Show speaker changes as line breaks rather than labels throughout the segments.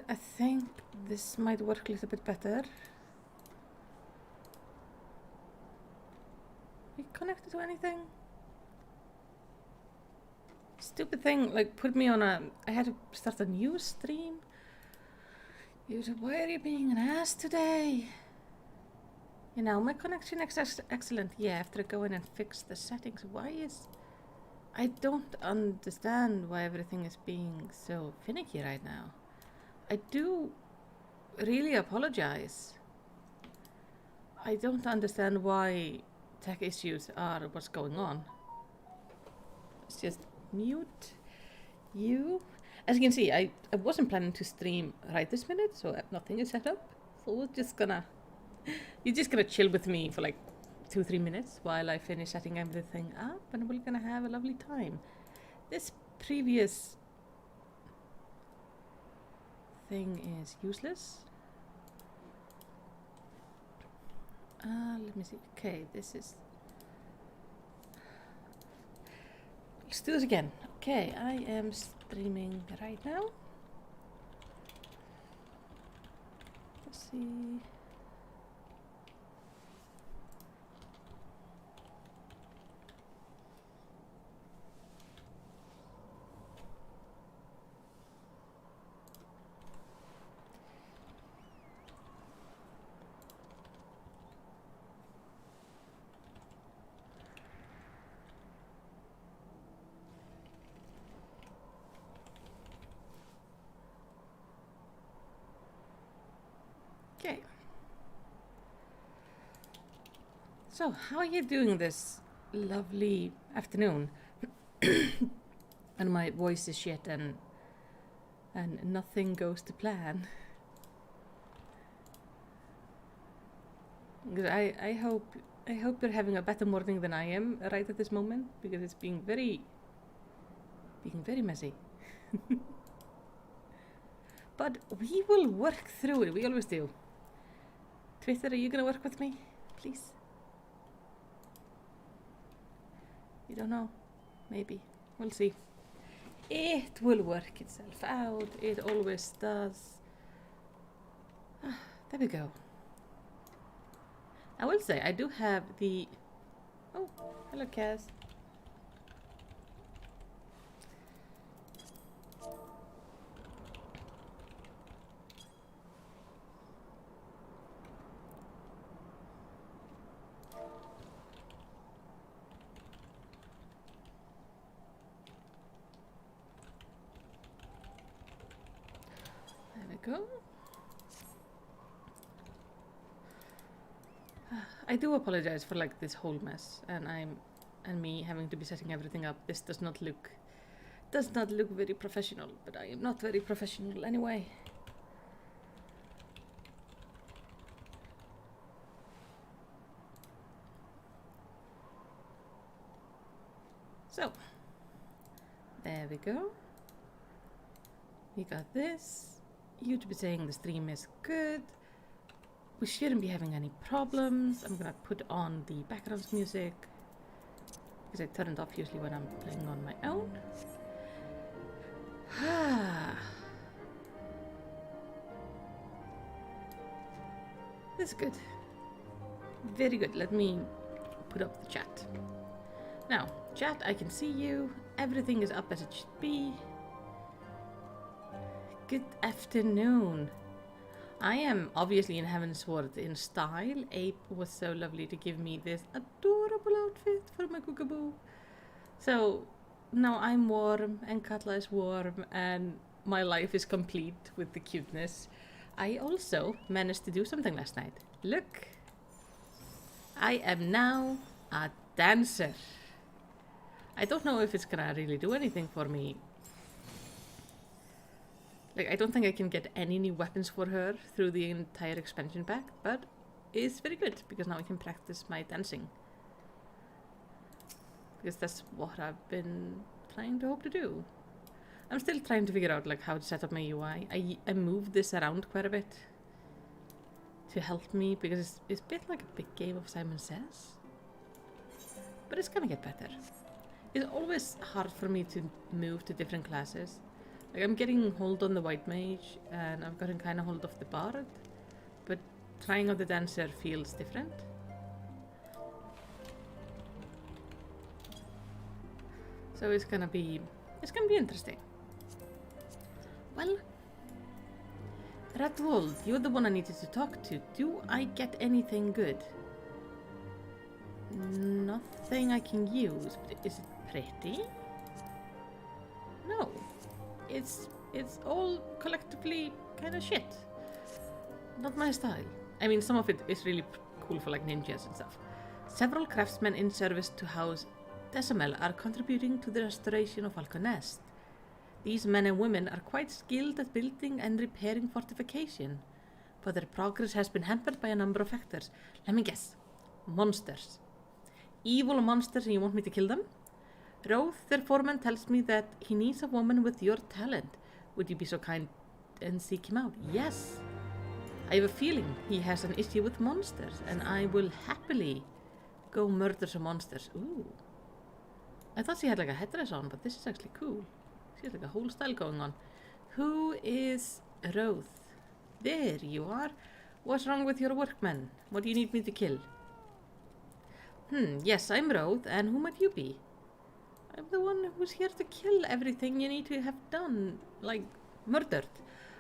I think this might work a little bit better. Are you connected to anything? Stupid thing, like put me on a... I had to start a new stream. YouTube, why are you being an ass today? You know, my connection is excellent. Yeah, after I go in and fix the settings. Why is... I don't understand why everything is being so finicky right now. I do really apologize. I don't understand why tech issues are what's going on. Let's just mute you. As you can see, I wasn't planning to stream right this minute, so nothing is set up. So we're just gonna... You're just gonna chill with me for like 2-3 minutes while I finish setting everything up, and we're gonna have a lovely time. This previous thing is useless. Let me see. Okay, this is... Let's do this again. Okay, I am streaming right now. Let's see. Okay. So, how are you doing this lovely afternoon? And my voice is shit and nothing goes to plan. Because I hope you're having a better morning than I am right at this moment, because it's being very messy. But we will work through it. We always do. Twitter, are you gonna work with me, please? You don't know. Maybe. We'll see. It will work itself out. It always does. Ah, there we go. I will say, I do have the... Oh, hello, Kaz. Go. I do apologize for like this whole mess, and me having to be setting everything up. This does not look very professional, but I am not very professional anyway. So there we go. We got this. YouTube is saying the stream is good. We shouldn't be having any problems. I'm gonna put on the background music because I turn it off usually when I'm playing on my own. This is good. Very good. Let me put up the chat. Now, chat, I can see you. Everything is up as it should be. Good afternoon. I am obviously in Heavensward in style. Ape was so lovely to give me this adorable outfit for my cookaboo. So now I'm warm and Katla is warm and my life is complete with the cuteness. I also managed to do something last night. Look. I am now a dancer. I don't know if it's gonna really do anything for me. Like, I don't think I can get any new weapons for her through the entire expansion pack, but it's very good, because now I can practice my dancing. Because that's what I've been trying to hope to do. I'm still trying to figure out, like, how to set up my UI. I moved this around quite a bit to help me, because it's a bit like a big game of Simon Says. But it's gonna get better. It's always hard for me to move to different classes. Like, I'm getting hold on the white mage, and I've gotten kind of hold of the bard, but trying out the dancer feels different. So it's gonna be interesting. Well, Radwold, you're the one I needed to talk to. Do I get anything good? Nothing I can use, but is it pretty? No. It's all collectively kind of shit. Not my style. I mean, some of it is really cool for like ninjas and stuff. Several craftsmen in service to House Decimel are contributing to the restoration of Alconest. These men and women are quite skilled at building and repairing fortification, but their progress has been hampered by a number of factors. Let me guess. Monsters. Evil monsters, and you want me to kill them? Roth, their foreman, tells me that he needs a woman with your talent. Would you be so kind and seek him out? Yes. I have a feeling he has an issue with monsters, and I will happily go murder some monsters. Ooh. I thought she had like a headdress on, but this is actually cool. She has like a whole style going on. Who is Roth? There you are. What's wrong with your workmen? What do you need me to kill? Yes, I'm Roth, and who might you be? I'm the one who's here to kill everything you need to have done, like murdered.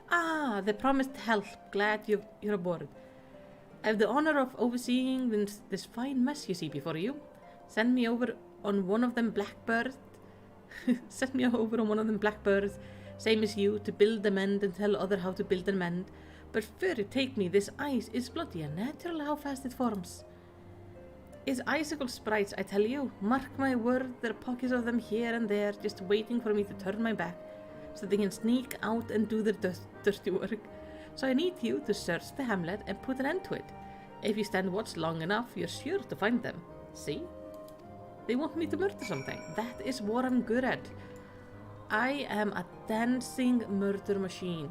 Ah, the promised help. Glad you're aboard. I have the honor of overseeing this fine mess you see before you. Send me over on one of them blackbirds. Send me over on one of them blackbirds, same as you, to build and mend and tell other how to build and mend. But first take me, this ice is bloody unnatural how fast it forms. It's icicle sprites, I tell you. Mark my word, there are pockets of them here and there, just waiting for me to turn my back, so they can sneak out and do their dirty work. So I need you to search the hamlet and put an end to it. If you stand watch long enough, you're sure to find them. See? They want me to murder something. That is what I'm good at. I am a dancing murder machine.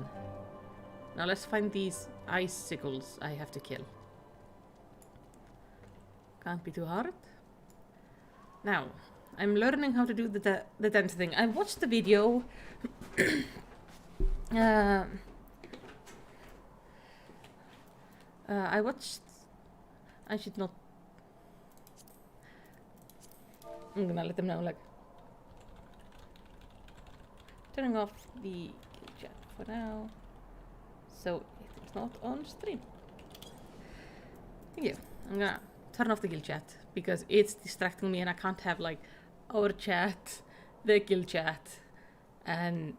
Now let's find these icicles I have to kill. Can't be too hard. Now, I'm learning how to do the dance thing. I watched the video. I should not. I'm gonna let them know, like, turning off the chat for now, so it's not on stream. Thank you. I'm gonna turn off the guild chat because it's distracting me, and I can't have like our chat, the guild chat, and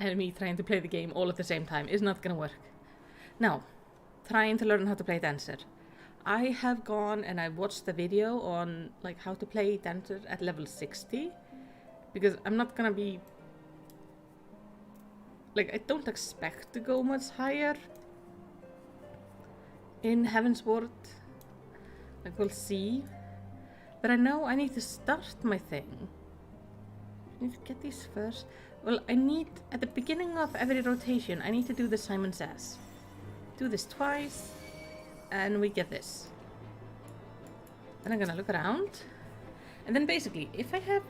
me trying to play the game all at the same time. It's not gonna work. Now, trying to learn how to play Dancer. I have gone and I watched the video on like how to play Dancer at level 60, because I'm not gonna be like, I don't expect to go much higher in Heavensward. Like, we'll see. But I know I need to start my thing. I need to get these first. Well, I need, at the beginning of every rotation, I need to do the Simon Says. Do this twice, and we get this. Then I'm gonna look around. And then basically, if I have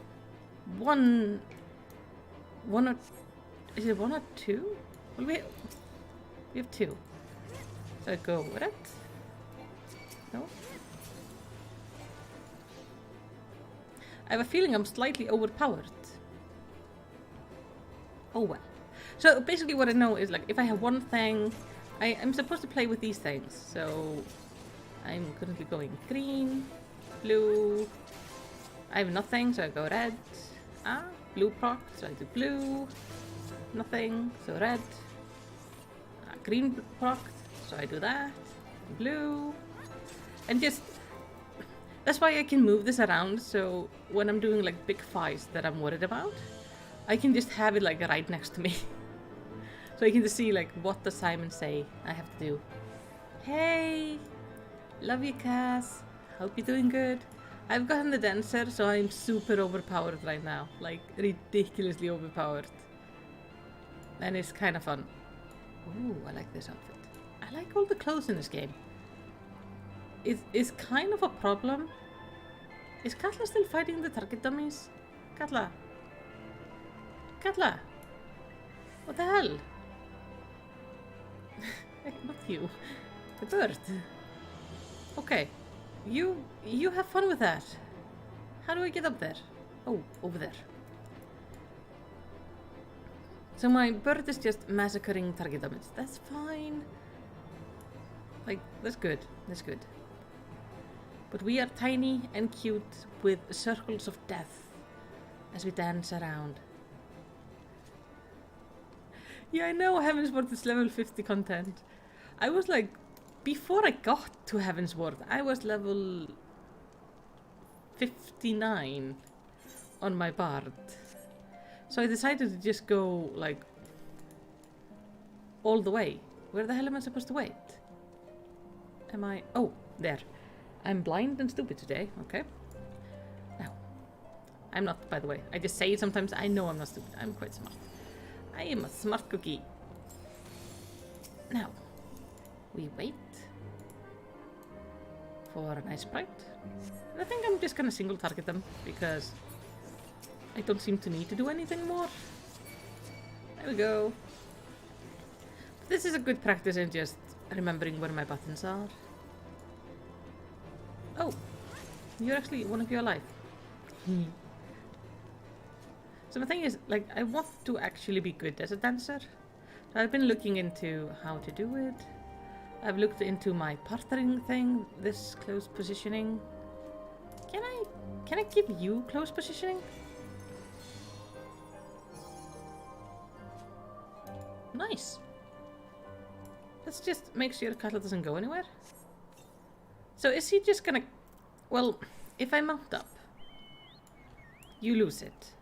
one or, is it one or two? Well, we have two. So I go with it. No? I have a feeling I'm slightly overpowered. Oh well. So basically what I know is, like, if I have one thing, I'm supposed to play with these things. So I'm currently going green, blue. I have nothing, so I go red. Blue proc, so I do blue. Nothing, so red. Green proc, so I do that. Blue. And just, that's why I can move this around, so when I'm doing like big fights that I'm worried about, I can just have it like right next to me. So I can just see like, what does Simon say I have to do. Hey! Love you, Cass. Hope you're doing good. I've gotten the Dancer, so I'm super overpowered right now. Like, ridiculously overpowered. And it's kind of fun. Ooh, I like this outfit. I like all the clothes in this game. It's kind of a problem. Is Katla still fighting the target dummies? Katla? Katla? What the hell? Not you. The bird. Okay. You have fun with that. How do I get up there? Oh, over there. So my bird is just massacring target damage. That's fine. Like, that's good. That's good. But we are tiny and cute with circles of death as we dance around. Yeah, I know Heavensward is level 50 content. I was like, before I got to Heavensward, I was level 59 on my bard. So I decided to just go, like, all the way. Where the hell am I supposed to wait? Am I... Oh, there. I'm blind and stupid today, okay. Now, I'm not, by the way. I just say it sometimes. I know I'm not stupid. I'm quite smart. I am a smart cookie. Now, we wait for a nice sprite. And I think I'm just gonna single target them because I don't seem to need to do anything more. There we go. This is a good practice in just remembering where my buttons are. Oh, you're actually one of you alive. So the thing is, like, I want to actually be good as a dancer. So I've been looking into how to do it. I've looked into my partnering thing, this close positioning. Can I give you close positioning? Nice. Let's just make sure Katla doesn't go anywhere. So is he just gonna... Well, if I mount up, you lose it.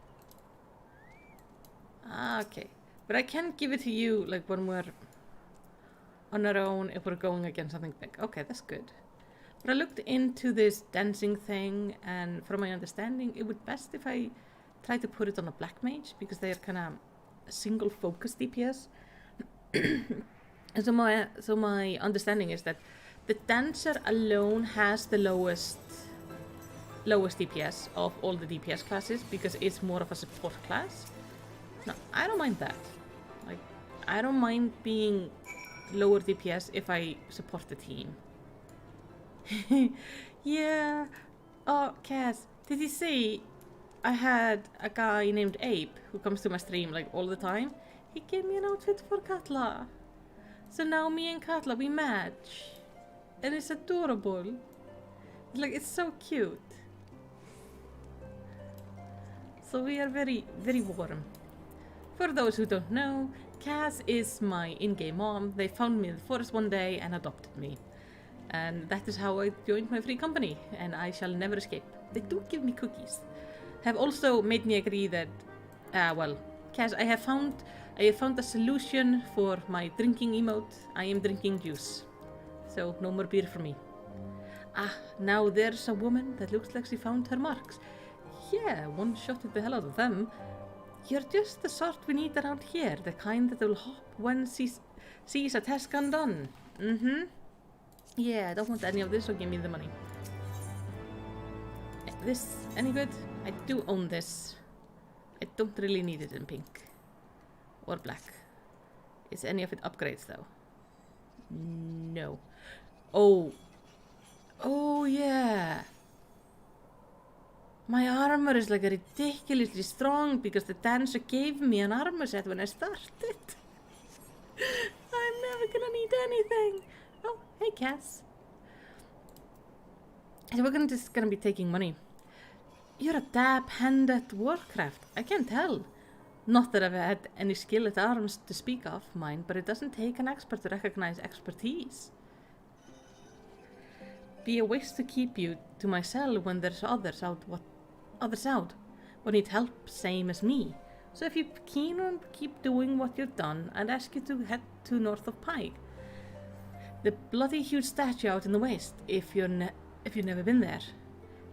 Okay. But I can't give it to you, like, when we're on our own, if we're going against something big. Okay, that's good. But I looked into this dancing thing, and from my understanding, it would best if I try to put it on a black mage, because they are kind of single focus DPS. And so my understanding is that the dancer alone has the lowest DPS of all the DPS classes, because it's more of a support class. No, I don't mind that. Like, I don't mind being lower DPS if I support the team. Yeah. Oh, Cass, did you see I had a guy named Abe who comes to my stream like all the time? He gave me an outfit for Katla. So now me and Katla, we match. And it's adorable. Like, it's so cute. So we are very, very warm. For those who don't know, Cass is my in-game mom. They found me in the forest one day and adopted me. And that is how I joined my free company, and I shall never escape. They do give me cookies. Have also made me agree that, well, Cass, I have found a solution for my drinking emote. I am drinking juice. So no more beer for me. Ah, now there's a woman that looks like she found her marks. Yeah, one shot at the hell out of them. You're just the sort we need around here, the kind that will hop when sees a task undone. Mm-hmm. Yeah, I don't want any of this, so give me the money. This any good? I do own this. I don't really need it in pink. Or black. Is any of it upgrades though? No. Oh. Oh yeah. My armor is like ridiculously strong because the dancer gave me an armor set when I started. I'm never gonna need anything. Oh, hey Cass. So we're just gonna be taking money. You're a dab hand at Warcraft. I can't tell. Not that I've had any skill at arms to speak of, mine, but it doesn't take an expert to recognize expertise. Be a waste to keep you to myself when there's others out what need help, same as me. So if you're keen on keep doing what you've done, I'd ask you to head to north of Pike. The bloody huge statue out in the west, if you've never been there.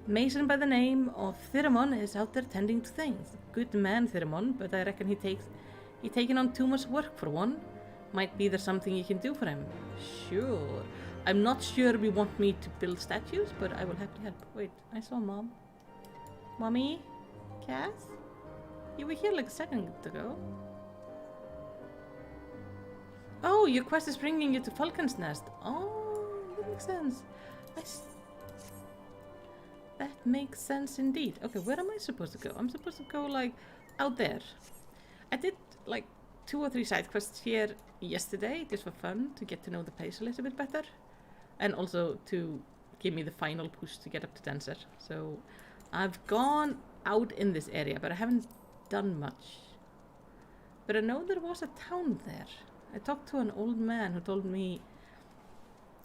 Mason by the name of Theramon is out there tending to things. Good man, Theramon, but I reckon he taken on too much work for one. Might be there's something you can do for him. Sure. I'm not sure we want me to build statues, but I will happily help. Wait, I saw Mom. Mommy? Cass? You were here like a second ago. Oh, your quest is bringing you to Falcon's Nest. Oh, that makes sense. That makes sense indeed. Okay, where am I supposed to go? I'm supposed to go, like, out there. I did, like, 2 or 3 side quests here yesterday, just for fun, to get to know the place a little bit better. And also to give me the final push to get up to Dancer. So, I've gone out in this area, but I haven't done much. But I know there was a town there. I talked to an old man who told me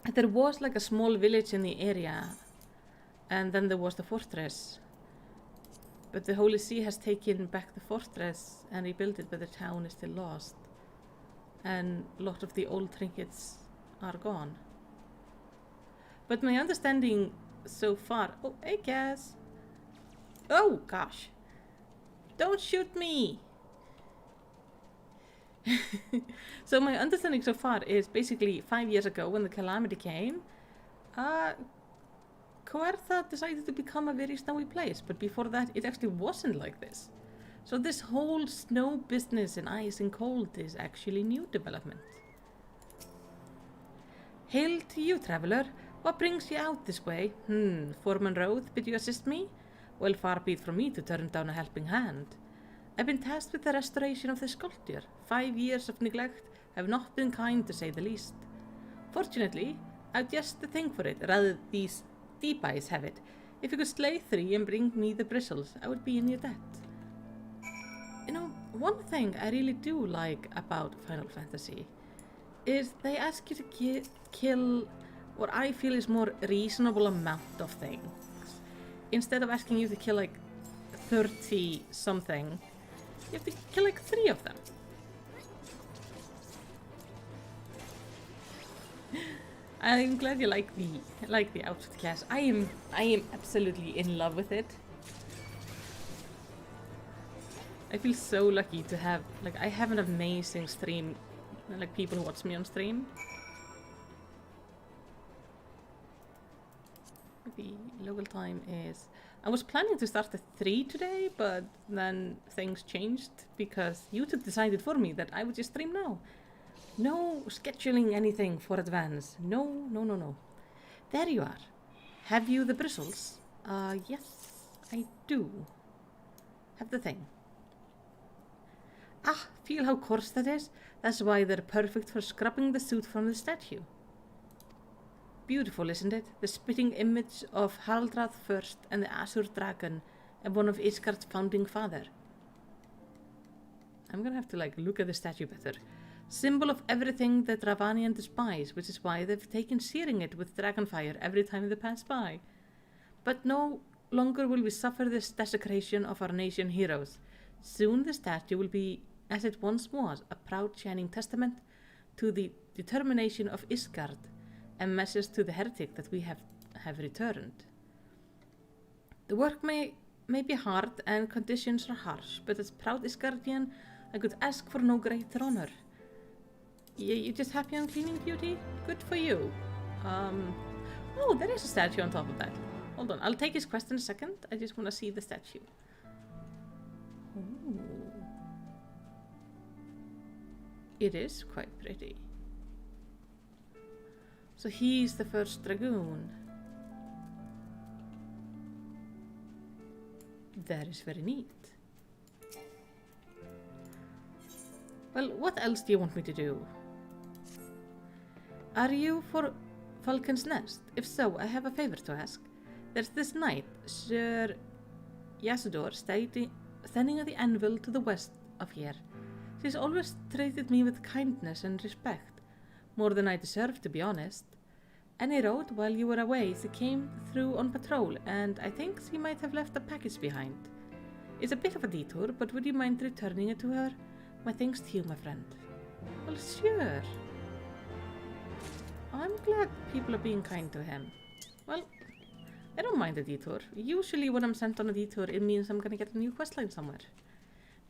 that there was like a small village in the area, and then there was the fortress. But the Holy See has taken back the fortress and rebuilt it, but the town is still lost. And a lot of the old trinkets are gone. But my understanding so far... Oh, hey, Cass! Oh, gosh! Don't shoot me! So my understanding so far is basically 5 years ago when the calamity came, Coertha decided to become a very snowy place, but before that it actually wasn't like this. So this whole snow business and ice and cold is actually new development. Hail to you, traveller. What brings you out this way? Foreman Road, bid you assist me? Well, far be it from me to turn down a helping hand. I've been tasked with the restoration of the sculpture. 5 years of neglect have not been kind, to say the least. Fortunately, I've just the thing for it, rather these deep eyes have it. If you could slay 3 and bring me the bristles, I would be in your debt. You know, one thing I really do like about Final Fantasy is they ask you to kill what I feel is more reasonable amount of things. Instead of asking you to kill like 30 something, you have to kill like 3 of them. I'm glad you like the outfit, Cass. I am absolutely in love with it. I feel so lucky to have, like, I have an amazing stream, like people who watch me on stream. The local time is... I was planning to start at 3 today, but then things changed because YouTube decided for me that I would just stream now. No scheduling anything for advance. No, no, no, no. There you are. Have you the bristles? Yes, I do. Have the thing. Ah, feel how coarse that is? That's why they're perfect for scrubbing the soot from the statue. Beautiful, isn't it? The spitting image of Haraldrath first and the Azure Dragon and one of Isgard's founding father. I'm gonna have to like look at the statue better. Symbol of everything that Ravanian despise, which is why they've taken searing it with dragonfire every time they pass by. But no longer will we suffer this desecration of our nation heroes. Soon the statue will be, as it once was, a proud shining testament to the determination of Isgard, a message to the heretic that we have returned. The work may be hard and conditions are harsh, but as proud Isgardian, I could ask for no greater honor. You just happy on cleaning duty? Good for you. Oh, there is a statue on top of that. Hold on, I'll take his quest in a second. I just want to see the statue. Ooh. It is quite pretty. So he's the first dragoon. That is very neat. Well, what else do you want me to do? Are you for Falcon's Nest? If so, I have a favor to ask. There's this knight, Sir Yasudor, standing at the anvil to the west of here. She's always treated me with kindness and respect, more than I deserve, to be honest. Annie wrote while you were away, she came through on patrol, and I think she might have left a package behind. It's a bit of a detour, but would you mind returning it to her? My thanks to you, my friend. Well, sure. I'm glad people are being kind to him. Well, I don't mind a detour. Usually when I'm sent on a detour, it means I'm gonna get a new questline somewhere.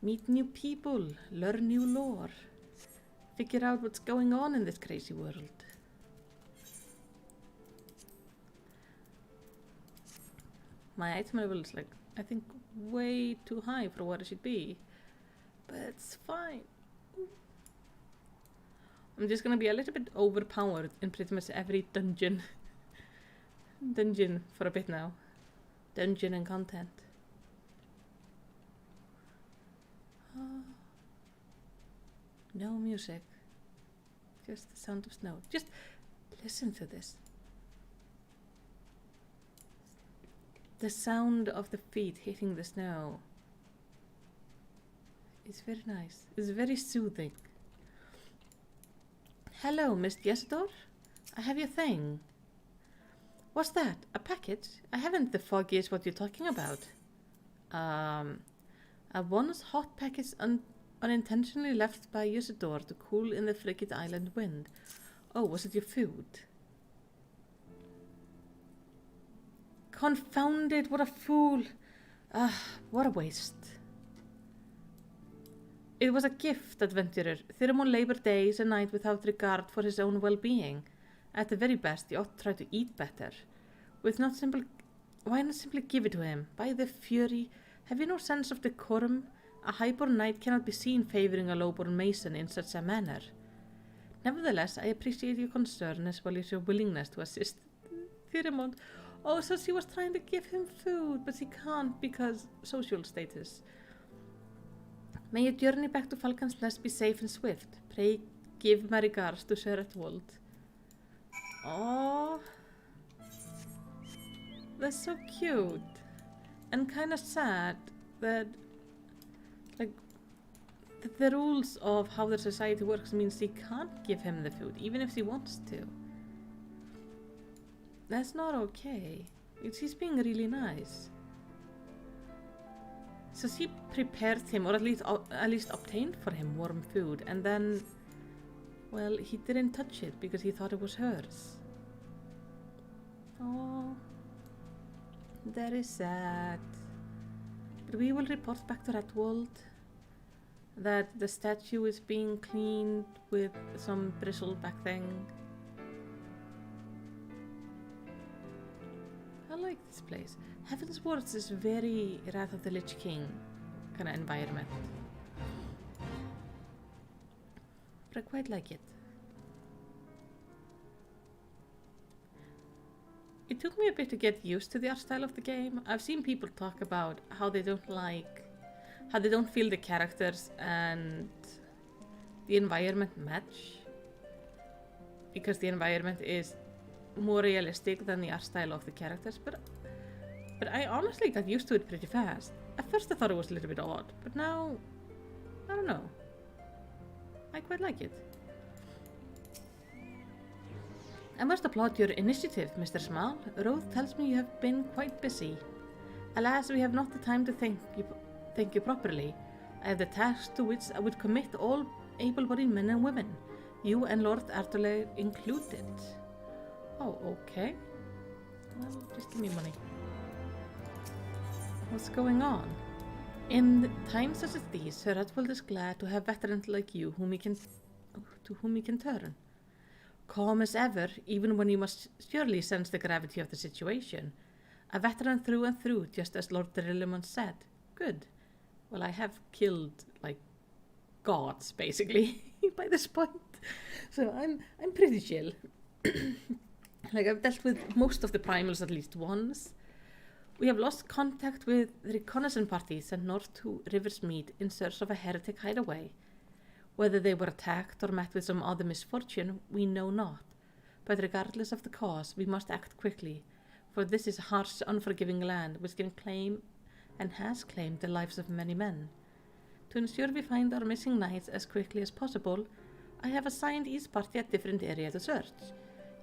Meet new people, learn new lore, figure out what's going on in this crazy world. My item level is like, I think, way too high for what it should be. But it's fine. I'm just gonna be a little bit overpowered in pretty much every dungeon for a bit now. Dungeon and content. No music. Just the sound of snow. Just listen to this. The sound of the feet hitting the snow. It's very nice. It's very soothing. Hello, Miss Yesador. I have your thing. What's that? A package? I haven't the foggiest what you're talking about. A once hot package unintentionally left by Yesador to cool in the frigid island wind. Oh, was it your food? Confound it, what a fool. What a waste. It was a gift, adventurer. Theremon labored days and nights without regard for his own well-being. At the very best, he ought to try to eat better. Why not simply give it to him? By the fury, have you no sense of decorum? A highborn knight cannot be seen favouring a lowborn mason in such a manner. Nevertheless, I appreciate your concern as well as your willingness to assist Theremon. Oh, so she was trying to give him food, but she can't because social status. May your journey back to Falcon's Nest be safe and swift. Pray give my regards to Sir Etwold. Oh, that's so cute. And kind of sad that, like, the rules of how the society works means she can't give him the food, even if she wants to. That's not okay. She's being really nice. So she prepared him, or at least obtained for him warm food, and then, well, he didn't touch it because he thought it was hers. Oh, that is sad. But we will report back to Ratwold that the statue is being cleaned with some bristleback thing. I like this place. Heavensward is very Wrath of the Lich King kind of environment. But I quite like it. It took me a bit to get used to the art style of the game. I've seen people talk about how they don't feel the characters and the environment match. Because the environment is more realistic than the art style of the characters, but I honestly got used to it pretty fast. At first I thought it was a little bit odd, but now, I don't know. I quite like it. I must applaud your initiative, Mr. Small. Roth tells me you have been quite busy. Alas, we have not the time to thank you properly. I have the task to which I would commit all able-bodied men and women, you and Lord Arthur included. Oh, okay. Well, just give me money. What's going on? In times such as these, Sir Atwold is glad to have veterans like you to whom he can turn. Calm as ever, even when you must surely sense the gravity of the situation. A veteran through and through, just as Lord Derillimon said. Good. Well, I have killed, like, gods, basically, by this point. So I'm pretty chill. Like, I've dealt with most of the primals at least once. We have lost contact with the reconnaissance party sent north to Riversmead in search of a heretic hideaway. Whether they were attacked or met with some other misfortune, we know not. But regardless of the cause, we must act quickly, for this is a harsh, unforgiving land which can claim and has claimed the lives of many men. To ensure we find our missing knights as quickly as possible, I have assigned each party a different area to search.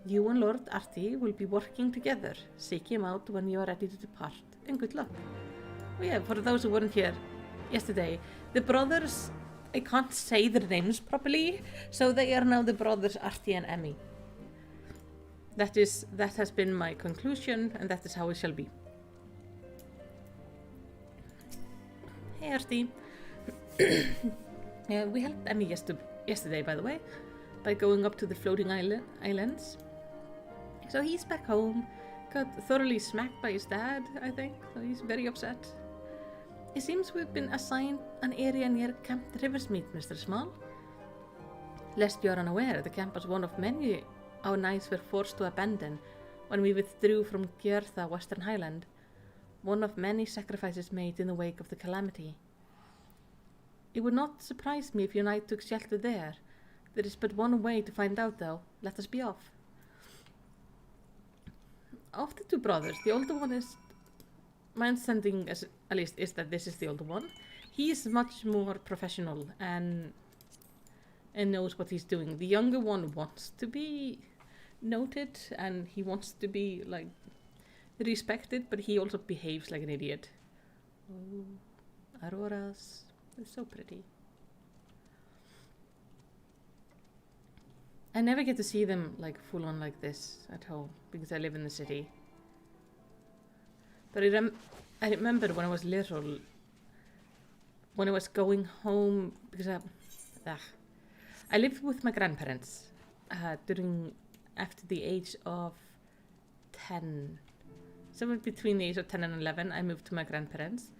You and Lord Artie will be working together. Seek him out when you are ready to depart, and good luck. Oh yeah, for those who weren't here yesterday, the brothers, I can't say their names properly, so they are now the brothers Artie and Emmy. That has been my conclusion, and that is how it shall be. Hey Artie. Yeah, we helped Emmy yesterday, by the way, by going up to the floating islands. So he's back home, got thoroughly smacked by his dad, I think, so he's very upset. It seems we've been assigned an area near Camp Riversmead, Mr. Small. Lest you are unaware, the camp was one of many our knights were forced to abandon when we withdrew from Gjörða, Western Highland. One of many sacrifices made in the wake of the calamity. It would not surprise me if your knight took shelter there. There is but one way to find out, though. Let us be off. Of the two brothers, the older one is... My understanding, at least, is that this is the older one. He is much more professional and knows what he's doing. The younger one wants to be noted and he wants to be, like, respected, but he also behaves like an idiot. Oh, auroras. They're so pretty. I never get to see them like full on like this at home because I live in the city. But I remember when I was little, when I was going home, because I lived with my grandparents after the age of 10. Somewhere between the age of 10 and 11, I moved to my grandparents.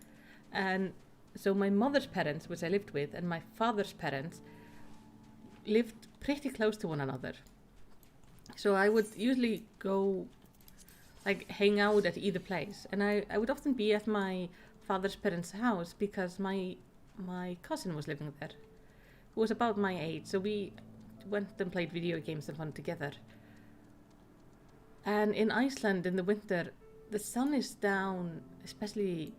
And so my mother's parents, which I lived with, and my father's parents lived pretty close to one another. So I would usually go, like, hang out at either place. And I would often be at my father's parents' house because my cousin was living there, who was about my age. So we went and played video games and fun together. And in Iceland in the winter, the sun is down, especially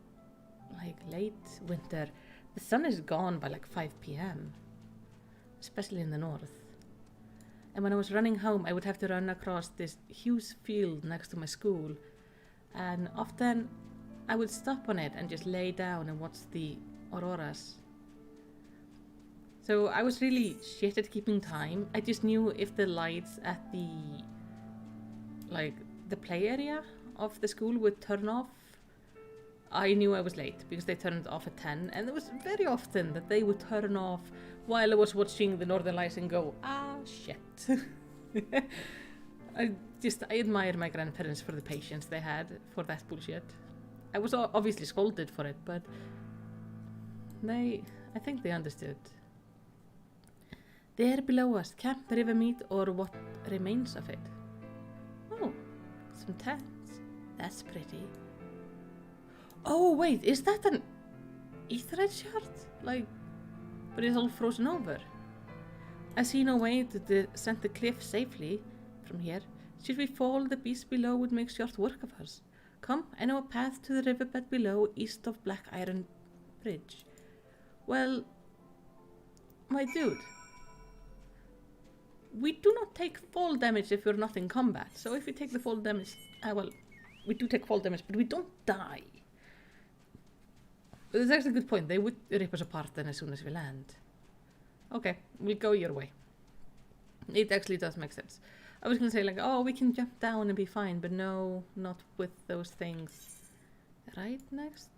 like late winter. The sun is gone by like 5 p.m. especially in the north. And when I was running home, I would have to run across this huge field next to my school. And often I would stop on it and just lay down and watch the auroras. So I was really shit at keeping time. I just knew if the lights at the play area of the school would turn off, I knew I was late because they turned off at 10. And it was very often that they would turn off while I was watching the Northern Lights and go, ah, shit. I admire my grandparents for the patience they had for that bullshit. I was obviously scolded for it, but I think they understood. There below us, Camp River Meet, or what remains of it. Oh, some tents. That's pretty. Oh, wait, is that an Etherite shard? Like, but it's all frozen over. I see no way to descend the cliff safely from here. Should we fall, the beast below would make short work of us. Come, I know a path to the riverbed below, east of Black Iron Bridge. Well, my dude, we do not take fall damage if we're not in combat. So if we take the fall damage, we do take fall damage, but we don't die. That's actually a good point. They would rip us apart then as soon as we land. Okay, we'll go your way. It actually does make sense. I was gonna say like, oh, we can jump down and be fine, but no, not with those things. Right next?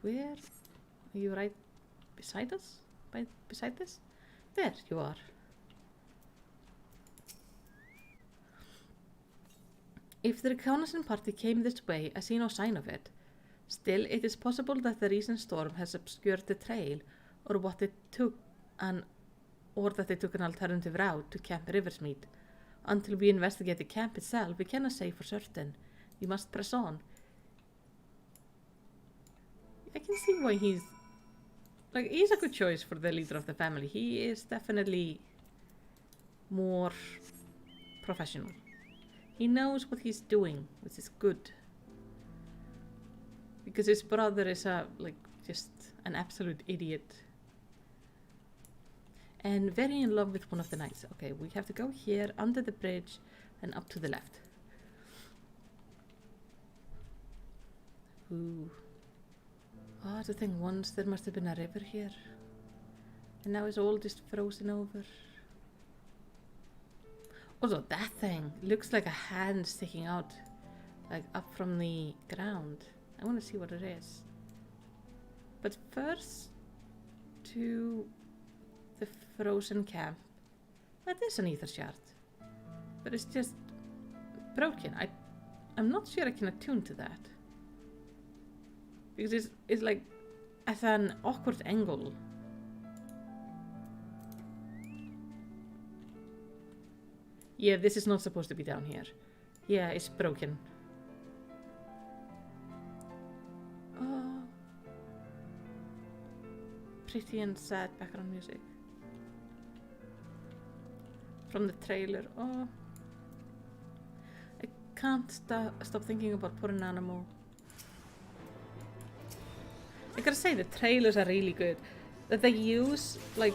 Where? Are you right beside us? Beside this? There you are. If the reconnaissance party came this way, I see no sign of it. Still, it is possible that the recent storm has obscured the trail, or that they took an alternative route to Camp Riversmeet. Until we investigate the camp itself, we cannot say for certain. We must press on. I can see why he's a good choice for the leader of the family. He is definitely more professional. He knows what he's doing, which is good. Because his brother is just an absolute idiot. And very in love with one of the knights. Okay, we have to go here, under the bridge, and up to the left. Ooh. Oh, the thing, once there must have been a river here. And now it's all just frozen over. Also, that thing looks like a hand sticking out, like up from the ground. I want to see what it is. But first, to the frozen camp. That is an ether shard. But it's just broken. I'm not sure I can attune to that. Because it's like at an awkward angle. Yeah, this is not supposed to be down here. Yeah, it's broken. Oh. Pretty and sad background music. From the trailer. Oh. I can't stop thinking about poor Nanamo. I gotta say, the trailers are really good. That they use, like,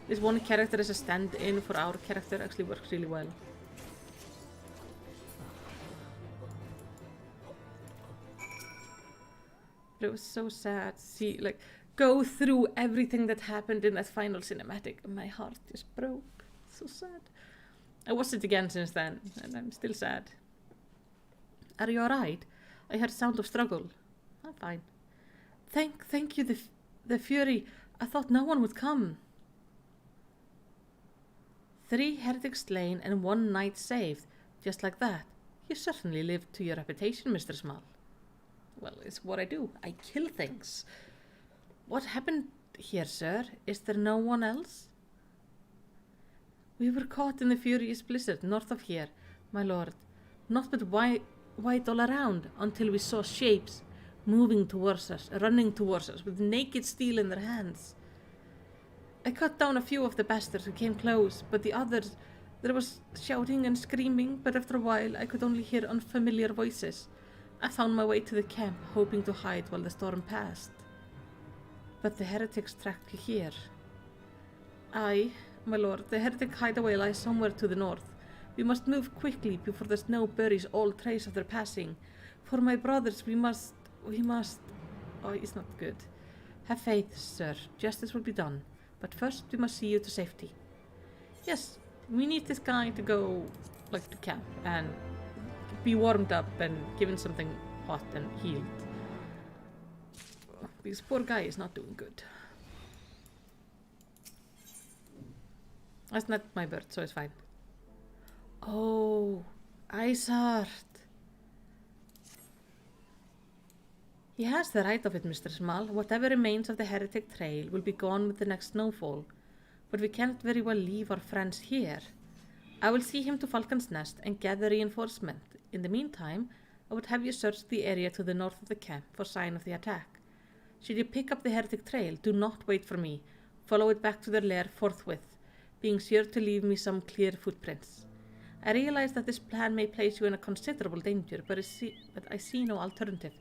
this one character as a stand-in for our character actually works really well. But it was so sad to see, like, go through everything that happened in that final cinematic, and my heart just broke. So sad. I watched it again since then, and I'm still sad. Are you alright? I heard sound of struggle. I'm fine. Thank you, the Fury. I thought no one would come. 3 heretics slain and 1 knight saved. Just like that. You certainly lived to your reputation, Mr. Small. Well, it's what I do. I kill things. What happened here, sir? Is there no one else? We were caught in the furious blizzard north of here, my lord. Not but white all around until we saw shapes moving towards us, running towards us with naked steel in their hands. I cut down a few of the bastards who came close, but the others, there was shouting and screaming, but after a while I could only hear unfamiliar voices. I found my way to the camp, hoping to hide while the storm passed. But the heretics tracked you here. Aye, my lord, the heretic hideaway lies somewhere to the north. We must move quickly before the snow buries all trace of their passing. For my brothers, we must... Oh, it's not good. Have faith, sir. Justice will be done. But first, we must see you to safety. Yes, we need this guy to go, like, to camp and be warmed up and given something hot and healed. This poor guy is not doing good. That's not my bird, so it's fine. Oh, Iceheart. He has the right of it, Mr. Small. Whatever remains of the heretic trail will be gone with the next snowfall. But we can't very well leave our friends here. I will see him to Falcon's Nest and gather reinforcement. In the meantime, I would have you search the area to the north of the camp for sign of the attack. Should you pick up the heretic trail, do not wait for me. Follow it back to their lair forthwith, being sure to leave me some clear footprints. I realize that this plan may place you in a considerable danger, but I see no alternative.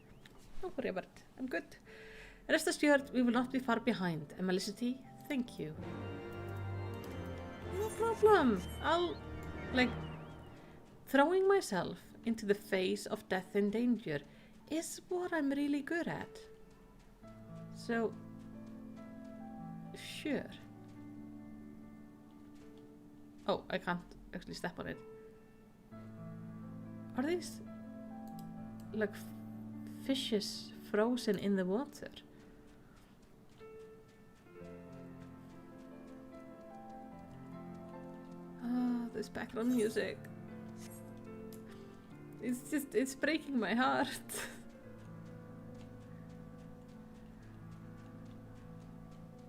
Don't worry about it. I'm good. Rest assured, we will not be far behind. And Melicity, thank you. No problem. Throwing myself into the face of death and danger is what I'm really good at. So, sure. Oh, I can't actually step on it. Are these, like, fishes frozen in the water? Oh, this background music. It's breaking my heart.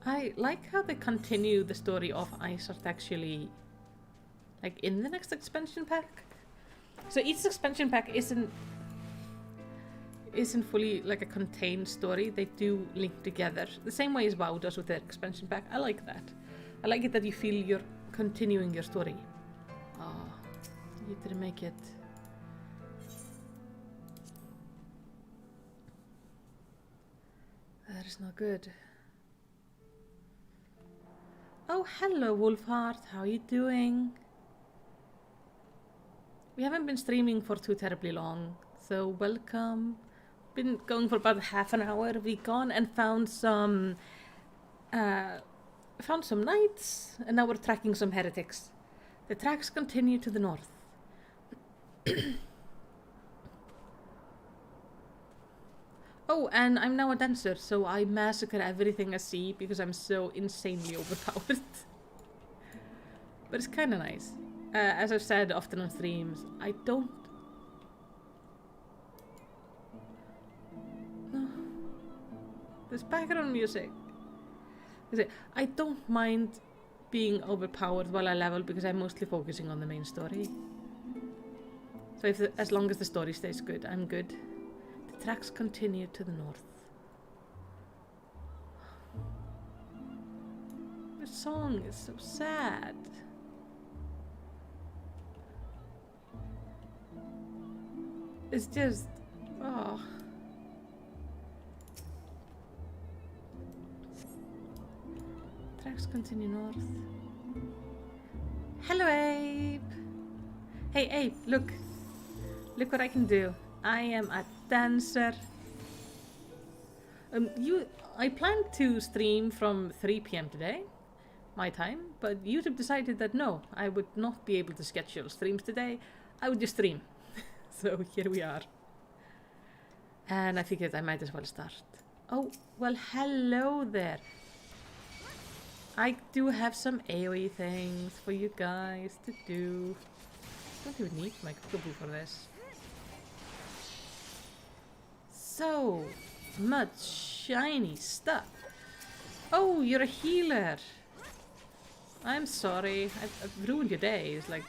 I like how they continue the story of Iceheart actually, like, in the next expansion pack. So each expansion pack isn't fully like a contained story. They do link together the same way as WoW does with their expansion pack. I like that. I like it that you feel you're continuing your story. Oh, you didn't make it. That is not good. Oh, hello, Wolfheart. How are you doing? We haven't been streaming for too terribly long, so welcome. Been going for about half an hour. We gone and found some knights, and now we're tracking some heretics. The tracks continue to the north. Oh, and I'm now a dancer, so I massacre everything I see because I'm so insanely overpowered. But it's kind of nice. As I've said often on streams, I don't... No. This background music. I don't mind being overpowered while I level because I'm mostly focusing on the main story. So as long as the story stays good, I'm good. The tracks continue to the north. The song is so sad. It's just... oh. Tracks continue north. Hello, Abe! Hey, Abe, look. Look what I can do. I am a dancer. I planned to stream from 3 p.m. today, my time, but YouTube decided that no, I would not be able to schedule streams today. I would just stream. So here we are. And I figured I might as well start. Oh, well, hello there. I do have some AoE things for you guys to do. I don't even need my cookaboo for this. So much shiny stuff. Oh, you're a healer. I'm sorry. I've ruined your day. It's like,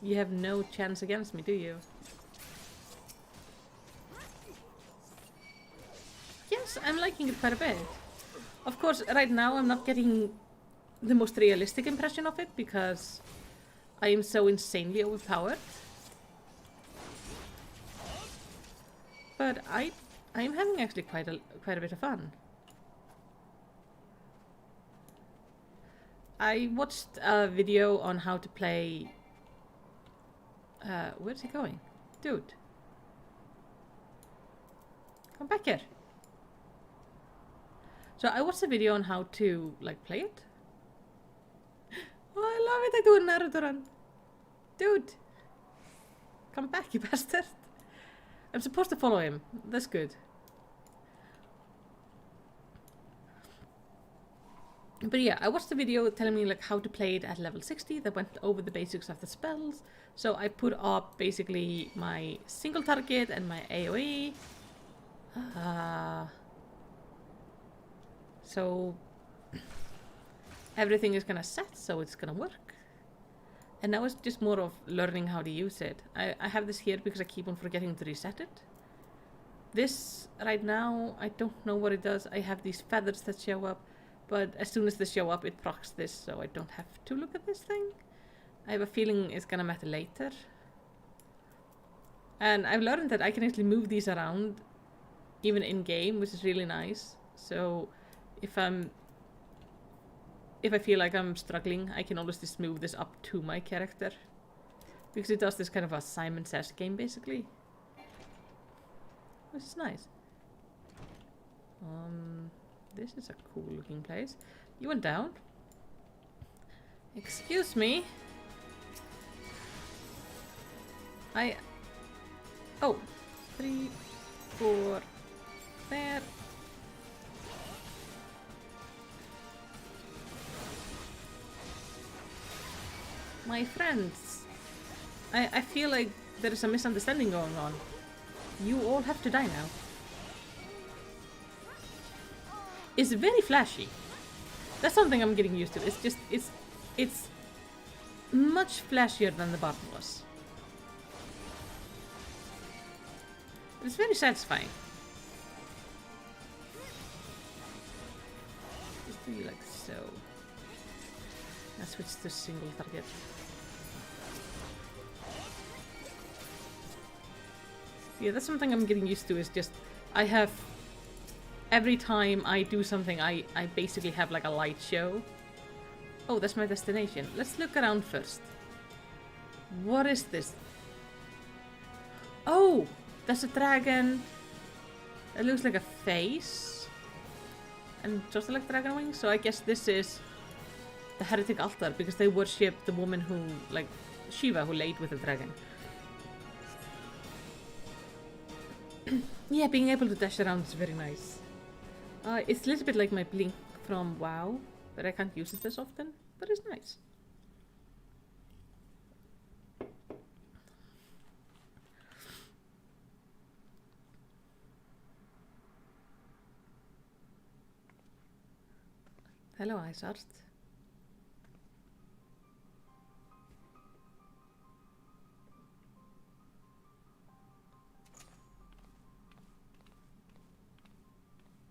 you have no chance against me, do you? Yes, I'm liking it quite a bit. Of course, right now I'm not getting the most realistic impression of it because I am so insanely overpowered. But I'm having actually quite a bit of fun. I watched a video on how to play... where's he going? Dude. Come back here. So I watched a video on how to, like, play it. Oh, I love it. I do a Naruto run. Dude. Come back, you bastard. I'm supposed to follow him. That's good. But yeah, I watched the video telling me like how to play it at level 60 that went over the basics of the spells. So I put up basically my single target and my AoE. So everything is gonna set, so it's gonna work. And now it's just more of learning how to use it. I have this here because I keep on forgetting to reset it. This right now, I don't know what it does. I have these feathers that show up. But as soon as they show up, it procs this, so I don't have to look at this thing. I have a feeling it's gonna matter later. And I've learned that I can actually move these around, even in-game, which is really nice. So if I feel like I'm struggling, I can always just move this up to my character. Because it does this kind of a Simon Says game, basically. Which is nice. This is a cool looking place. You went down? Excuse me? Oh, 3, 4, there. My friends, I feel like there is a misunderstanding going on. You all have to die now. It's very flashy. That's something I'm getting used to. It's just, it's much flashier than the bottom was. It's very satisfying. Just do like so. I switch to single target. Yeah, that's something I'm getting used to, is just, I have, every time I do something, I basically have like a light show. Oh, that's my destination. Let's look around first. What is this? Oh, that's a dragon. It looks like a face. And just like dragon wings, so I guess this is the heretic altar, because they worship the woman who, like, Shiva, who laid with the dragon. Yeah, being able to dash around is very nice. It's a little bit like my blink from WoW, but I can't use it as often, but it's nice. Hello, Isart.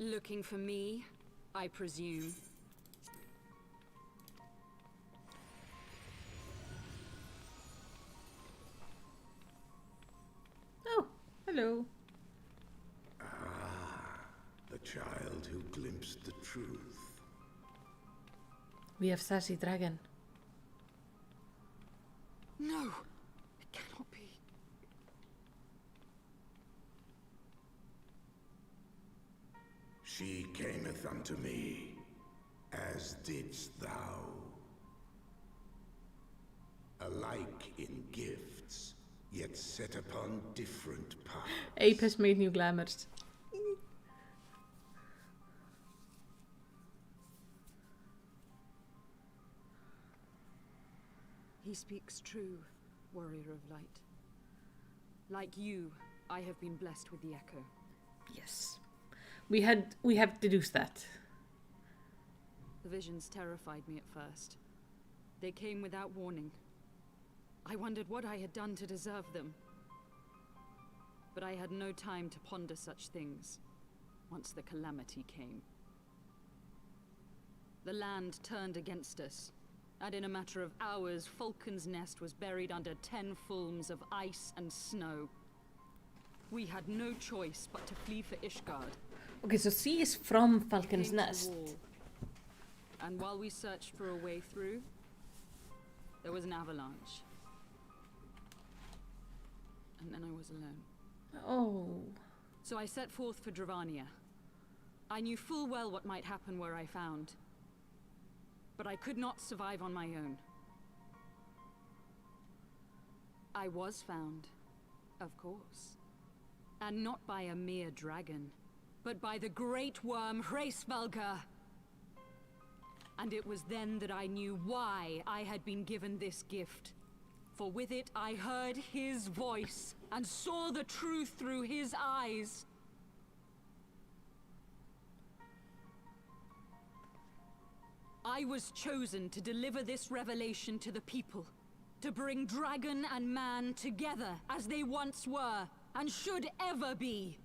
Looking for me, I presume.
Oh, hello.
The child who glimpsed the truth.
We have sassy dragon.
No, it cannot be.
She cameth unto me, as didst thou. Alike in gifts, yet set upon different paths.
Ape has made new glamours.
He speaks true, warrior of light. Like you, I have been blessed with the echo.
Yes. We have deduced that.
The visions terrified me at first. They came without warning. I wondered what I had done to deserve them. But I had no time to ponder such things once the calamity came. The land turned against us, and in a matter of hours, Falcon's Nest was buried under 10 fulms of ice and snow. We had no choice but to flee for Ishgard.
Okay, so she is from Falcon's Nest.
And while we searched for a way through, there was an avalanche. And then I was alone.
Oh.
So I set forth for Dravania. I knew full well what might happen where I found. But I could not survive on my own. I was found, of course. And not by a mere dragon, but by the great worm Hraesvelgr. And it was then that I knew why I had been given this gift. For with it I heard his voice, and saw the truth through his eyes. I was chosen to deliver this revelation to the people, to bring dragon and man together as they once were, and should ever be.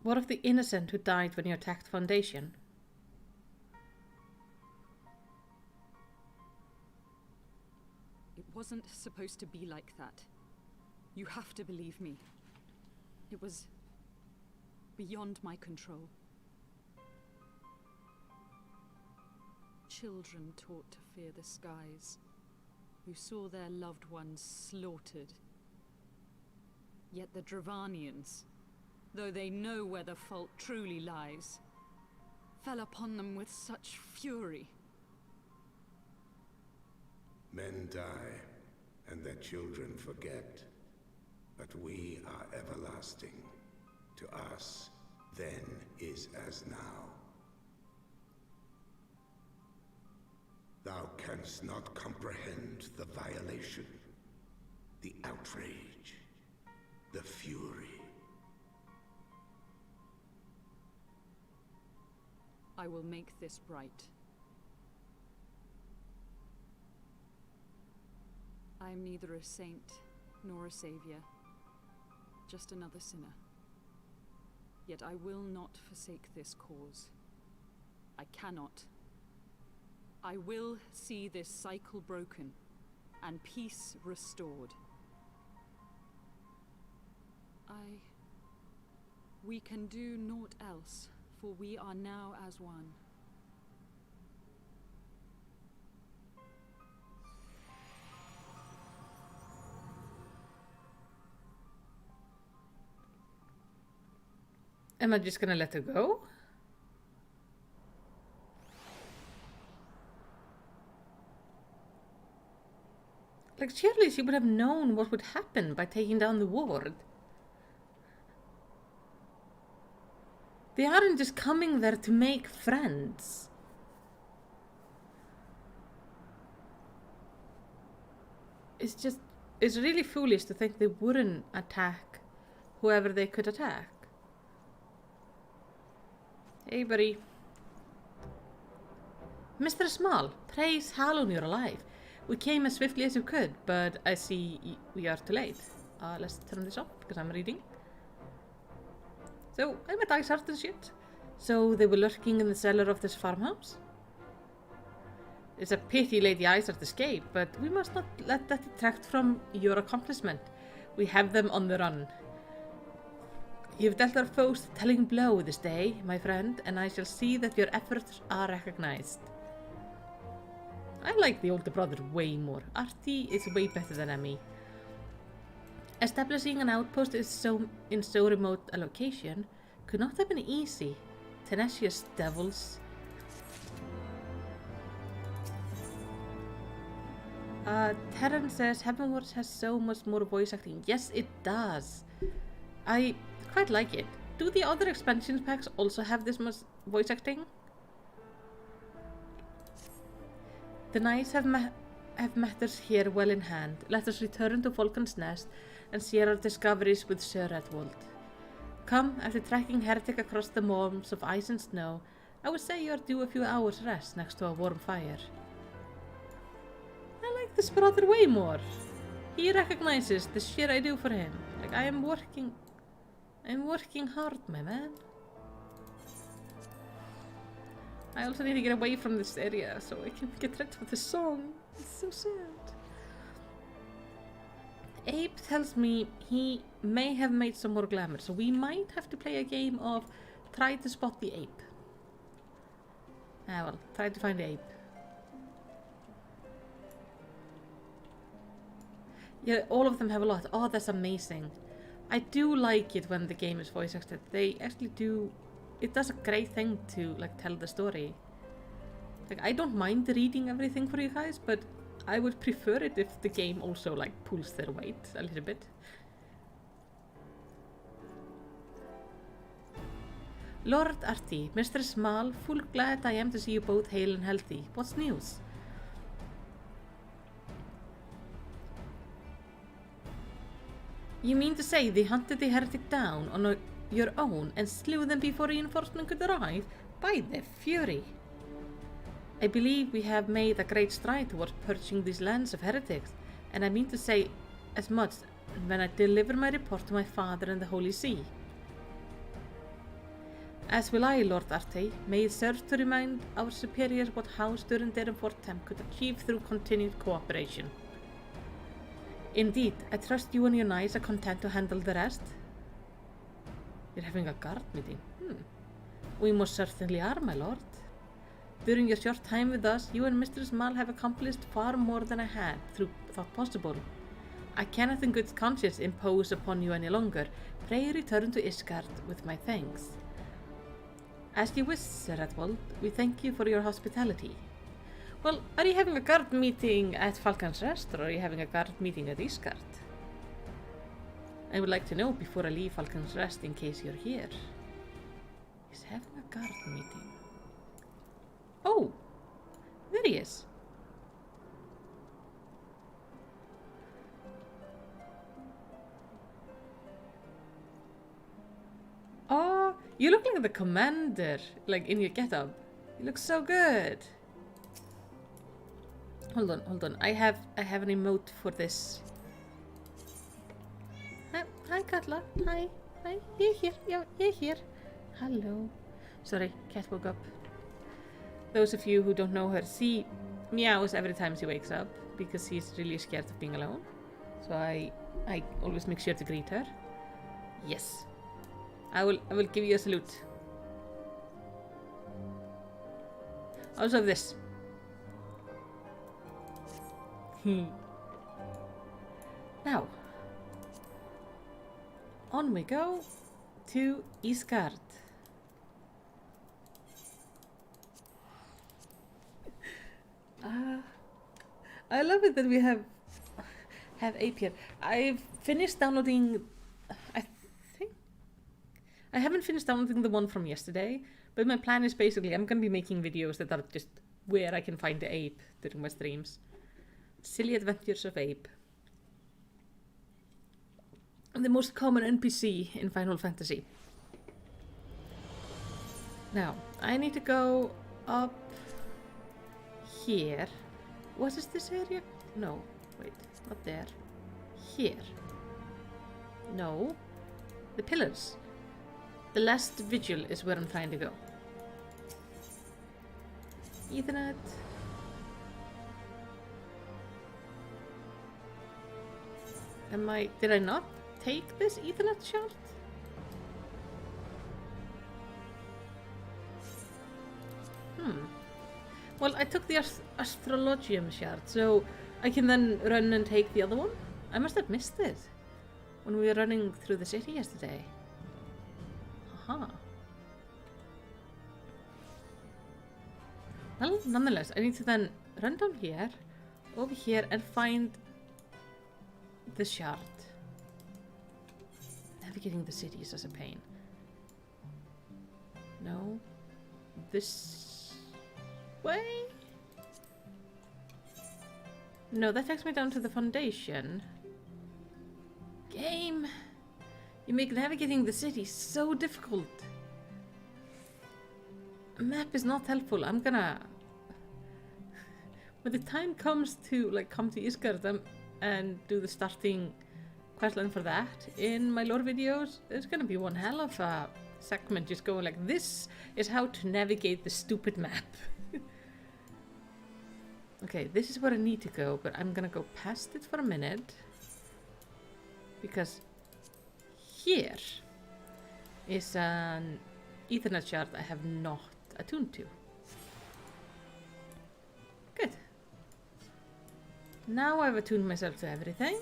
What of the innocent who died when you attacked Foundation?
It wasn't supposed to be like that. You have to believe me. It was beyond my control. Children taught to fear the skies, who saw their loved ones slaughtered. Yet the Dravanians, though they know where the fault truly lies, fell upon them with such fury.
Men die, and their children forget. But we are everlasting. To us, then is as now. Thou canst not comprehend the violation, the outrage, the fury.
I will make this right. I am neither a saint nor a savior, just another sinner. Yet I will not forsake this cause. I cannot. I will see this cycle broken and peace restored. We can do naught else, for we are now as one.
Am I just gonna let her go? Like, surely she would have known what would happen by taking down the ward. They aren't just coming there to make friends. It's really foolish to think they wouldn't attack whoever they could attack. Hey, buddy. Mr. Small, praise Halloween you're alive. We came as swiftly as you could, but I see we are too late. Let's turn this off, because I'm reading. So, I'm a dice artist shit. So, they were lurking in the cellar of this farmhouse? It's a pity Lady Isart escaped, but we must not let that detract from your accomplishment. We have them on the run. You've dealt our foes a telling blow this day, my friend, and I shall see that your efforts are recognized. I like the older brother way more. Artie is way better than Emmy. Establishing an outpost in so remote a location could not have been easy. Tenacious devils. Terran says Heavensward has so much more voice acting. Yes, it does. I quite like it. Do the other expansion packs also have this much voice acting? The knights have matters here well in hand. Let us return to Falcon's Nest and share our discoveries with Sir Redwold. Come, after tracking Heretic across the moors of ice and snow, I would say you are due a few hours rest next to a warm fire. I like this brother way more. He recognizes the shit I do for him. Like, I'm working hard, my man. I also need to get away from this area so I can get rid of the song. It's so sad. Abe tells me he may have made some more glamour, so we might have to play a game of try to spot the ape. Well, try to find Abe. Yeah, all of them have a lot. Oh, that's amazing. I do like it when the game is voice acted. They actually do. It does a great thing to like tell the story. Like, I don't mind reading everything for you guys, but I would prefer it if the game also like pulls their weight a little bit. Lord Artie, Mr. Small, full glad I am to see you both hale and healthy. What's news? You mean to say they hunted the heretic down on your own and slew them before reinforcement could arrive? By the fury! I believe we have made a great stride towards purging these lands of heretics, and I mean to say as much when I deliver my report to my father in the Holy See. As will I, Lord Artie. May it serve to remind our superiors what House during their Fortem could achieve through continued cooperation. Indeed, I trust you and your knights are content to handle the rest. You're having a guard meeting. We most certainly are, my lord. During your short time with us, you and Mr. Small have accomplished far more than I had thought possible. I cannot in good conscience impose upon you any longer. Pray return to Isgard with my thanks. As you wish, Sir Redwold, we thank you for your hospitality. Well, are you having a guard meeting at Falcon's Rest, or are you having a guard meeting at Isgard? I would like to know before I leave Falcon's Rest in case you're here. He's having a guard meeting. Oh! There he is. Oh, you look like the commander, like in your getup. You look so good. Hold on. I have an emote for this. Hi, Katla. Hi. You're here. You're here. Hello. Sorry, cat woke up. Those of you who don't know her, she meows every time she wakes up because she's really scared of being alone. So I always make sure to greet her. Yes. I will give you a salute. Also this. Now, on we go to Isgard. I love it that we have Ape here. I've finished downloading. I haven't finished downloading the one from yesterday, but my plan is basically I'm gonna be making videos that are just where I can find the ape during my streams. Silly Adventures of Ape. The most common NPC in Final Fantasy. Now, I need to go up here. What is this area? No, wait, not there. Here. No. The pillars. The last vigil is where I'm trying to go. Ethernet. Did I not take this Ethernet shard? Well, I took the Astrologium shard, so I can then run and take the other one? I must have missed it when we were running through the city yesterday. Aha. Well, nonetheless, I need to then run down here, over here, and find the shard. Navigating the city is such a pain. No. This way? No, that takes me down to the foundation. Game! You make navigating the city so difficult. A map is not helpful. I'm gonna... When the time comes to come to Isgard and do the starting questline for that in my lore videos, there's gonna be one hell of a segment just going like, this is how to navigate the stupid map. Okay, this is where I need to go, but I'm gonna go past it for a minute. Because here is an Ethernet shard I have not attuned to. Good. Now I've attuned myself to everything.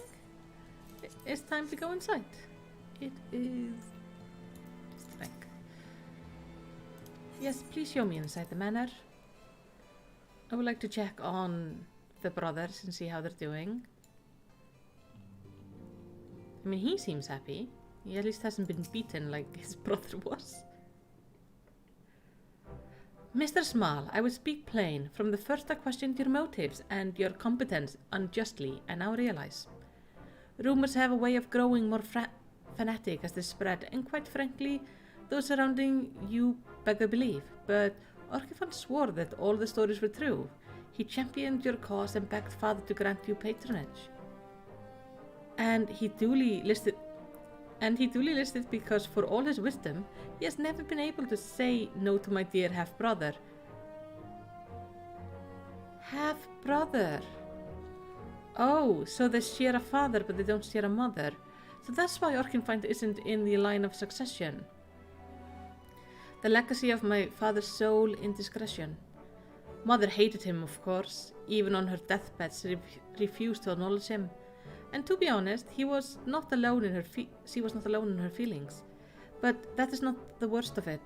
It's time to go inside. It is... just a think. Yes, please show me inside the manor. I would like to check on the brothers and see how they're doing. I mean, he seems happy. He at least hasn't been beaten like his brother was. Mr. Small, I will speak plain. From the first I questioned your motives and your competence unjustly, I now realize. Rumors have a way of growing more fanatic as they spread, and quite frankly, those surrounding you beg a belief. But Orkifan swore that all the stories were true. He championed your cause and begged Father to grant you patronage. And he duly listed because for all his wisdom, he has never been able to say no to my dear half-brother. Half-brother? Oh, so they share a father but they don't share a mother. So that's why Orkinfind isn't in the line of succession. The legacy of my father's sole indiscretion. Mother hated him, of course. Even on her deathbed, she refused to acknowledge him. And to be honest, she was not alone in her feelings. But that is not the worst of it.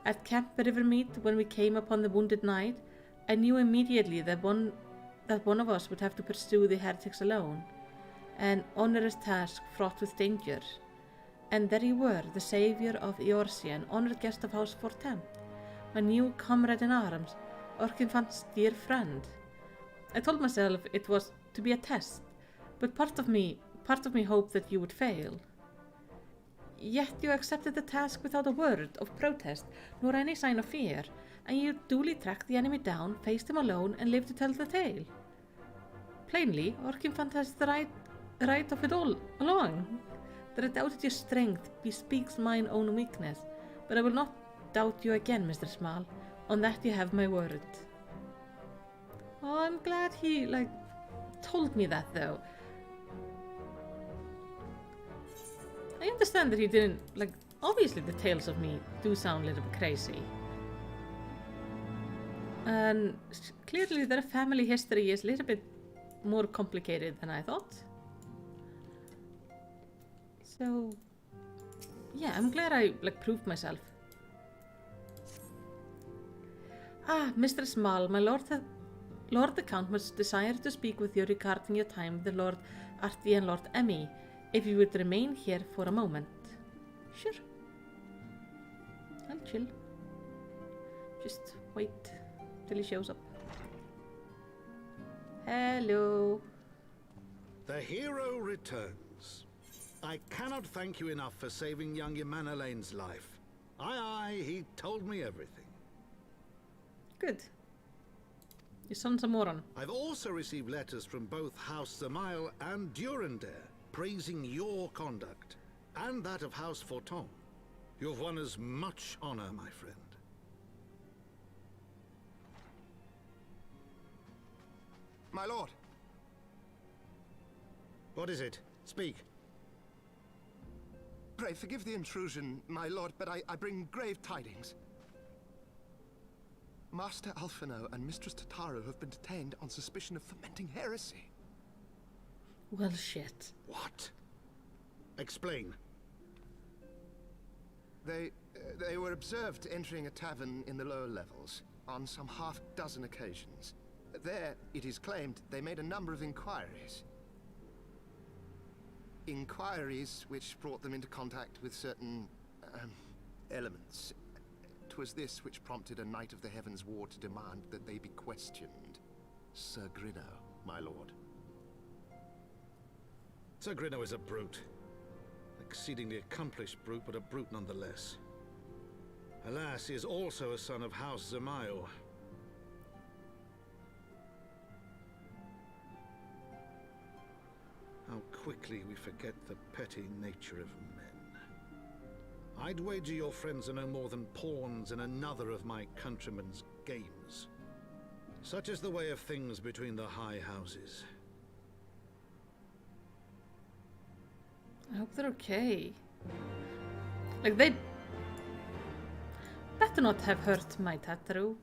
At Camp Rivermead, when we came upon the wounded knight, I knew immediately that one of us would have to pursue the heretics alone. An onerous task fraught with danger. And there you were, the saviour of Eorsia, an honoured guest of House Fortemps, my new comrade in arms, Orkinfand's dear friend. I told myself it was to be a test, but part of me hoped that you would fail. Yet you accepted the task without a word of protest, nor any sign of fear, and you duly tracked the enemy down, faced him alone, and lived to tell the tale. Plainly, Orkinfand has the right of it all along. That I doubted your strength bespeaks mine own weakness, but I will not doubt you again, Mr. Small. On that you have my word. Oh, I'm glad he, told me that, though. I understand that he didn't, obviously the tales of me do sound a little bit crazy. And clearly their family history is a little bit more complicated than I thought. So, yeah, I'm glad I, proved myself. Ah, Mr. Small, my Lord the Count must desire to speak with you regarding your time with the Lord Artie and Lord Emmy, if you would remain here for a moment. Sure. I'll chill. Just wait till he shows up. Hello.
The hero returns. I cannot thank you enough for saving young Imanolane's life. Aye, he told me everything.
Good. Your son's a moron.
I've also received letters from both House Zamail and Durandare praising your conduct, and that of House Forton. You've won us much honor, my friend.
My lord.
What is it? Speak.
Pray forgive the intrusion, my lord, but I bring grave tidings. Master Alphino and Mistress Tataru have been detained on suspicion of fomenting heresy.
Well, shit.
What? Explain.
They were observed entering a tavern in the lower levels on some half-dozen occasions. There, it is claimed, they made a number of inquiries. Inquiries which brought them into contact with certain elements. 'Twas this which prompted a Knight of the Heavensward to demand that they be questioned. Sir Grinno, my lord.
Sir Grinno is a brute. Exceedingly accomplished brute, but a brute nonetheless. Alas, he is also a son of House Zamail. How quickly we forget the petty nature of men. I'd wager your friends are no more than pawns in another of my countrymen's games. Such is the way of things between the high houses.
I hope they're okay. Like, they better not have hurt my Tataru.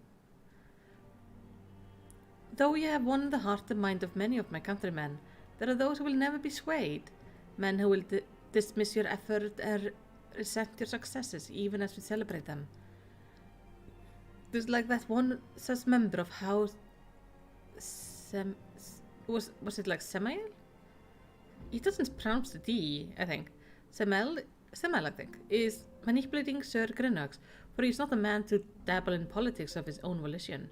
Though you have won the heart and mind of many of my countrymen, there are those who will never be swayed. Men who will dismiss your effort and resent your successes, even as we celebrate them. There's like that one such member of House was it like Samael? He doesn't pronounce the D, I think. Samael, I think, is manipulating Sir Grinnox, for he is not a man to dabble in politics of his own volition.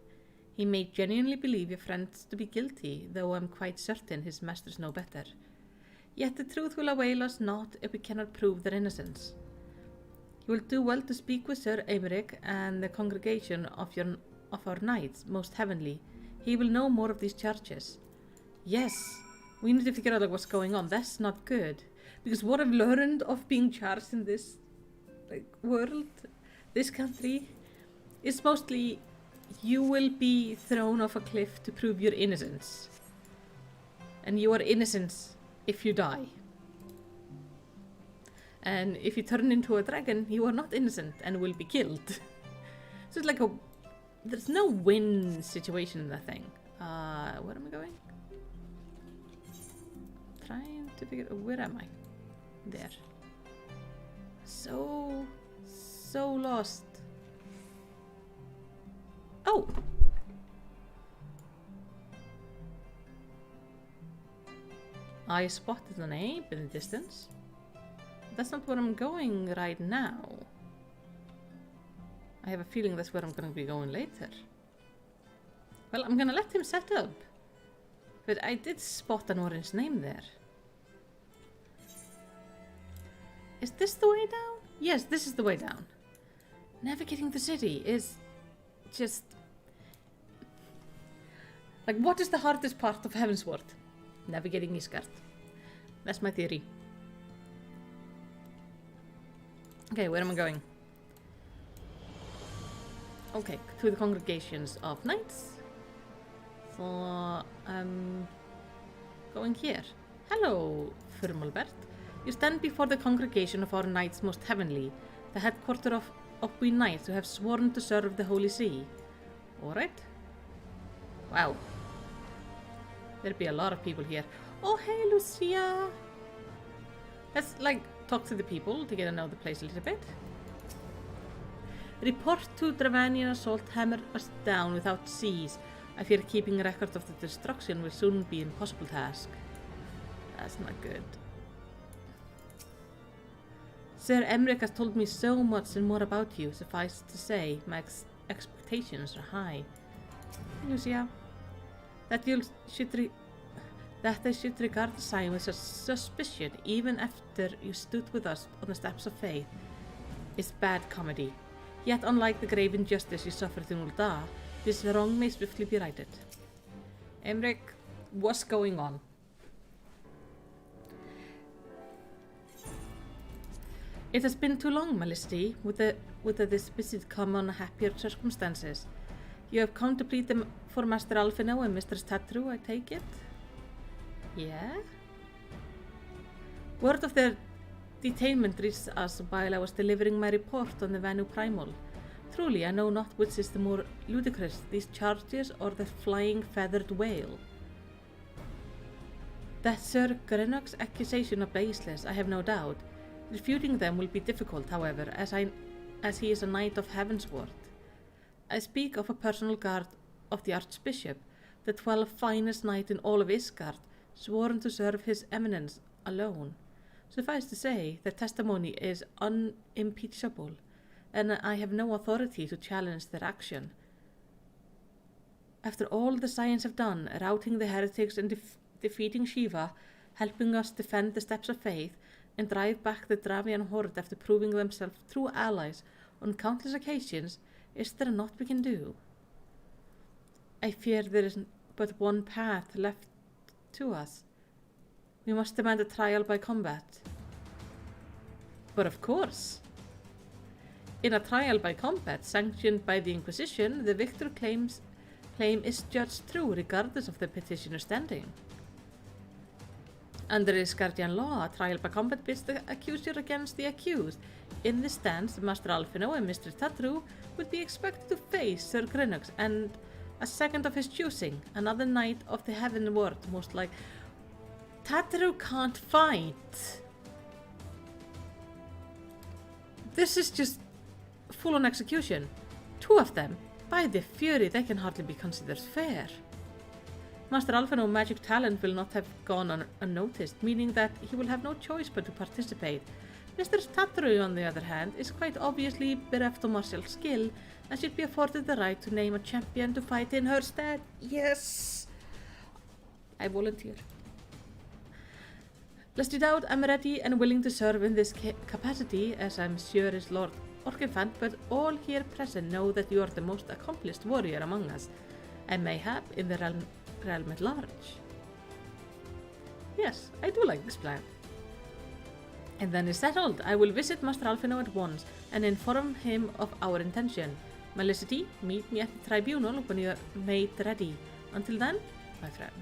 He may genuinely believe your friends to be guilty, though I'm quite certain his masters know better. Yet the truth will avail us not if we cannot prove their innocence. You will do well to speak with Sir Emeric and the congregation of our knights, most heavenly. He will know more of these charges. Yes, we need to figure out like what's going on. That's not good. Because what I've learned of being charged in this world, this country, is mostly you will be thrown off a cliff to prove your innocence. And you are innocent if you die. And if you turn into a dragon, you are not innocent and will be killed. So it's like there's no win situation in that thing. Where am I going? Trying to figure out, where am I? There. So lost. Oh! I spotted an ape in the distance. That's not where I'm going right now. I have a feeling that's where I'm going to be going later. Well, I'm going to let him set up. But I did spot an orange name there. Is this the way down? Yes, this is the way down. Navigating the city is just... like, what is the hardest part of Heavensward? Navigating Isgard. That's my theory. Okay, where am I going? Okay, to the congregations of knights. So, going here. Hello, Firmalbert. You stand before the congregation of our knights most heavenly, the headquarter of we knights who have sworn to serve the Holy See. Alright. Wow. There'll be a lot of people here. Oh, hey, Lucia! Let's, talk to the people to get to know the place a little bit. Report to Dravanian assault hammer us down without cease. I fear keeping a record of the destruction will soon be an impossible task. That's not good. Sir Emeric has told me so much and more about you. Suffice to say, my expectations are high. Lucia, that I should regard the sign with such suspicion even after you stood with us on the steps of faith is bad comedy. Yet unlike the grave injustice you suffered in Ul'dah, this wrong may swiftly be righted. Emric, what's going on? It has been too long, Malicity. Would this visit come on happier circumstances? You have come to plead them for Master Alphino and Mistress Tatru, I take it? Yeah? Word of their detainment reached us while I was delivering my report on the Vanu Primal. Truly, I know not which is the more ludicrous, these charges or the flying feathered whale. That Sir Grennock's accusation are baseless, I have no doubt. Refuting them will be difficult, however, as he is a knight of Heavensward. I speak of a personal guard of the Archbishop, the 12th finest knight in all of Isgard, sworn to serve his eminence alone. Suffice to say, their testimony is unimpeachable, and I have no authority to challenge their action. After all the Scions have done, routing the heretics and defeating Shiva, helping us defend the steps of faith, and drive back the Dravian horde after proving themselves true allies on countless occasions, is there naught we can do? I fear there is but one path left to us. We must demand a trial by combat. But of course. In a trial by combat sanctioned by the Inquisition, the victor claim is judged true regardless of the petitioner's standing. Under Isgardian law, a trial by combat pits the accuser against the accused. In this stance, Master Alphino and Mistress Tatru would be expected to face Sir Grennock and a second of his choosing, another knight of the Heavensward, most like. Tatru can't fight. This is just full-on execution. Two of them. By the fury, they can hardly be considered fair. Master Alphino's magic talent will not have gone unnoticed, meaning that he will have no choice but to participate. Mr. Tatru, on the other hand, is quite obviously bereft of martial skill and should be afforded the right to name a champion to fight in her stead. Yes! I volunteer. Lest you doubt, I'm ready and willing to serve in this capacity, as I'm sure is Lord Orchifant, but all here present know that you are the most accomplished warrior among us, and mayhap in the realm at large. Yes, I do like this plan. And then it's settled. I will visit Master Alphino at once and inform him of our intention. Malicity, meet me at the tribunal when you are made ready. Until then, my friend.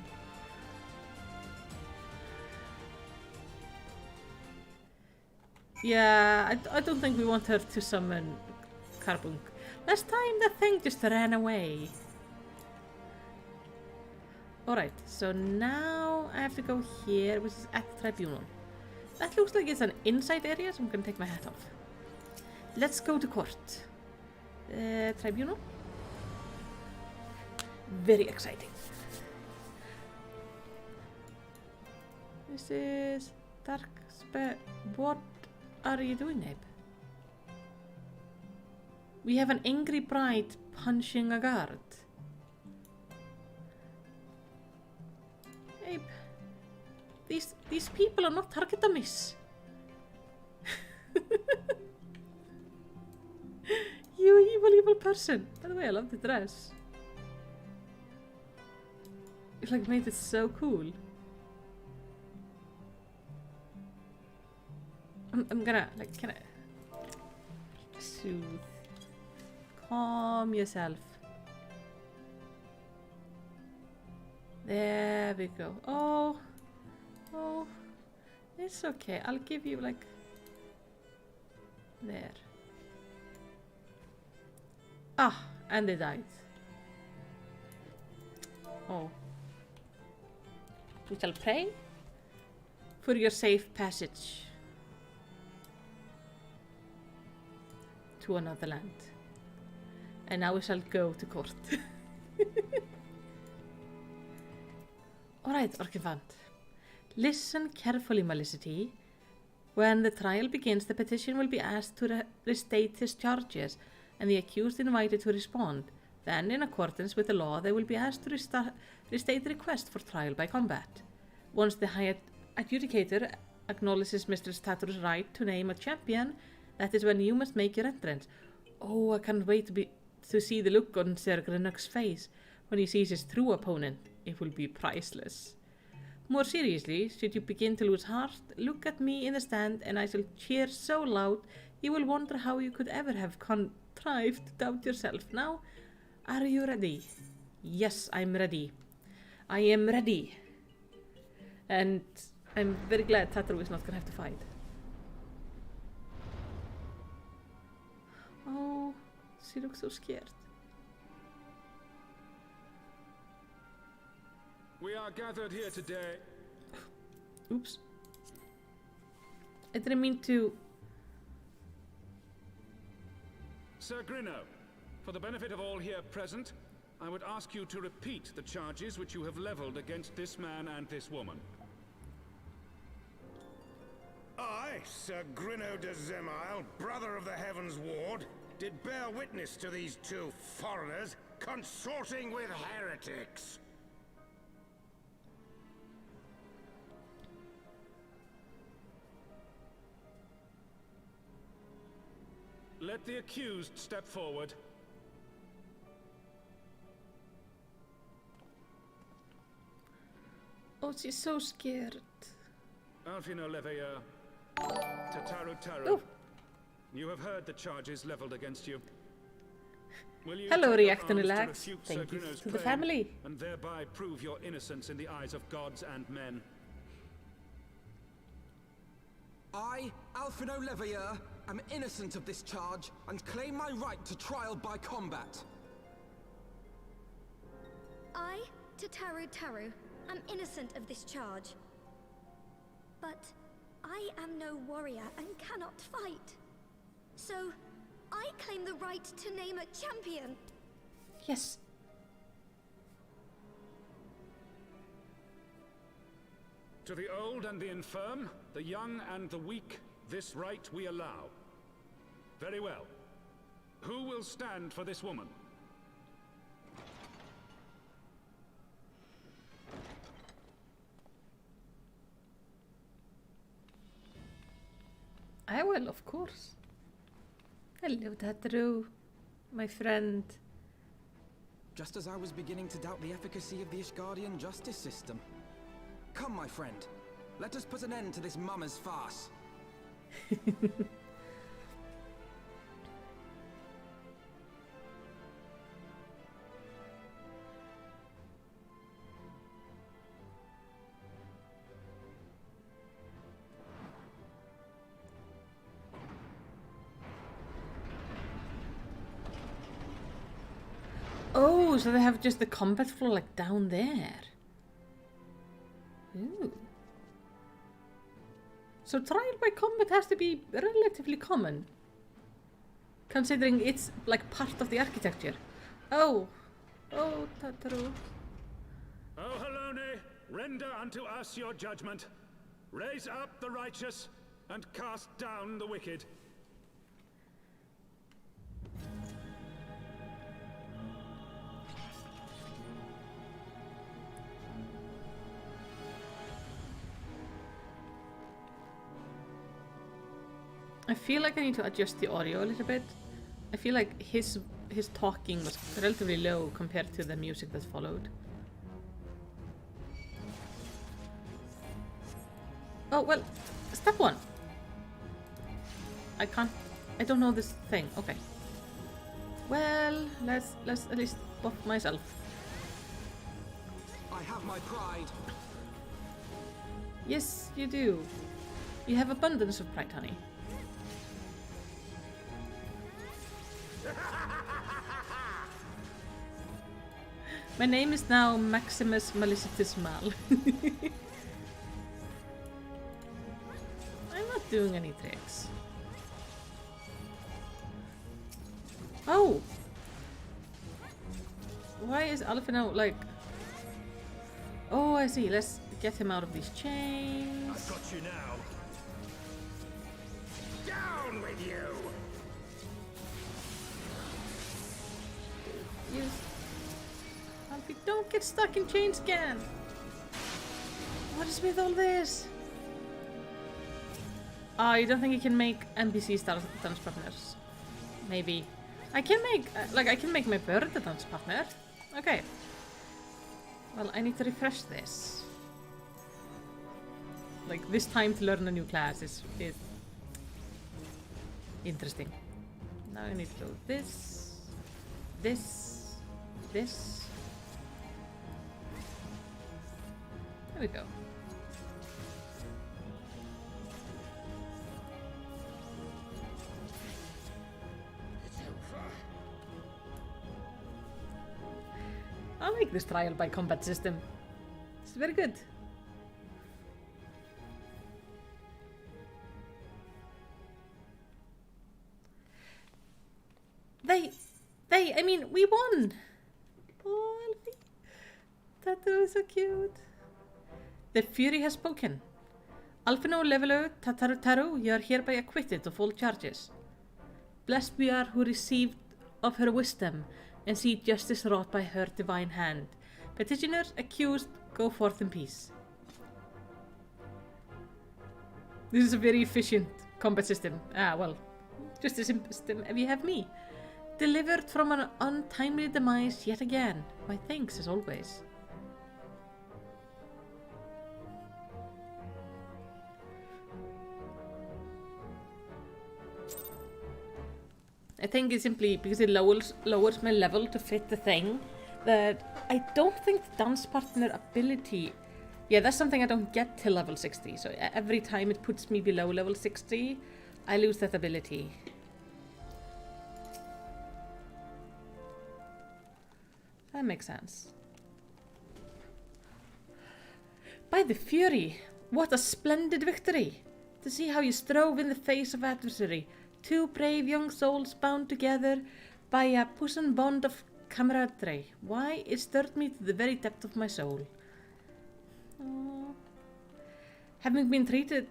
Yeah, I don't think we want her to summon Carbunk. Last time the thing just ran away. Alright, so now I have to go here, which is at the tribunal. That looks like it's an inside area, so I'm gonna take my hat off. Let's go to court. Tribunal? Very exciting. This is Dark What are you doing, Abe? We have an angry bride punching a guard. Abe, these people are not target dummies. You evil person. By the way, I love the dress. It like made it so cool. I'm gonna like can I soothe. Calm yourself. There we go. Oh, it's okay. I'll give you like there. Ah, and they died. Oh. We shall pray for your safe passage to another land. And now we shall go to court. Alright, Orchifant. Listen carefully, Malicity. When the trial begins, the petition will be asked to restate his charges, and the accused invited to respond. Then, in accordance with the law, they will be asked to restate the request for trial by combat. Once the high adjudicator acknowledges Mr. Tatru's right to name a champion, that is when you must make your entrance. Oh, I can't wait to see the look on Sir Grennock's face When he sees his true opponent, it will be priceless. More seriously, should you begin to lose heart, look at me in the stand and I shall cheer so loud you will wonder how you could ever have contrived to doubt yourself. Now, are you ready? Yes, I'm ready. I am ready. And I'm very glad Tataru is not gonna have to fight. Oh, she looks so scared.
We are gathered here today.
Oops. I didn't mean to.
Sir Grinno, for the benefit of all here present, I would ask you to repeat the charges which you have leveled against this man and this woman.
I, Sir Grinno de Zemile, brother of the Heavensward, did bear witness to these two foreigners consorting with heretics.
Let the accused step forward.
Oh, she's so scared.
Alfino Leveilleur, Tataru Taru,
Oh.
you have heard the charges leveled against you. Will you
Hello,
take
React
up
and
arms to
Relax.
refute
Thank
Sir
you
Grinno's
to the
claim
family.
and thereby prove your innocence in the eyes of gods and men?
I, Alfino Leveilleur, am innocent of this charge and claim my right to trial by combat.
I, Tataru Taru, am innocent of this charge. But I am no warrior and cannot fight. So, I claim the right to name a champion.
Yes.
To the old and the infirm, the young and the weak, this right we allow. Very well. Who will stand for this woman?
I will, of course. Hello, Tataru, my friend.
Just as I was beginning to doubt the efficacy of the Ishgardian justice system. Come, my friend. Let us put an end to this mummer's farce.
Oh, so they have just the combat floor like down there. Ooh. So trial by combat has to be relatively common, considering it's like part of the architecture. Oh, oh, Tataru.
O Halone, render unto us your judgment. Raise up the righteous and cast down the wicked.
I feel like I need to adjust the audio a little bit. I feel like his talking was relatively low compared to the music that followed. Oh, well, step one. I don't know this thing. Okay. Well, let's at least buff myself.
I have my pride.
Yes, you do. You have abundance of pride, honey. My name is now Maximus Malicitous-Mal. I'm not doing any tricks. Oh! Why is Alfino like... Oh, I see. Let's get him out of these chains.
I've got you now. Down with you!
Use... Alfie, don't get stuck in chains again! What is with all this? Oh, you don't think you can make NPCs dance partners? Maybe. I can make, I can make my bird a dance partner. Okay. Well, I need to refresh this. Like, this time to learn a new class is interesting. Now I need to do this, this, this. There we go. I like this trial by combat system. It's very good. I mean, we won! Oh, Alfie. That was so cute. The Fury has spoken. Alphino Levelo Tataru, you are hereby acquitted of all charges. Blessed we are who received of her wisdom and see justice wrought by her divine hand. Petitioners, accused, go forth in peace. This is a very efficient combat system. Well, just a simple system. We have me. Delivered from an untimely demise yet again. My thanks as always. I think it's simply because it lowers my level to fit the thing that I don't think the dance partner ability. Yeah, that's something I don't get till level 60. So every time it puts me below level 60, I lose that ability. That makes sense. By the Fury, what a splendid victory! To see how you strove in the face of adversary. Two brave young souls bound together by a puissant bond of camaraderie. Why, it stirred me to the very depth of my soul. Aww. Having been treated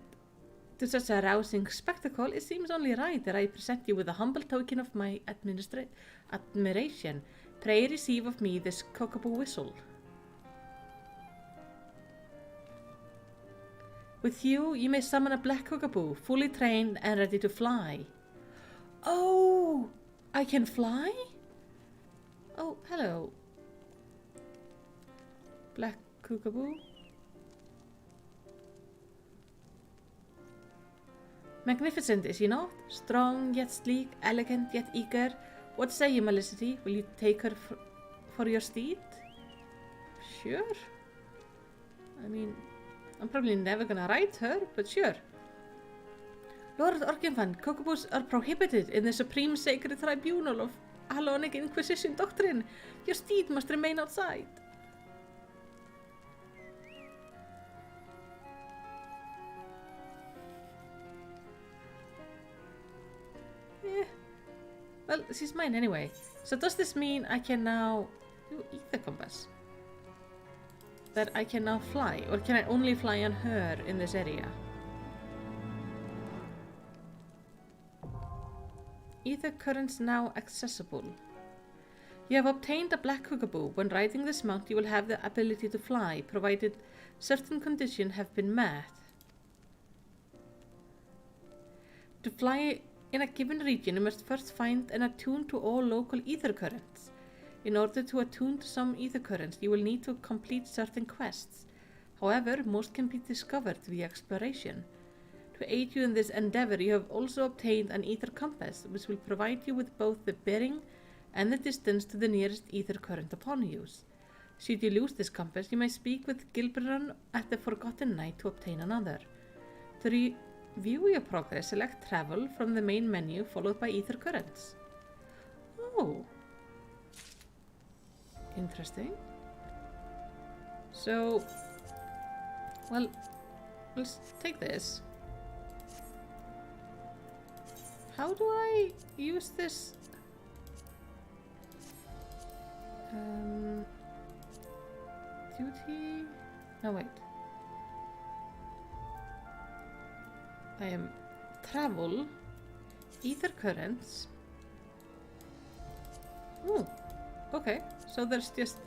to such a rousing spectacle, it seems only right that I present you with a humble token of my admiration. Pray receive of me this cockapoo whistle. With you may summon a black cockapoo, fully trained and ready to fly. Oh, I can fly? Oh, hello. Black cockapoo. Magnificent, is he not? Strong yet sleek, elegant yet eager. What say you, Melicity? Will you take her for your steed? Sure. I mean, I'm probably never gonna ride her, but sure. Lord Orkinfan, cockaboos are prohibited in the supreme sacred tribunal of Halonic Inquisition doctrine. Your steed must remain outside. Well, she's mine anyway. So does this mean I can now do ether compass? That I can now fly? Or can I only fly on her in this area? Ether currents now accessible. You have obtained a black cockapoo. When riding this mount, you will have the ability to fly, provided certain conditions have been met. To fly in a given region, you must first find and attune to all local ether currents. In order to attune to some ether currents, you will need to complete certain quests. However, most can be discovered via exploration. To aid you in this endeavor, you have also obtained an ether compass, which will provide you with both the bearing and the distance to the nearest ether current upon use. Should you lose this compass, you may speak with Gilberon at the Forgotten Night to obtain another. To review your progress, select Travel from the main menu, followed by Ether Currents. Oh. Interesting. So, well, let's take this. How do I use this? Duty? No, wait. I am travel, ether currents. Oh, okay. So there's just...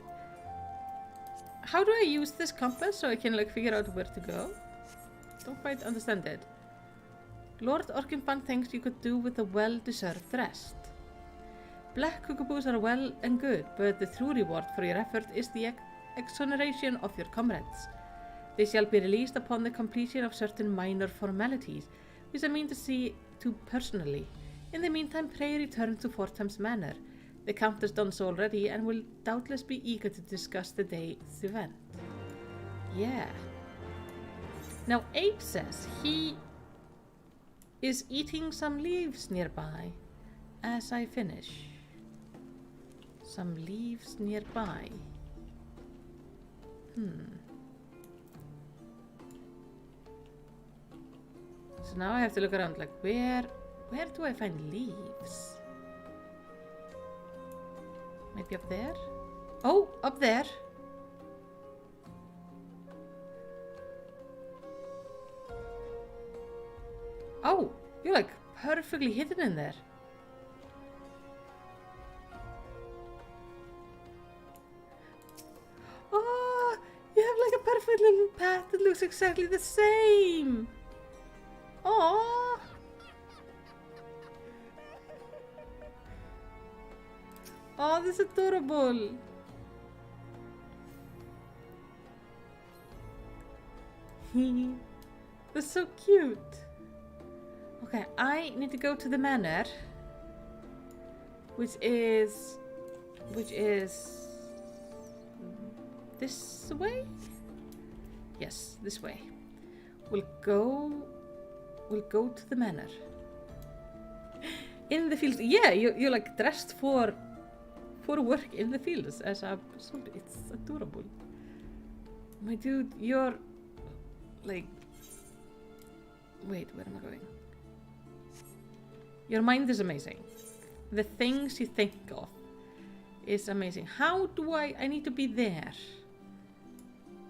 How do I use this compass so I can like figure out where to go? Don't quite understand it. Lord Orkinfan thinks you could do with a well-deserved rest. Black cockaboos are well and good, but the true reward for your effort is the exoneration of your comrades. They shall be released upon the completion of certain minor formalities, which I mean to see to personally. In the meantime, pray return to Fortham's Manor. The Count has done so already and will doubtless be eager to discuss the day's event. Yeah. Now, Abe says he is eating some leaves nearby as I finish. Some leaves nearby. So now I have to look around, like, where do I find leaves? Maybe up there? Oh, up there! Oh, you're like perfectly hidden in there. Oh, you have like a perfect little path that looks exactly the same. Oh. Oh, this is adorable. That's so cute. Okay, I need to go to the manor, which is this way? Yes, this way. We'll go to the manor. In the fields. Yeah, you're like dressed for work in the fields as a soldier. It's adorable. My dude, you're like, wait, where am I going? Your mind is amazing. The things you think of is amazing. How do I need to be there?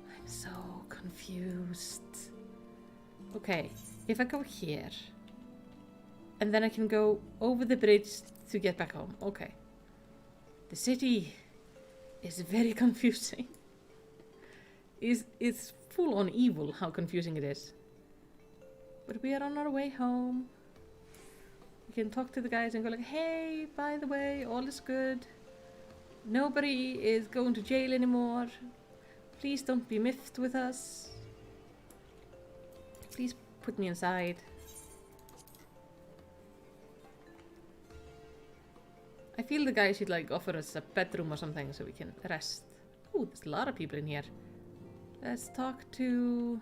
I'm so confused. Okay, if I go here, and then I can go over the bridge to get back home. Okay. The city is very confusing. It's full on evil how confusing it is. But we are on our way home. We can talk to the guys and go like, hey, by the way, all is good. Nobody is going to jail anymore. Please don't be miffed with us. Please put me inside. I feel the guy should like offer us a bedroom or something so we can rest. Oh, there's a lot of people in here. Let's talk to...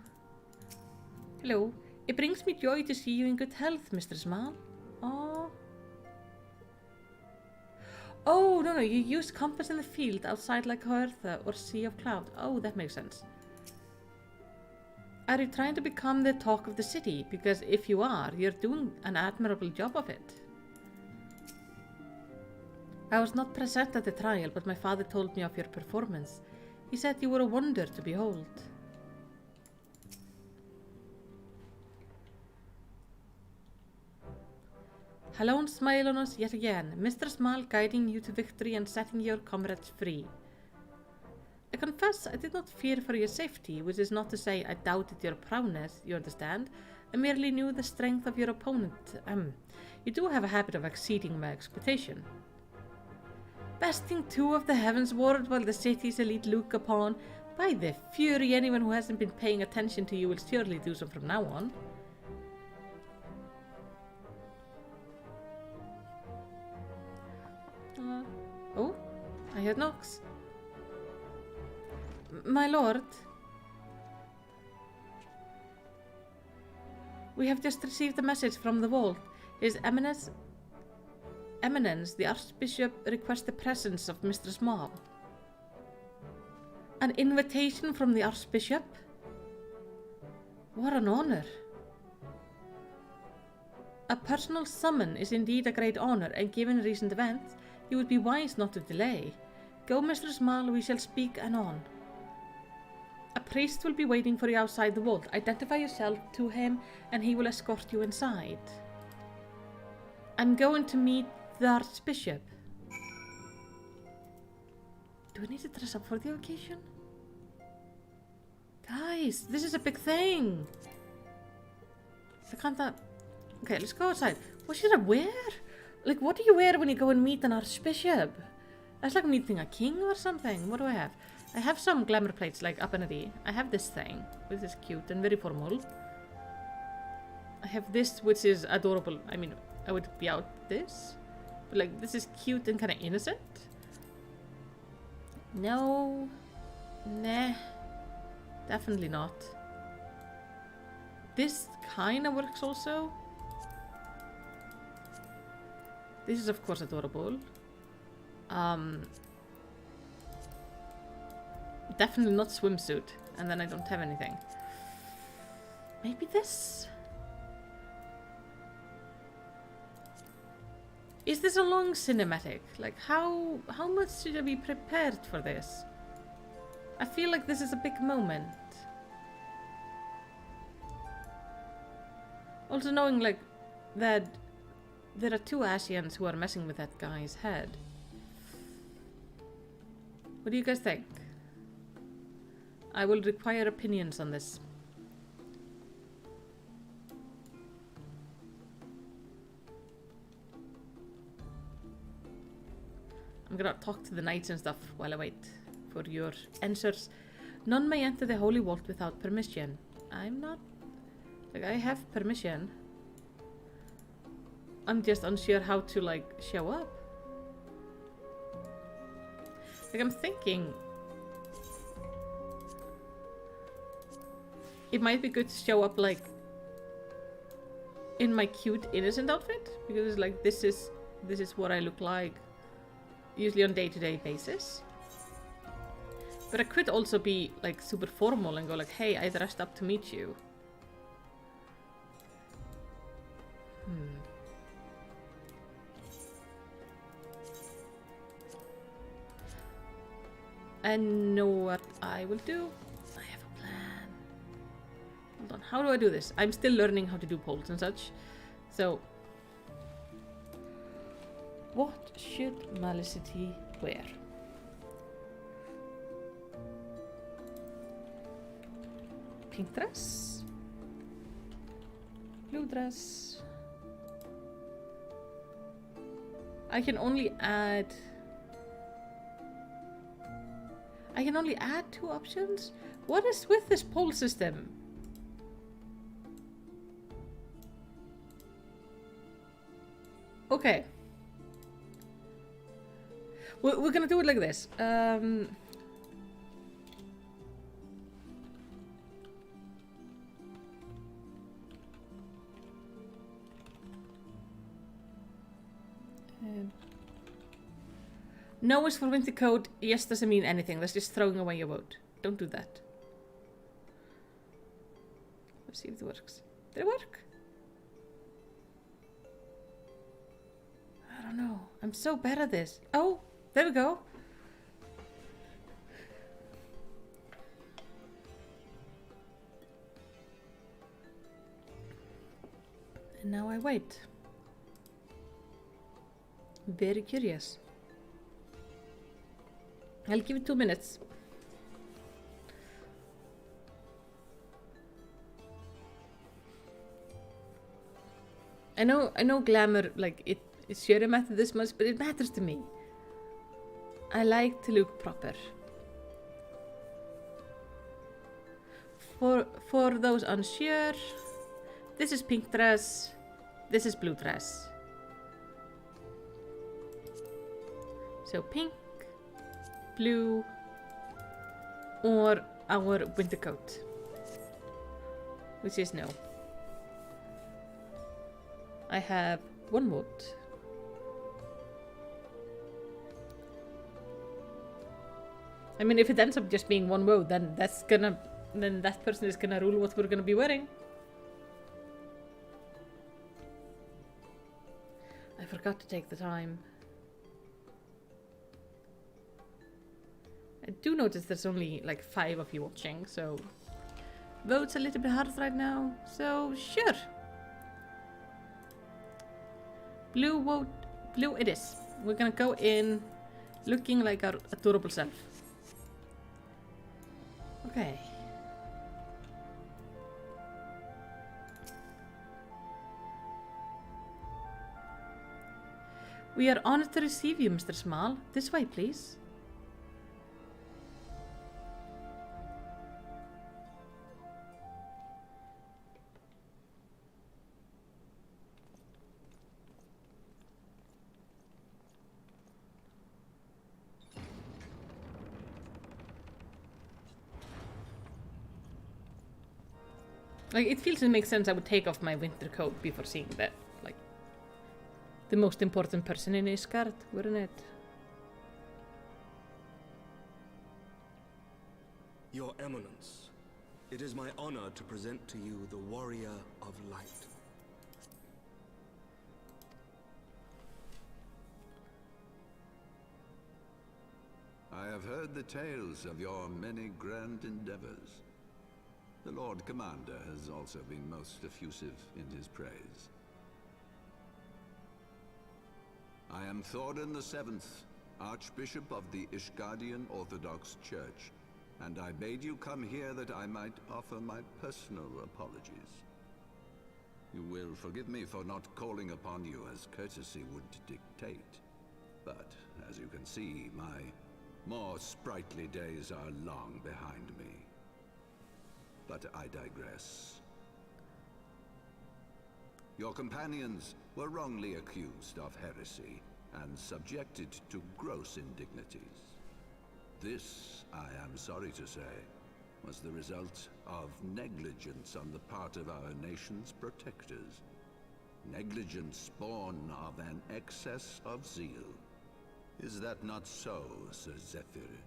Hello. It brings me joy to see you in good health, Mr. Small. Oh. Oh, no, you use compass in the field outside like Earth or Sea of Cloud. Oh, that makes sense. Are you trying to become the talk of the city? Because if you are, you're doing an admirable job of it. I was not present at the trial, but my father told me of your performance. He said you were a wonder to behold. Halone smile on us yet again, Mr. Small guiding you to victory and setting your comrades free. I confess I did not fear for your safety, which is not to say I doubted your prowess, you understand. I merely knew the strength of your opponent. You do have a habit of exceeding my expectation. Besting two of the Heavensward while the city's elite look upon. By the fury, anyone who hasn't been paying attention to you will surely do so from now on. Oh, I heard knocks. My lord. We have just received a message from the vault. His Eminence, the Archbishop, requests the presence of Mr. Small. An invitation from the Archbishop? What an honor. A personal summon is indeed a great honor, and given recent events, you would be wise not to delay. Go, Mr. Small, we shall speak anon. A priest will be waiting for you outside the vault. Identify yourself to him, and he will escort you inside. I'm going to meet the Archbishop. Do I need to dress up for the occasion? Guys, this is a big thing. I can't... Okay, let's go outside. What should I wear? Like, what do you wear when you go and meet an Archbishop? That's like meeting a king or something. What do I have? I have some glamour plates like up and ready. I have this thing, which is cute and very formal. I have this, which is adorable. I mean, I would be out this. But like, this is cute and kind of innocent. No. Nah. Definitely not. This kind of works also. This is of course adorable. Definitely not swimsuit. And then I don't have anything. Maybe this? Is this a long cinematic? Like how much should I be prepared for this? I feel like this is a big moment. Also knowing like that there are 2 Asians who are messing with that guy's head. What do you guys think? I will require opinions on this. I'm gonna talk to the knights and stuff while I wait for your answers. None may enter the holy vault without permission. I'm not... Like, I have permission. I'm just unsure how to, like, show up. Like, I'm thinking... It might be good to show up, like... in my cute, innocent outfit. Because, like, this is what I look like. Usually on day-to-day basis. But I could also be like super formal and go like, hey, I dressed up to meet you. I know what I will do. I have a plan. Hold on, how do I do this? I'm still learning how to do polls and such. So... What should Malicity wear? Pink dress? Blue dress? I can only add 2 options? What is with this poll system? Okay. We're gonna do it like this. No is for winter coat. Yes doesn't mean anything. That's just throwing away your vote. Don't do that. Let's see if it works. Did it work? I don't know. I'm so bad at this. Oh, there we go. And now I wait. Very curious. I'll give it 2 minutes. I know glamour, like it shouldn't matter this much, but it matters to me. I like to look proper. For those unsure, this is pink dress, this is blue dress. So pink, blue, or our winter coat, which is no. I have 1 vote. I mean, if it ends up just being 1 vote, then that person is gonna rule what we're gonna be wearing. I forgot to take the time. I do notice there's only like 5 of you watching, so vote's a little bit hard right now, so sure. Blue vote, blue it is. We're gonna go in looking like our adorable self. Okay. We are honored to receive you, Mr. Small. This way, please. Like, it feels it makes sense I would take off my winter coat before seeing that. Like, the most important person in Ishgard, wouldn't it?
Your Eminence, it is my honor to present to you the Warrior of Light.
I have heard the tales of your many grand endeavors. The Lord Commander has also been most effusive in his praise. I am Thorin the Seventh, Archbishop of the Ishgardian Orthodox Church, and I bade you come here that I might offer my personal apologies. You will forgive me for not calling upon you as courtesy would dictate, but as you can see, my more sprightly days are long behind me. But I digress. Your companions were wrongly accused of heresy and subjected to gross indignities. This, I am sorry to say, was the result of negligence on the part of our nation's protectors. Negligence born of an excess of zeal. Is that not so, Sir Zephyrin?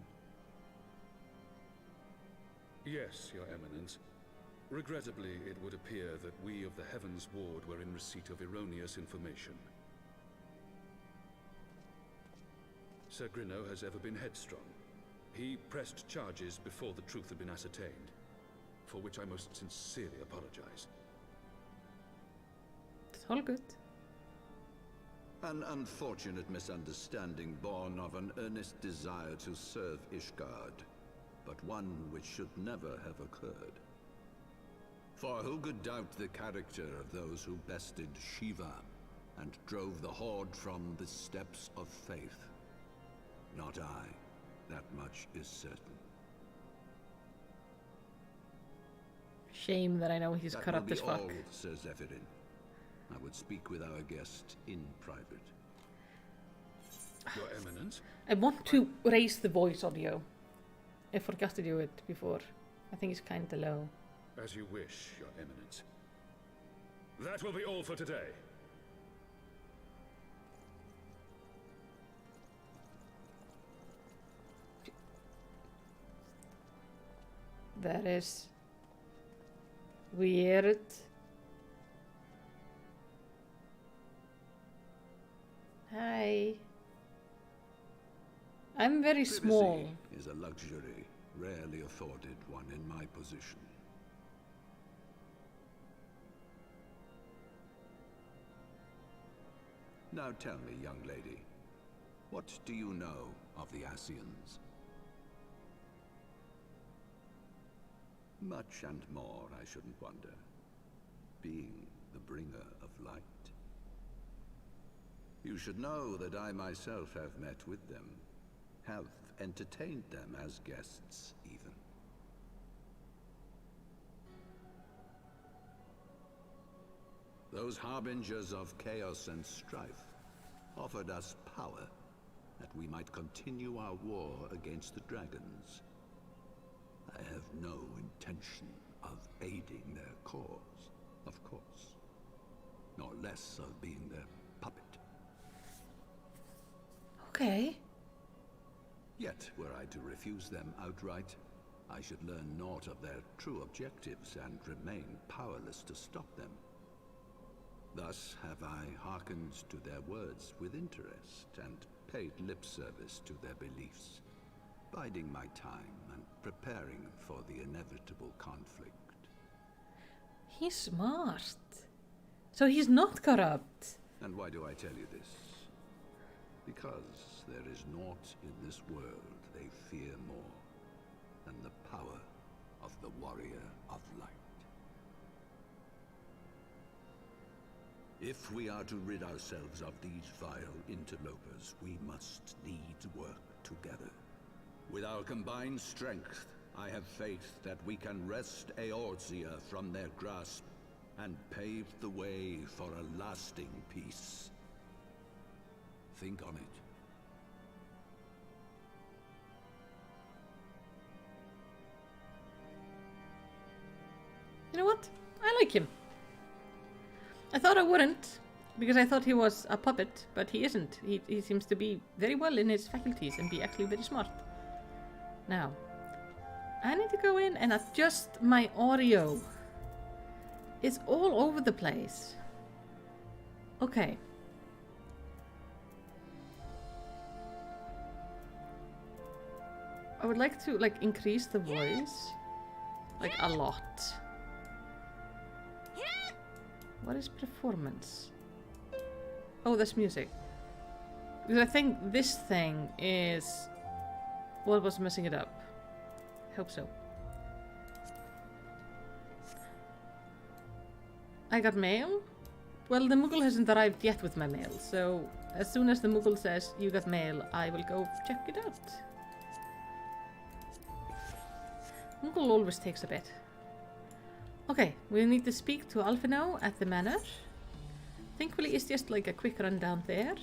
Yes, Your Eminence. Regrettably, it would appear that we of the Heavensward were in receipt of erroneous information. Sir Grinno has ever been headstrong. He pressed charges before the truth had been ascertained, for which I most sincerely apologize.
It's all good.
An unfortunate misunderstanding born of an earnest desire to serve Ishgard, but one which should never have occurred. For who could doubt the character of those who bested Shiva and drove the Horde from the steps of faith? Not I. That much is certain.
Shame that I know he's corrupt as fuck.
That will be all, Sir Zephyrin. I would speak with our guest in private.
Your Eminence?
I want to raise the voice audio. I forgot to do it before. I think it's kind of low.
As you wish, Your Eminence. That will be all for today.
That is weird. Hi. I'm very small.
Privacy is a luxury rarely afforded one in my position. Now tell me, young lady, what do you know of the Ascians? Much and more, I shouldn't wonder, being the bringer of light. You should know that I myself have met with them, have entertained them as guests, even. Those harbingers of chaos and strife offered us power that we might continue our war against the dragons. I have no intention of aiding their cause, of course, nor less of being their puppet.
Okay.
Yet, were I to refuse them outright, I should learn naught of their true objectives and remain powerless to stop them. Thus have I hearkened to their words with interest and paid lip service to their beliefs, biding my time and preparing for the inevitable conflict.
He's smart. So he's not corrupt.
And why do I tell you this? Because there is naught in this world they fear more than the power of the Warrior of Light. If we are to rid ourselves of these vile interlopers, we must needs work together. With our combined strength, I have faith that we can wrest Eorzea from their grasp and pave the way for a lasting peace. Think on it.
You know what? I like him. I thought I wouldn't, because I thought he was a puppet, but he isn't. He seems to be very well in his faculties and be actually very smart. Now, I need to go in and adjust my audio. It's all over the place. Okay. I would like to, like, increase the voice. Like, a lot. What is performance? Oh, that's music. Because I think this thing is what was messing it up. Hope so. I got mail? Well, the Moogle hasn't arrived yet with my mail, so as soon as the Moogle says you got mail, I will go check it out. Moogle always takes a bit. Okay, we need to speak to Alphino at the manor. Thankfully, it's just like a quick run down there.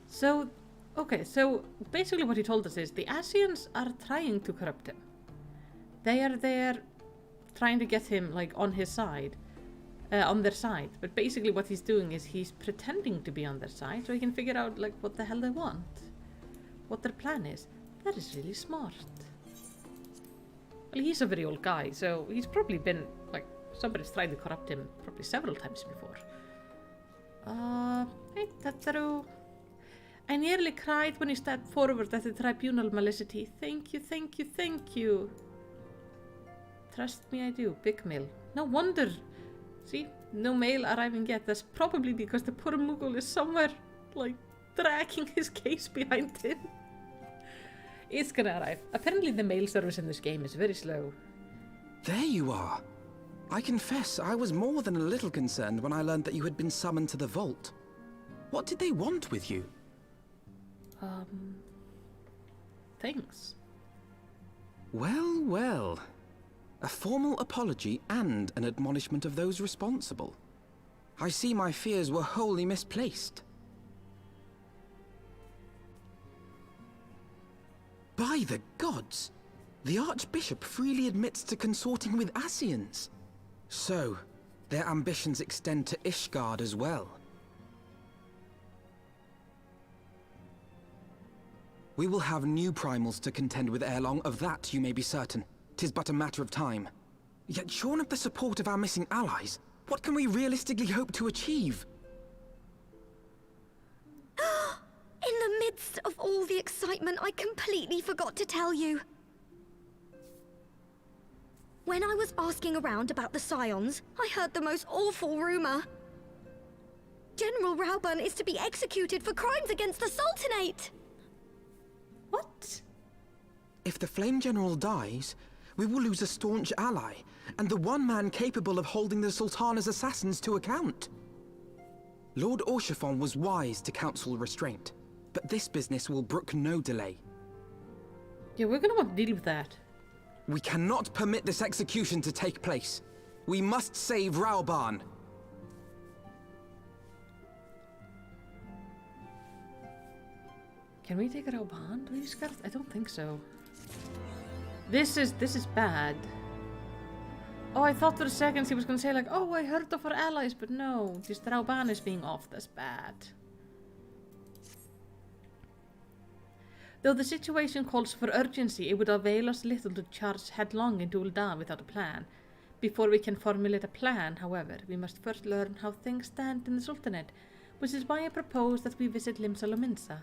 So, okay, so basically what he told us is the Asians are trying to corrupt him. They are there trying to get him, like, on his side. On their side. But basically what he's doing is he's pretending to be on their side so he can figure out, like, what the hell they want. What their plan is. That is really smart. Well, he's a very old guy, so he's probably been, like, somebody's tried to corrupt him probably several times before. Hey, Tataru. I nearly cried when you stepped forward at the tribunal, Malicity. Thank you, thank you, thank you. Trust me, I do. Big mail. No wonder. See? No mail arriving yet. That's probably because the poor Moogle is somewhere, like, dragging his case behind him. It's gonna arrive. Apparently the mail service in this game is very slow.
There you are. I confess, I was more than a little concerned when I learned that you had been summoned to the vault. What did they want with you?
Thanks.
Well, well. A formal apology and an admonishment of those responsible. I see my fears were wholly misplaced. By the gods! The Archbishop freely admits to consorting with Asians. So, their ambitions extend to Ishgard as well. We will have new primals to contend with ere long, of that you may be certain. 'Tis but a matter of time. Yet shorn of the support of our missing allies, what can we realistically hope to achieve?
In the midst of all the excitement, I completely forgot to tell you. When I was asking around about the Scions, I heard the most awful rumor. General Rauburn is to be executed for crimes against the Sultanate!
What?
If the Flame General dies, we will lose a staunch ally, and the one man capable of holding the Sultana's assassins to account. Lord Orchiphon was wise to counsel restraint, but this business will brook no delay.
Yeah, we're gonna want to deal with that.
We cannot permit this execution to take place. We must save Rauburn.
Can we take Rauburn to Ishgard? I don't think so. This is bad. Oh, I thought for a second he was gonna say like, oh, I heard of our allies, but no, just Rauburn is being off. That's bad. Though the situation calls for urgency, it would avail us little to charge headlong into Ul'dah without a plan. Before we can formulate a plan, however, we must first learn how things stand in the Sultanate, which is why I propose that we visit Limsa Lominsa.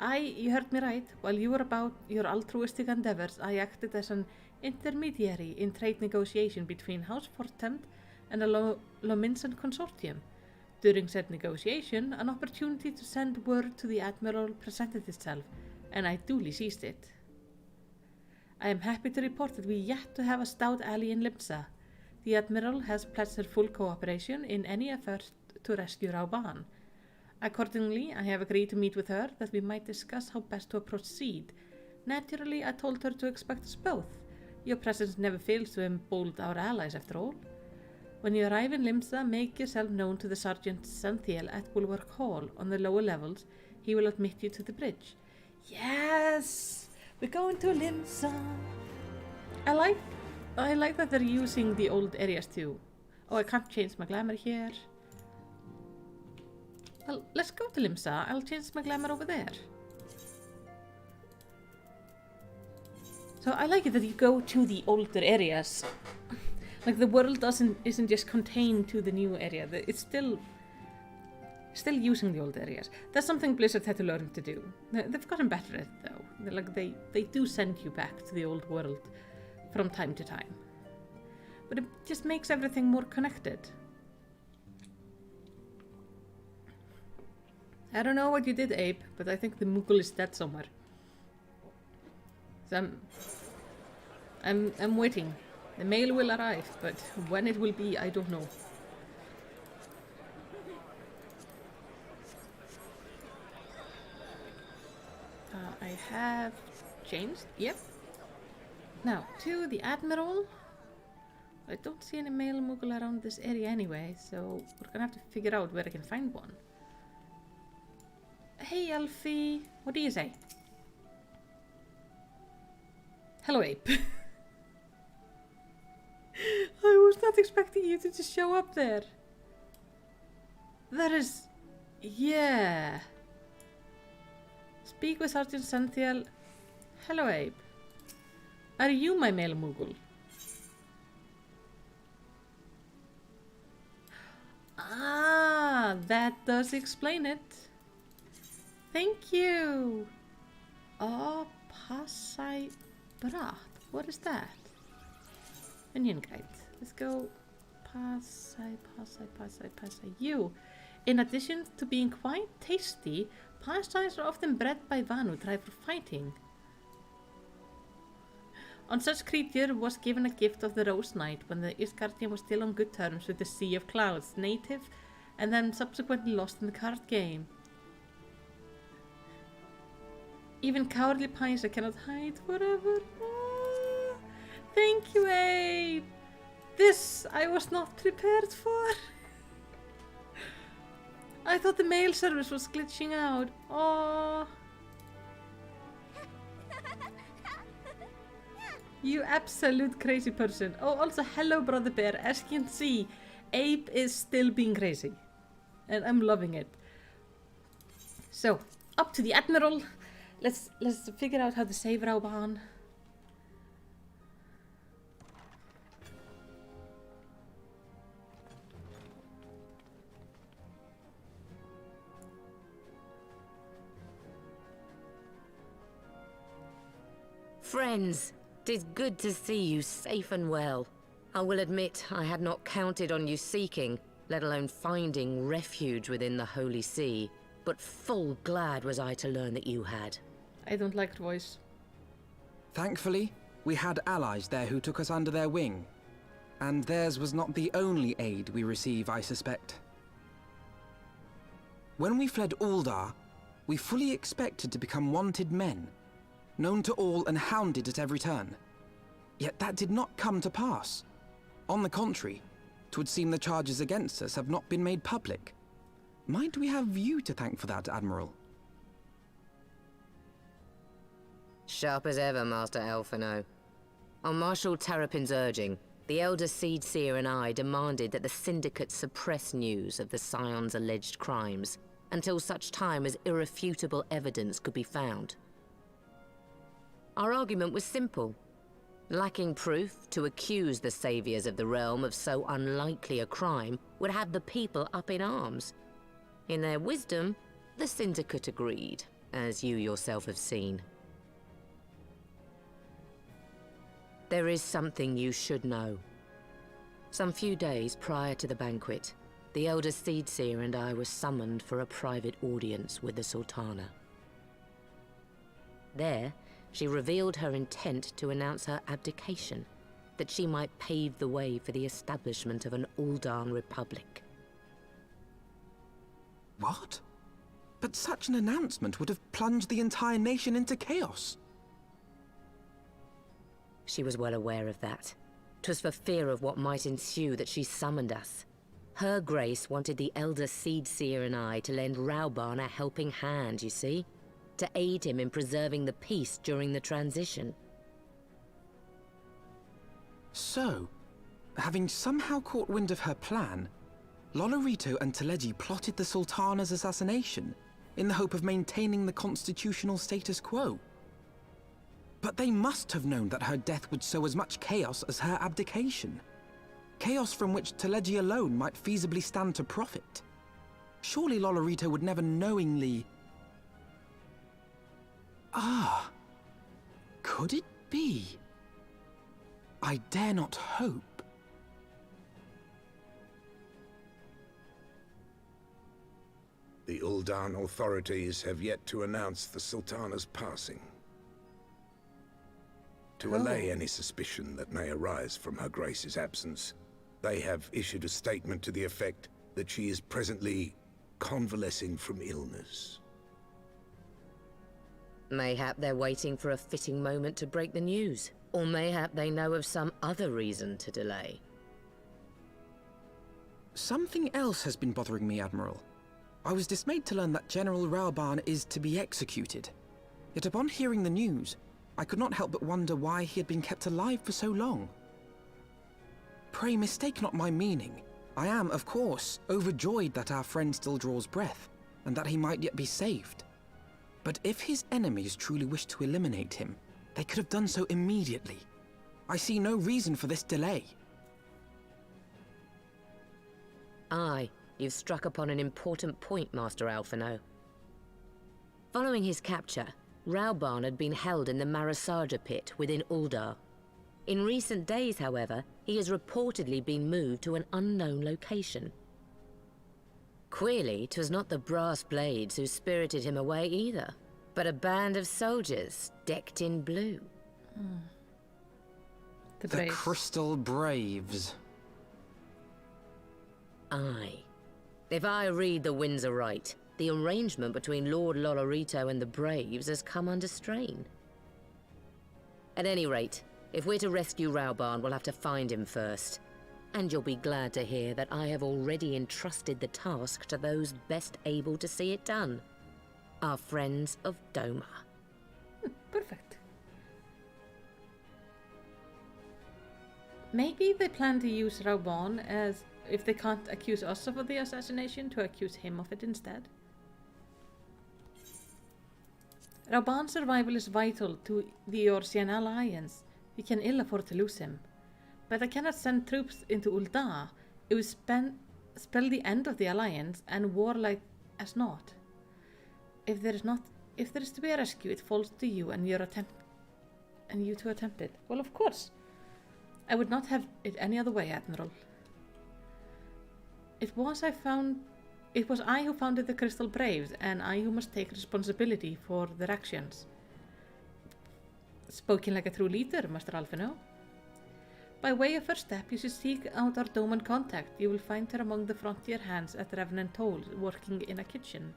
You heard me right. While you were about your altruistic endeavors, I acted as an intermediary in trade negotiation between House Fortempt and a Lominsan consortium. During said negotiation, an opportunity to send word to the Admiral presented itself, and I duly seized it. I am happy to report that we yet to have a stout ally in Limsa. The Admiral has pledged her full cooperation in any effort to rescue Rauburn. Accordingly, I have agreed to meet with her that we might discuss how best to proceed. Naturally, I told her to expect us both. Your presence never fails to embolden our allies, after all. When you arrive in Limsa, make yourself known to the Sergeant Santhiel at Bulwark Hall. On the lower levels, he will admit you to the bridge. Yes! We're going to Limsa! I like I like that they're using the old areas too. Oh, I can't change my glamour here. Well, let's go to Limsa. I'll change my glamour over there. So I like it that you go to the older areas. Like the world isn't just contained to the new area. It's still using the old areas. That's something Blizzard had to learn to do. They've gotten better at it though. They do send you back to the old world from time to time. But it just makes everything more connected. I don't know what you did, Abe, but I think the Moogle is dead somewhere. So I'm waiting. The mail will arrive, but when it will be, I don't know. I have changed. Yep. Now to the Admiral. I don't see any male Moogle around this area anyway, so we're gonna have to figure out where I can find one. Hey, Alfie. What do you say? Hello, Ape. I was not expecting you to just show up there. That is... yeah. Speak with Sergeant Santhiel. Hello, Abe. Are you my male Moogle? Ah, that does explain it. Thank you. Oh, Pasai Brat. What is that? Onion guide. Let's go. Pasai. You. In addition to being quite tasty, pasties are often bred by Vanu tribe for fighting. On such creature was given a gift of the Rose Knight when the Isgardian was still on good terms with the Sea of Clouds native and then subsequently lost in the card game. Even cowardly Paisa cannot hide forever. Oh, thank you, Abe. This I was not prepared for. I thought the mail service was glitching out. Oh. You absolute crazy person. Oh, also, hello, Brother Bear. As you can see, Abe is still being crazy. And I'm loving it. So, up to the Admiral. Let's figure out how to save Rauban.
Friends, 'tis good to see you safe and well. I will admit I had not counted on you seeking, let alone finding refuge within the Holy See, but full glad was I to learn that you had.
I don't like her voice.
Thankfully, we had allies there who took us under their wing. And theirs was not the only aid we receive, I suspect. When we fled Uldar, we fully expected to become wanted men, known to all and hounded at every turn. Yet that did not come to pass. On the contrary, 'twould seem the charges against us have not been made public. Might we have you to thank for that, Admiral?
Sharp as ever, Master Elfino. On Marshal Terrapin's urging, the Elder Seed Seer and I demanded that the Syndicate suppress news of the Scion's alleged crimes until such time as irrefutable evidence could be found. Our argument was simple. Lacking proof, to accuse the saviors of the realm of so unlikely a crime would have the people up in arms. In their wisdom, the Syndicate agreed, as you yourself have seen. There is something you should know. Some few days prior to the banquet, the Elder Seedseer and I were summoned for a private audience with the Sultana. There, she revealed her intent to announce her abdication, that she might pave the way for the establishment of an Uldan Republic.
What? But such an announcement would have plunged the entire nation into chaos.
She was well aware of that. 'Twas for fear of what might ensue that she summoned us. Her Grace wanted the Elder Seedseer and I to lend Rauban a helping hand, you see? To aid him in preserving the peace during the transition.
So So, having somehow caught wind of her plan, Lolorito and Teleji plotted the Sultana's assassination in the hope of maintaining the constitutional status quo. But they must have known that her death would sow as much chaos as her abdication. Chaos from which Teleji alone might feasibly stand to profit. Surely Lolorito would never knowingly... Ah, could it be? I dare not hope.
The Ul'dan authorities have yet to announce the Sultana's passing. To allay any suspicion that may arise from Her Grace's absence, they have issued a statement to the effect that she is presently convalescing from illness.
Mayhap they're waiting for a fitting moment to break the news. Or mayhap they know of some other reason to delay.
Something else has been bothering me, Admiral. I was dismayed to learn that General Raoban is to be executed. Yet upon hearing the news, I could not help but wonder why he had been kept alive for so long. Pray mistake not my meaning. I am, of course, overjoyed that our friend still draws breath, and that he might yet be saved. But if his enemies truly wished to eliminate him, they could have done so immediately. I see no reason for this delay.
Aye, you've struck upon an important point, Master Alphino. Following his capture, Raoban had been held in the Marasaja pit within Uldar. In recent days, however, he has reportedly been moved to an unknown location. Queerly, 'twas not the brass blades who spirited him away either, but a band of soldiers decked in blue.
The Crystal Braves.
Aye. If I read the winds aright, the arrangement between Lord Lolorito and the Braves has come under strain. At any rate, if we're to rescue Raoban, we'll have to find him first. And you'll be glad to hear that I have already entrusted the task to those best able to see it done. Our friends of Doma.
Perfect. Maybe they plan to use Raoban as, if they can't accuse us of the assassination, to accuse him of it instead. Raoban's survival is vital to the Eorzean alliance. We can ill afford to lose him. But I cannot send troops into Ul'dah. It would spell the end of the alliance and war like as naught. If there is to be a rescue, it falls to you and you to attempt it. Well, of course. I would not have it any other way, Admiral. It was I who founded the Crystal Braves, and I who must take responsibility for their actions. Spoken like a true leader, Master Alphino. By way of first step, you should seek out our Doman contact. You will find her among the frontier hands at Revenant Toll, working in a kitchen.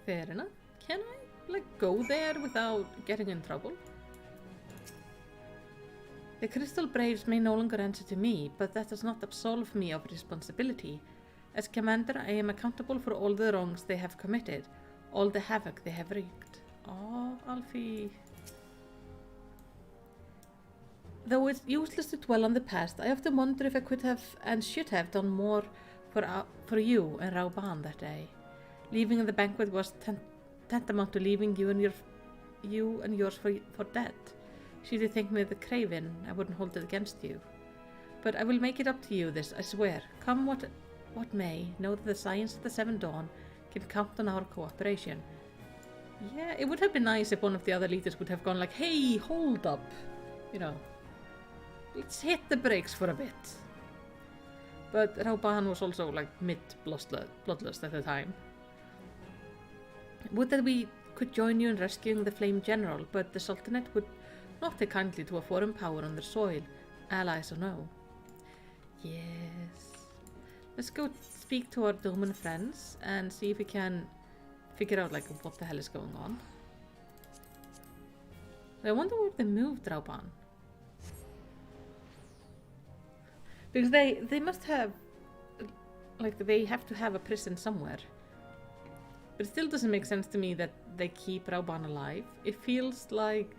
Fair enough. Can I, go there without getting in trouble? The Crystal Braves may no longer answer to me, but that does not absolve me of responsibility. As commander, I am accountable for all the wrongs they have committed, all the havoc they have wreaked. Oh, Alfie. Though it's useless to dwell on the past, I often wonder if I could have and should have done more for you and Raoban that day. Leaving the banquet was tantamount to leaving you and yours for dead. Should you think me the craven, I wouldn't hold it against you. But I will make it up to you this, I swear. Come what may, know that the Scions of the Seven Dawn can count on our cooperation. Yeah, it would have been nice if one of the other leaders would have gone like, hey, hold up. You know, let's hit the brakes for a bit. But Raoban was also mid-bloodlust at the time. Would that we could join you in rescuing the Flame General, but the Sultanate would not take kindly to a foreign power on their soil, allies or no. Yes. Let's go speak to our Doman friends and see if we can figure out what the hell is going on. I wonder where they moved Raoban. Because they must have, they have to have a prison somewhere. But it still doesn't make sense to me that they keep Rauban alive. It feels like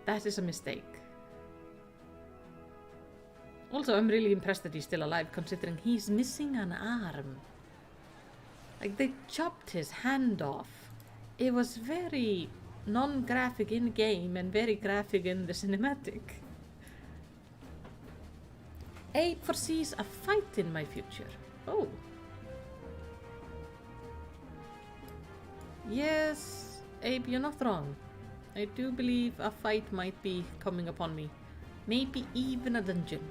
that is a mistake. Also, I'm really impressed that he's still alive, considering he's missing an arm. Like, they chopped his hand off. It was very non-graphic in-game and very graphic in the cinematic. Abe foresees a fight in my future. Oh. Yes, Abe, you're not wrong. I do believe a fight might be coming upon me. Maybe even a dungeon.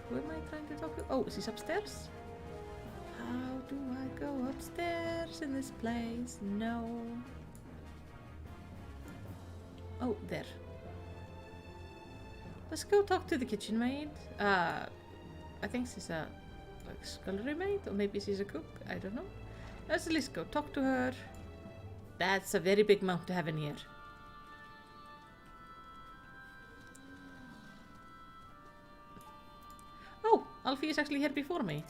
Who am I trying to talk to? Oh, is he upstairs? How do I go upstairs in this place? No. Oh, there. Let's go talk to the kitchen maid. I think she's a scullery maid, or maybe she's a cook. I don't know. Let's at least go talk to her. That's a very big mount to have in here. Oh, Alfie is actually here before me.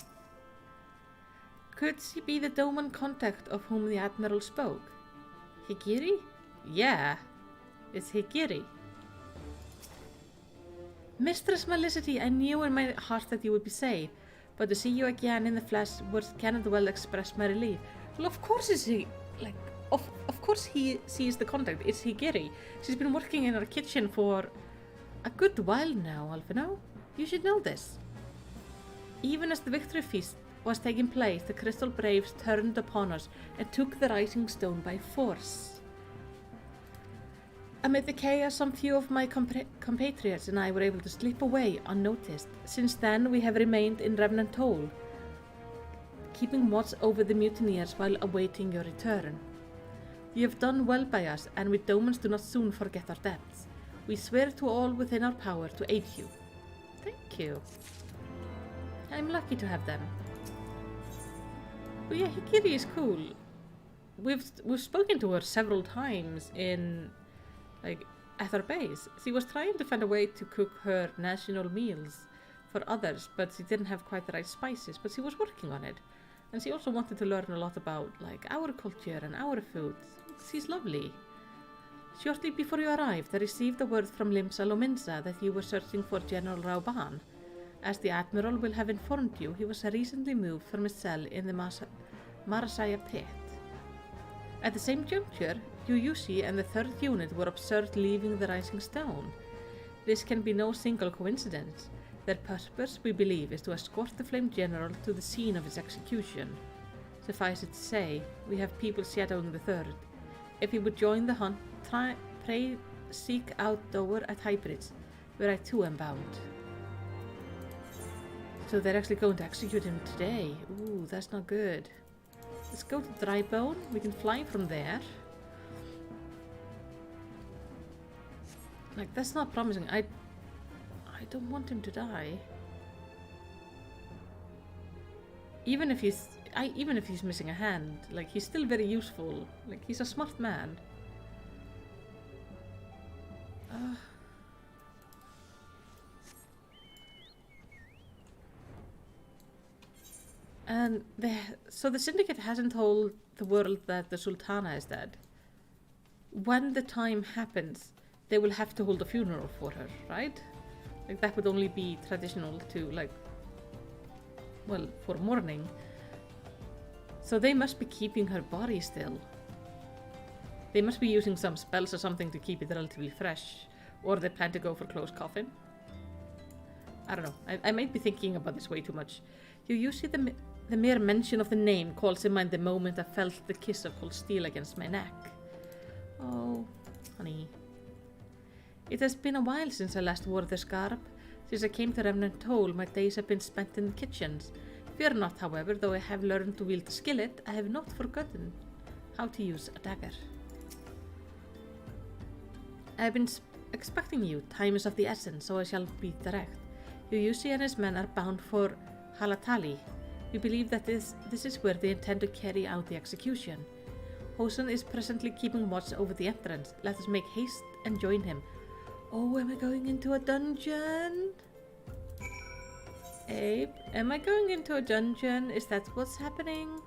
Could she be the Doman contact of whom the Admiral spoke? Higiri? Yeah, it's Higiri. Mistress Malicity, I knew in my heart that you would be safe, but to see you again in the flesh cannot well express my relief. Well, of course is he, like, of course he sees the contact. It's Higiri. She's been working in our kitchen for a good while now, Alfino. You should know this. Even as the victory feast was taking place, the Crystal Braves turned upon us and took the Rising Stone by force. Amid the chaos, some few of my compatriots and I were able to slip away unnoticed. Since then, we have remained in Revenant Hole, keeping watch over the mutineers while awaiting your return. You have done well by us, and we Domans do not soon forget our debts. We swear to all within our power to aid you. Thank you. I'm lucky to have them. But yeah, Higiri is cool. We've spoken to her several times in, like, at her base. She was trying to find a way to cook her national meals for others, but she didn't have quite the right spices, but she was working on it. And she also wanted to learn a lot about, like, our culture and our food. She's lovely. Shortly before you arrived, I received a word from Limsa Lominsa that you were searching for General Rauban. As the Admiral will have informed you, he was recently moved from his cell in the Marasaya pit. At the same juncture, Yuyushi and the 3rd unit were observed leaving the Rising Stone. This can be no single coincidence. Their purpose, we believe, is to escort the Flame General to the scene of his execution. Suffice it to say, we have people shadowing the 3rd. If he would join the hunt, pray seek out Dower at Highbridge, where I too am bound. So they're actually going to execute him today. Ooh, that's not good. Let's go to Drybone. We can fly from there. Like, that's not promising. I don't want him to die. Even if he's missing a hand, like, he's still very useful. Like, he's a smart man. And so the Syndicate hasn't told the world that the Sultana is dead. When the time happens, they will have to hold a funeral for her, right? Like, that would only be traditional to, like, well, for mourning. So they must be keeping her body still. They must be using some spells or something to keep it relatively fresh. Or they plan to go for closed coffin. I don't know. I might be thinking about this way too much. You see the mere mention of the name calls to mind the moment I felt the kiss of cold steel against my neck. Oh, honey. It has been a while since I last wore the scarf. Since I came to Remnant Hole, my days have been spent in the kitchens. Fear not, however, though I have learned to wield the skillet, I have not forgotten how to use a dagger. I have been expecting you. Time is of the essence, so I shall be direct. Yuyushi and his men are bound for Halatali. We believe that this is where they intend to carry out the execution. Hosen is presently keeping watch over the entrance. Let us make haste and join him. Oh, am I going into a dungeon? Abe, am I going into a dungeon? Is that what's happening?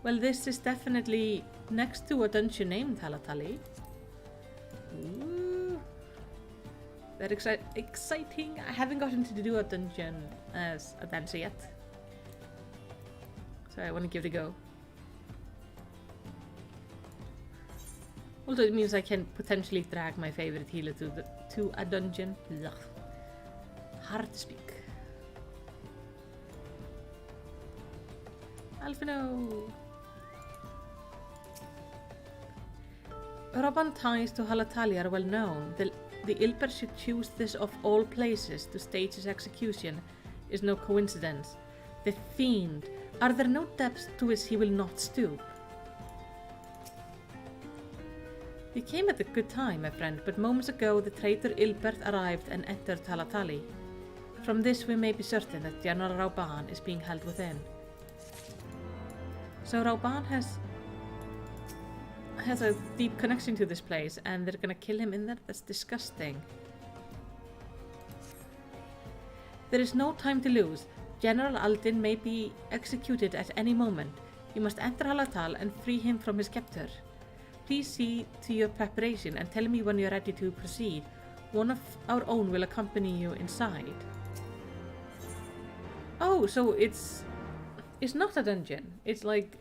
Well, this is definitely next to a dungeon named Talatali. Ooh. That exciting. I haven't gotten to do a dungeon as a dancer yet. So I want to give it a go. Also, it means I can potentially drag my favorite healer to a dungeon. Ugh. Hard to speak. Alphino! Raban ties to Halatali are well known. The Ilper should choose this of all places to stage his execution is no coincidence. The fiend, are there no depths to which he will not stoop? You came at a good time, my friend, but moments ago the traitor Ilbert arrived and entered Talatali. From this we may be certain that General Rauban is being held within. So Rauban has a deep connection to this place and they're gonna kill him in there? That's disgusting. There is no time to lose. General Aldin may be executed at any moment. You must enter Halatal and free him from his captor. Please see to your preparation and tell me when you're ready to proceed. One of our own will accompany you inside. Oh, so it's not a dungeon. It's like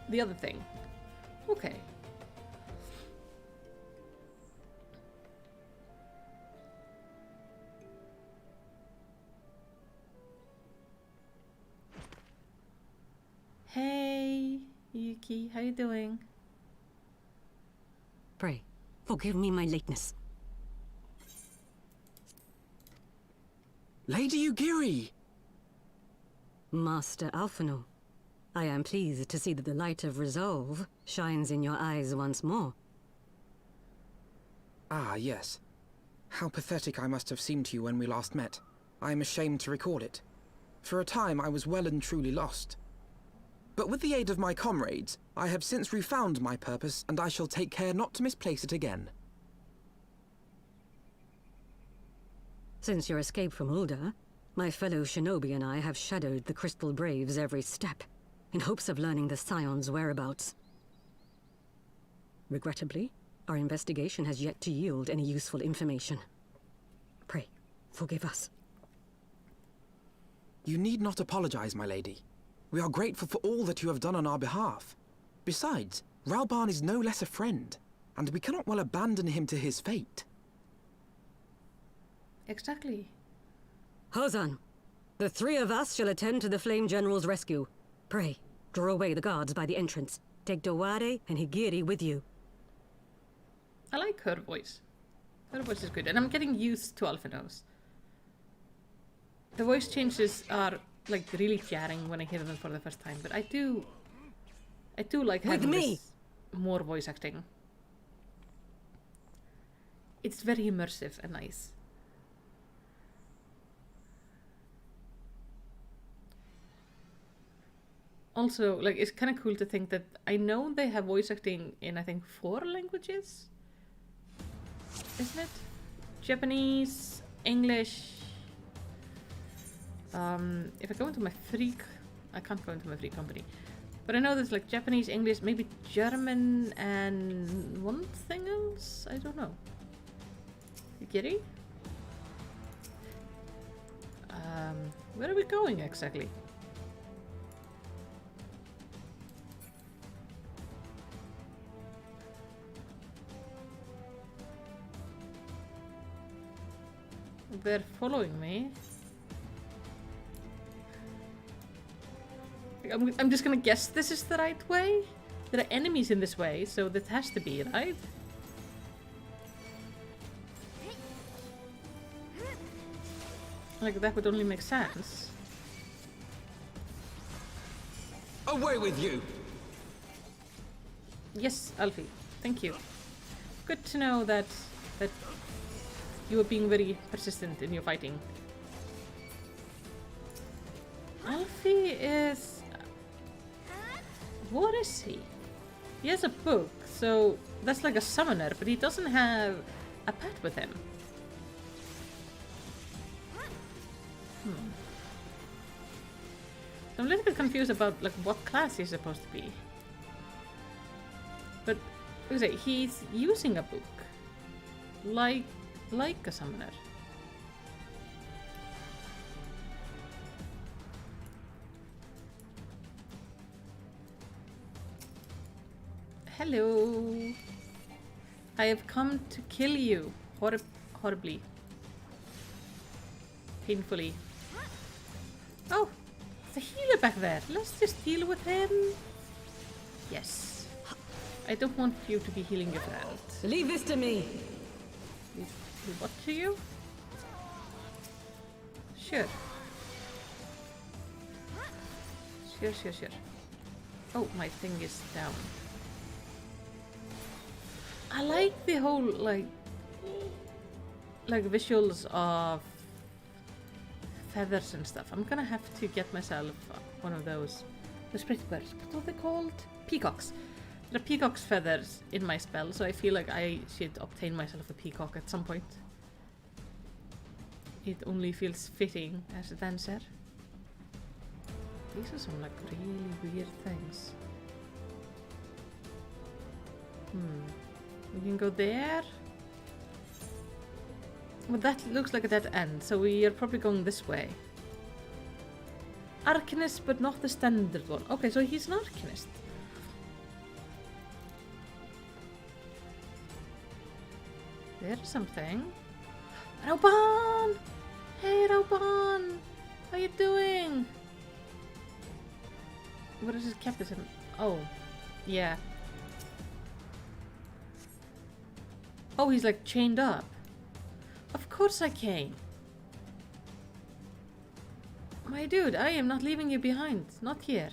the other thing. Okay. Hey, Yuki, how you doing?
Pray, forgive me my lateness.
Lady Ugiri!
Master Alphino, I am pleased to see that the light of resolve shines in your eyes once more.
Ah, yes. How pathetic I must have seemed to you when we last met. I am ashamed to record it. For a time I was well and truly lost. But with the aid of my comrades, I have since refound my purpose, and I shall take care not to misplace it again.
Since your escape from Ulda, my fellow shinobi and I have shadowed the Crystal Braves every step, in hopes of learning the Scion's whereabouts. Regrettably, our investigation has yet to yield any useful information. Pray, forgive us.
You need not apologize, my lady. We are grateful for all that you have done on our behalf. Besides, Rauban is no less a friend, and we cannot well abandon him to his fate.
Exactly.
Hozan, the three of us shall attend to the Flame General's rescue. Pray, draw away the guards by the entrance. Take Dowade and Higiri with you.
I like her voice. Her voice is good, and I'm getting used to Alphino's. The voice changes are like really jarring when I hear them for the first time, but I do like having this more voice acting. It's very immersive and nice. Also, like, it's kind of cool to think that I know they have voice acting in, I think, 4 languages? Isn't it? Japanese, English. If I go into my I can't go into my free company. But I know there's like Japanese, English, maybe German, and one thing else? I don't know. You get it? Where are we going exactly? They're following me. I'm just gonna guess this is the right way. There are enemies in this way, so that has to be, right? Like, that would only make sense.
Away with you!
Yes, Alfie. Thank you. Good to know that you are being very persistent in your fighting. Alfie is... What is he? He has a book, so that's like a summoner, but he doesn't have a pet with him. I'm a little bit confused about like what class he's supposed to be. But he's using a book. Like a summoner. Hello. I have come to kill you. Horribly. Painfully. Oh, there's a healer back there. Let's just deal with him. Yes. I don't want you to be healing your friend.
Leave this to me.
Leave what to you? Sure. Sure. Oh, my thing is down. I like the whole like visuals of feathers and stuff. I'm gonna have to get myself one of those pretty birds. What are they called? Peacocks. There are peacock's feathers in my spell, so I feel like I should obtain myself a peacock at some point. It only feels fitting as a dancer. These are some like really weird things. We can go there. Well, that looks like a dead end, so we are probably going this way. Arcanist, but not the standard one. Okay, so he's an Arcanist. There's something. Rauban! Hey, Rauban! How you doing? What is his captain? Oh, yeah. Oh, he's like chained up. Of course I can. My dude, I am not leaving you behind. Not here.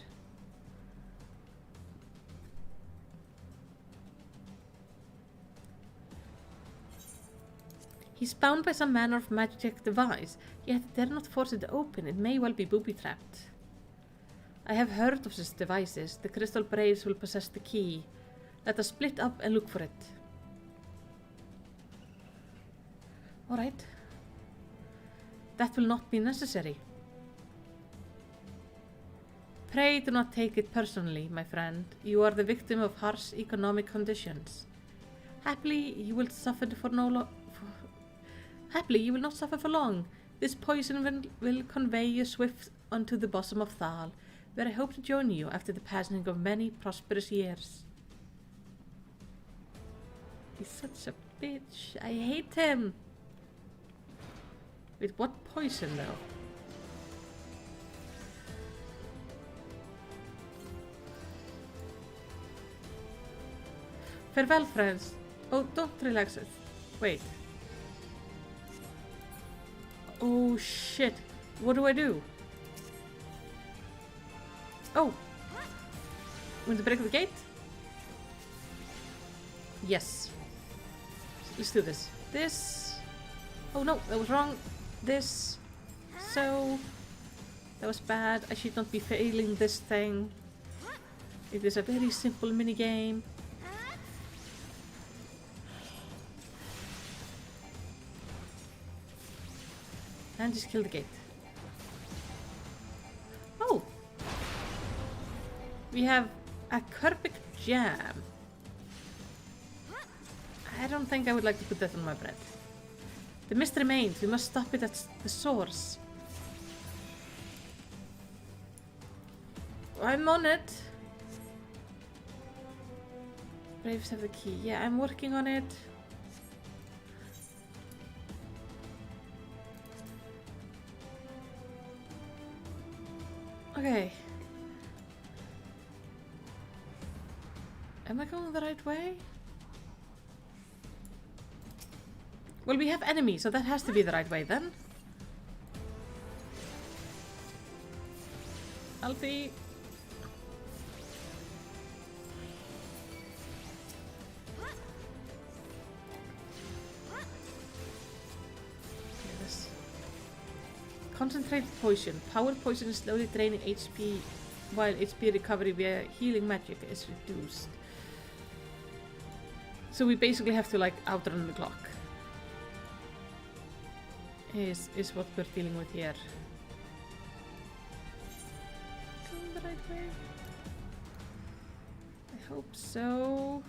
He's bound by some manner of magic device, yet dare not force it open. It may well be booby-trapped. I have heard of such devices. The Crystal Braves will possess the key. Let us split up and look for it. Alright. That will not be necessary. Pray do not take it personally, my friend. You are the victim of harsh economic conditions. Happily, you will suffer for no long. Happily, you will not suffer for long. This poison will convey you swift unto the bosom of Thal, where I hope to join you after the passing of many prosperous years. He's such a bitch. I hate him. With what poison, though? Farewell, friends. Oh, don't relax it. Wait. Oh, shit. What do I do? Oh. Want to break the gate? Yes. Let's do this. This. Oh, no. That was wrong. This. So. That was bad. I should not be failing this thing. It is a very simple minigame. And just kill the gate. Oh! We have a Kerpic jam. I don't think I would like to put that on my bread. The mist remains. We must stop it at the source. I'm on it. Braves have the key. Yeah, I'm working on it. Okay. Am I going the right way? Well, we have enemies, so that has to be the right way then. Alfie. Concentrated poison. Powered poison is slowly draining HP, while HP recovery via healing magic is reduced. So we basically have to like outrun the clock. Is what we're dealing with here. way? I hope so.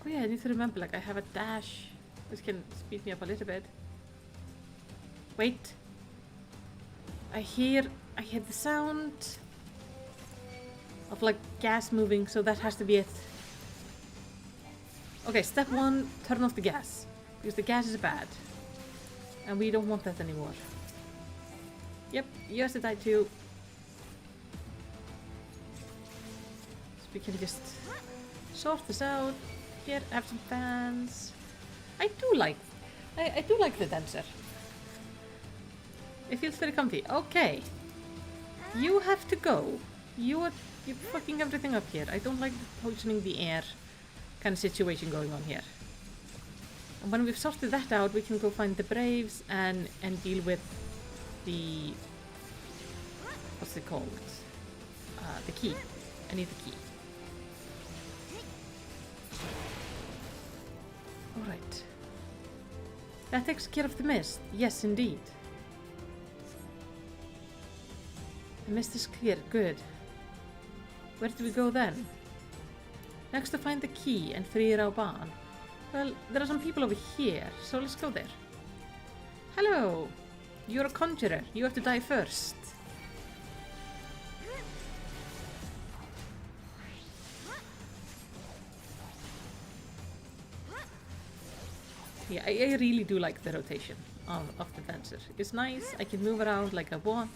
Oh yeah, I need to remember, like, I have a dash. This can speed me up a little bit. Wait. I hear the sound of, like, gas moving, so that has to be it. Okay, step 1, turn off the gas. Because the gas is bad. And we don't want that anymore. Yep, you have to die too. So we can just sort this out. Here, have some fans. I do like the dancer. It feels very comfy. Okay. You have to go. You're fucking everything up here. I don't like poisoning the air kind of situation going on here. And when we've sorted that out, we can go find the Braves and deal with the... what's it called? The key. I need the key. Alright. That takes care of the mist. Yes, indeed. The mist is clear. Good. Where do we go then? Next to find the key and free Rauban. Well, there are some people over here, so let's go there. Hello! You're a conjurer. You have to die first. Yeah, I really do like the rotation of the dancer. It's nice. I can move around like I want.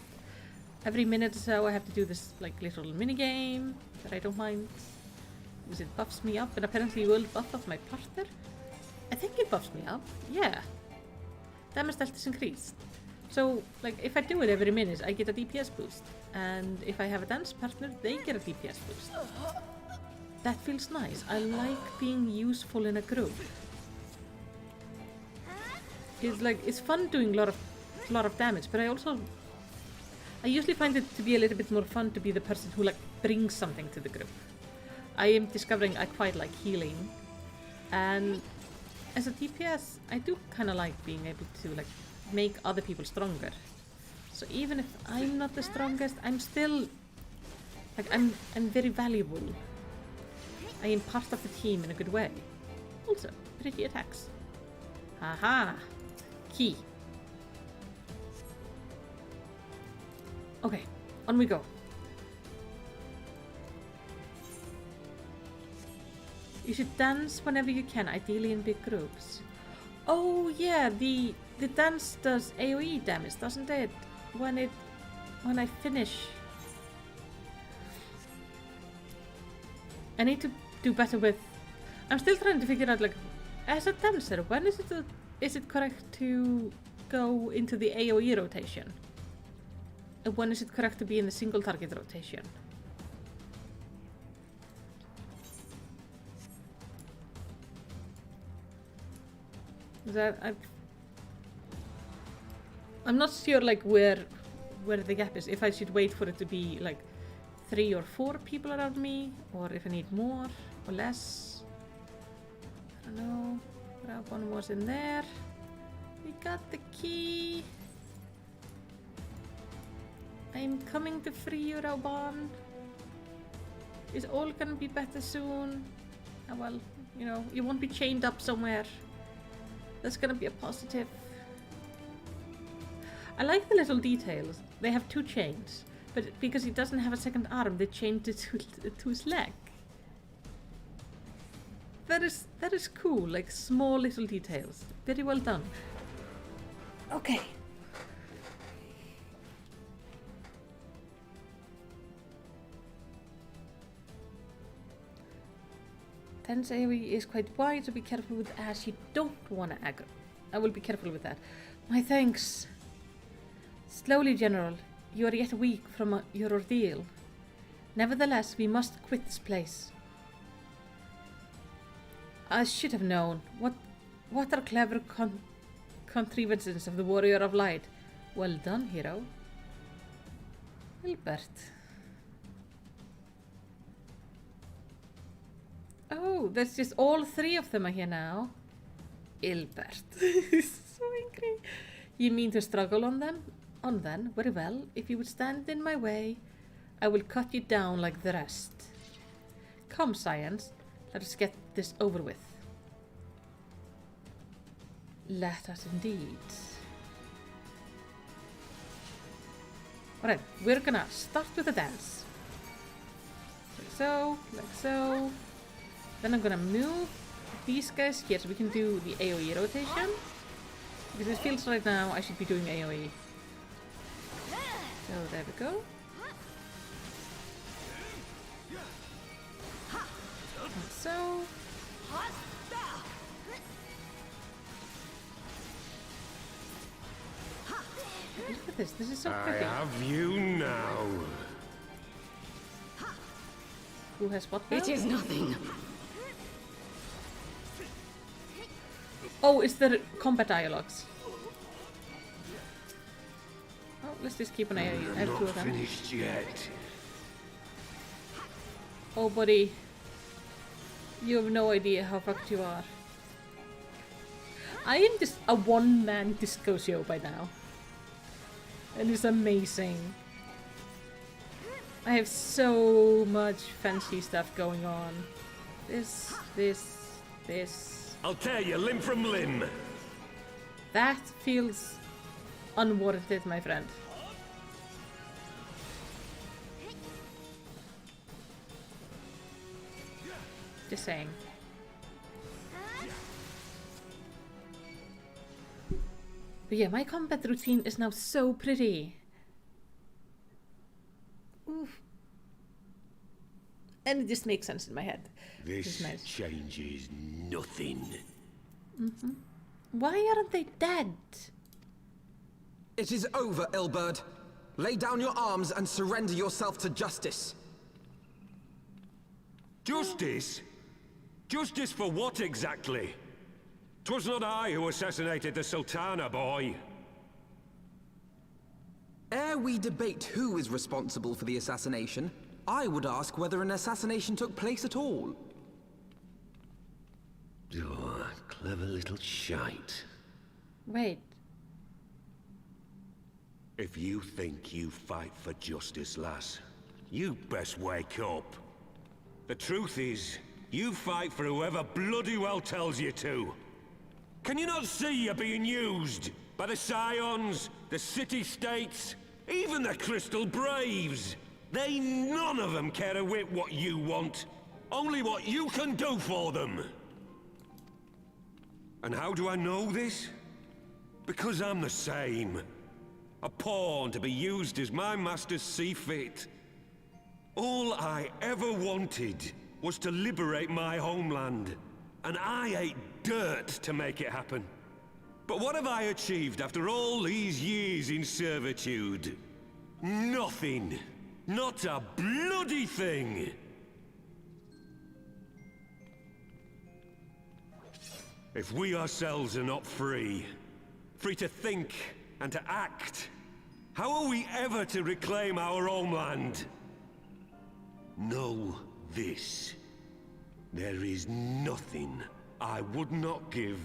Every minute or so I have to do this like little mini game that I don't mind. Because it buffs me up, and apparently it will buff up my partner. I think it buffs me up. Yeah. Damage dealt is increased. So, like, if I do it every minute, I get a DPS boost. And if I have a dance partner, they get a DPS boost. That feels nice. I like being useful in a group. It's fun doing a lot of damage, but I usually find it to be a little bit more fun to be the person who like brings something to the group. I am discovering I quite like healing, and as a DPS, I do kind of like being able to like make other people stronger. So even if I'm not the strongest, I'm still like I'm very valuable. I am part of the team in a good way. Also, pretty attacks. Haha. Key. Okay, on we go. You should dance whenever you can, ideally in big groups. Oh yeah, the dance does AoE damage, doesn't it? When I finish. I need to do better with... I'm still trying to figure out, like, as a dancer, when is it correct to go into the AoE rotation? And when is it correct to be in the single target rotation? I'm not sure like where the gap is. If I should wait for it to be like 3 or 4 people around me, or if I need more or less. I don't know. Grab one was in there. We got the key. I'm coming to free you, Rauban. It's all gonna be better soon. Oh, well, you know, you won't be chained up somewhere. That's gonna be a positive. I like the little details. They have 2 chains, but because he doesn't have a second arm, they chained it to his leg. That is cool, like small little details. Very well done. Okay. Tense AoE is quite wide, so be careful with Ash. You don't want to aggro. I will be careful with that. My thanks. Slowly, General. You are yet weak from your ordeal. Nevertheless, we must quit this place. I should have known. What are clever contrivances of the Warrior of Light? Well done, hero. Hilbert. Oh, there's just all 3 of them are here now. Hilbert. so angry. You mean to struggle on them? On then, very well. If you would stand in my way, I will cut you down like the rest. Come, science. Let us get this over with. Let us indeed. Alright, we're gonna start with a dance. Like so, like so. Then I'm gonna move these guys here so we can do the AoE rotation. Because it feels right now I should be doing AoE. So there we go. Like so. Look at this is so pretty.
I have you now.
Who has what now?
It is nothing.
Oh, it's the combat dialogues. Oh, let's just keep an eye on you. I have two of them.
Finished yet.
Oh, buddy. You have no idea how fucked you are. I am just a one-man disco show by now. And it's amazing. I have so much fancy stuff going on. This.
I'll tear you limb from limb.
That feels unwarranted, my friend. Just saying. But yeah, my combat routine is now so pretty. Oof. And it just makes sense in my head.
This
nice.
changes nothing.
Why aren't they dead?
It is over, Ilberd. Lay down your arms and surrender yourself to justice.
Justice? Justice for what exactly? 'Twas not I who assassinated the Sultana, boy.
Ere we debate who is responsible for the assassination, I would ask whether an assassination took place at all.
Oh, clever little shite.
Wait.
If you think you fight for justice, lass, you best wake up.
The truth is, you fight for whoever bloody well tells you to. Can you not see you're being used? By the Scions, the City-States, even the Crystal Braves? They none of them care a whit what you want. Only what you can do for them. And how do I know this? Because I'm the same. A pawn to be used as my masters see fit. All I ever wanted was to liberate my homeland. And I ate dirt to make it happen. But what have I achieved after all these years in servitude? Nothing. Not a bloody thing! If we ourselves are not free, free to think and to act, how are we ever to reclaim our homeland? Know this. There is nothing I would not give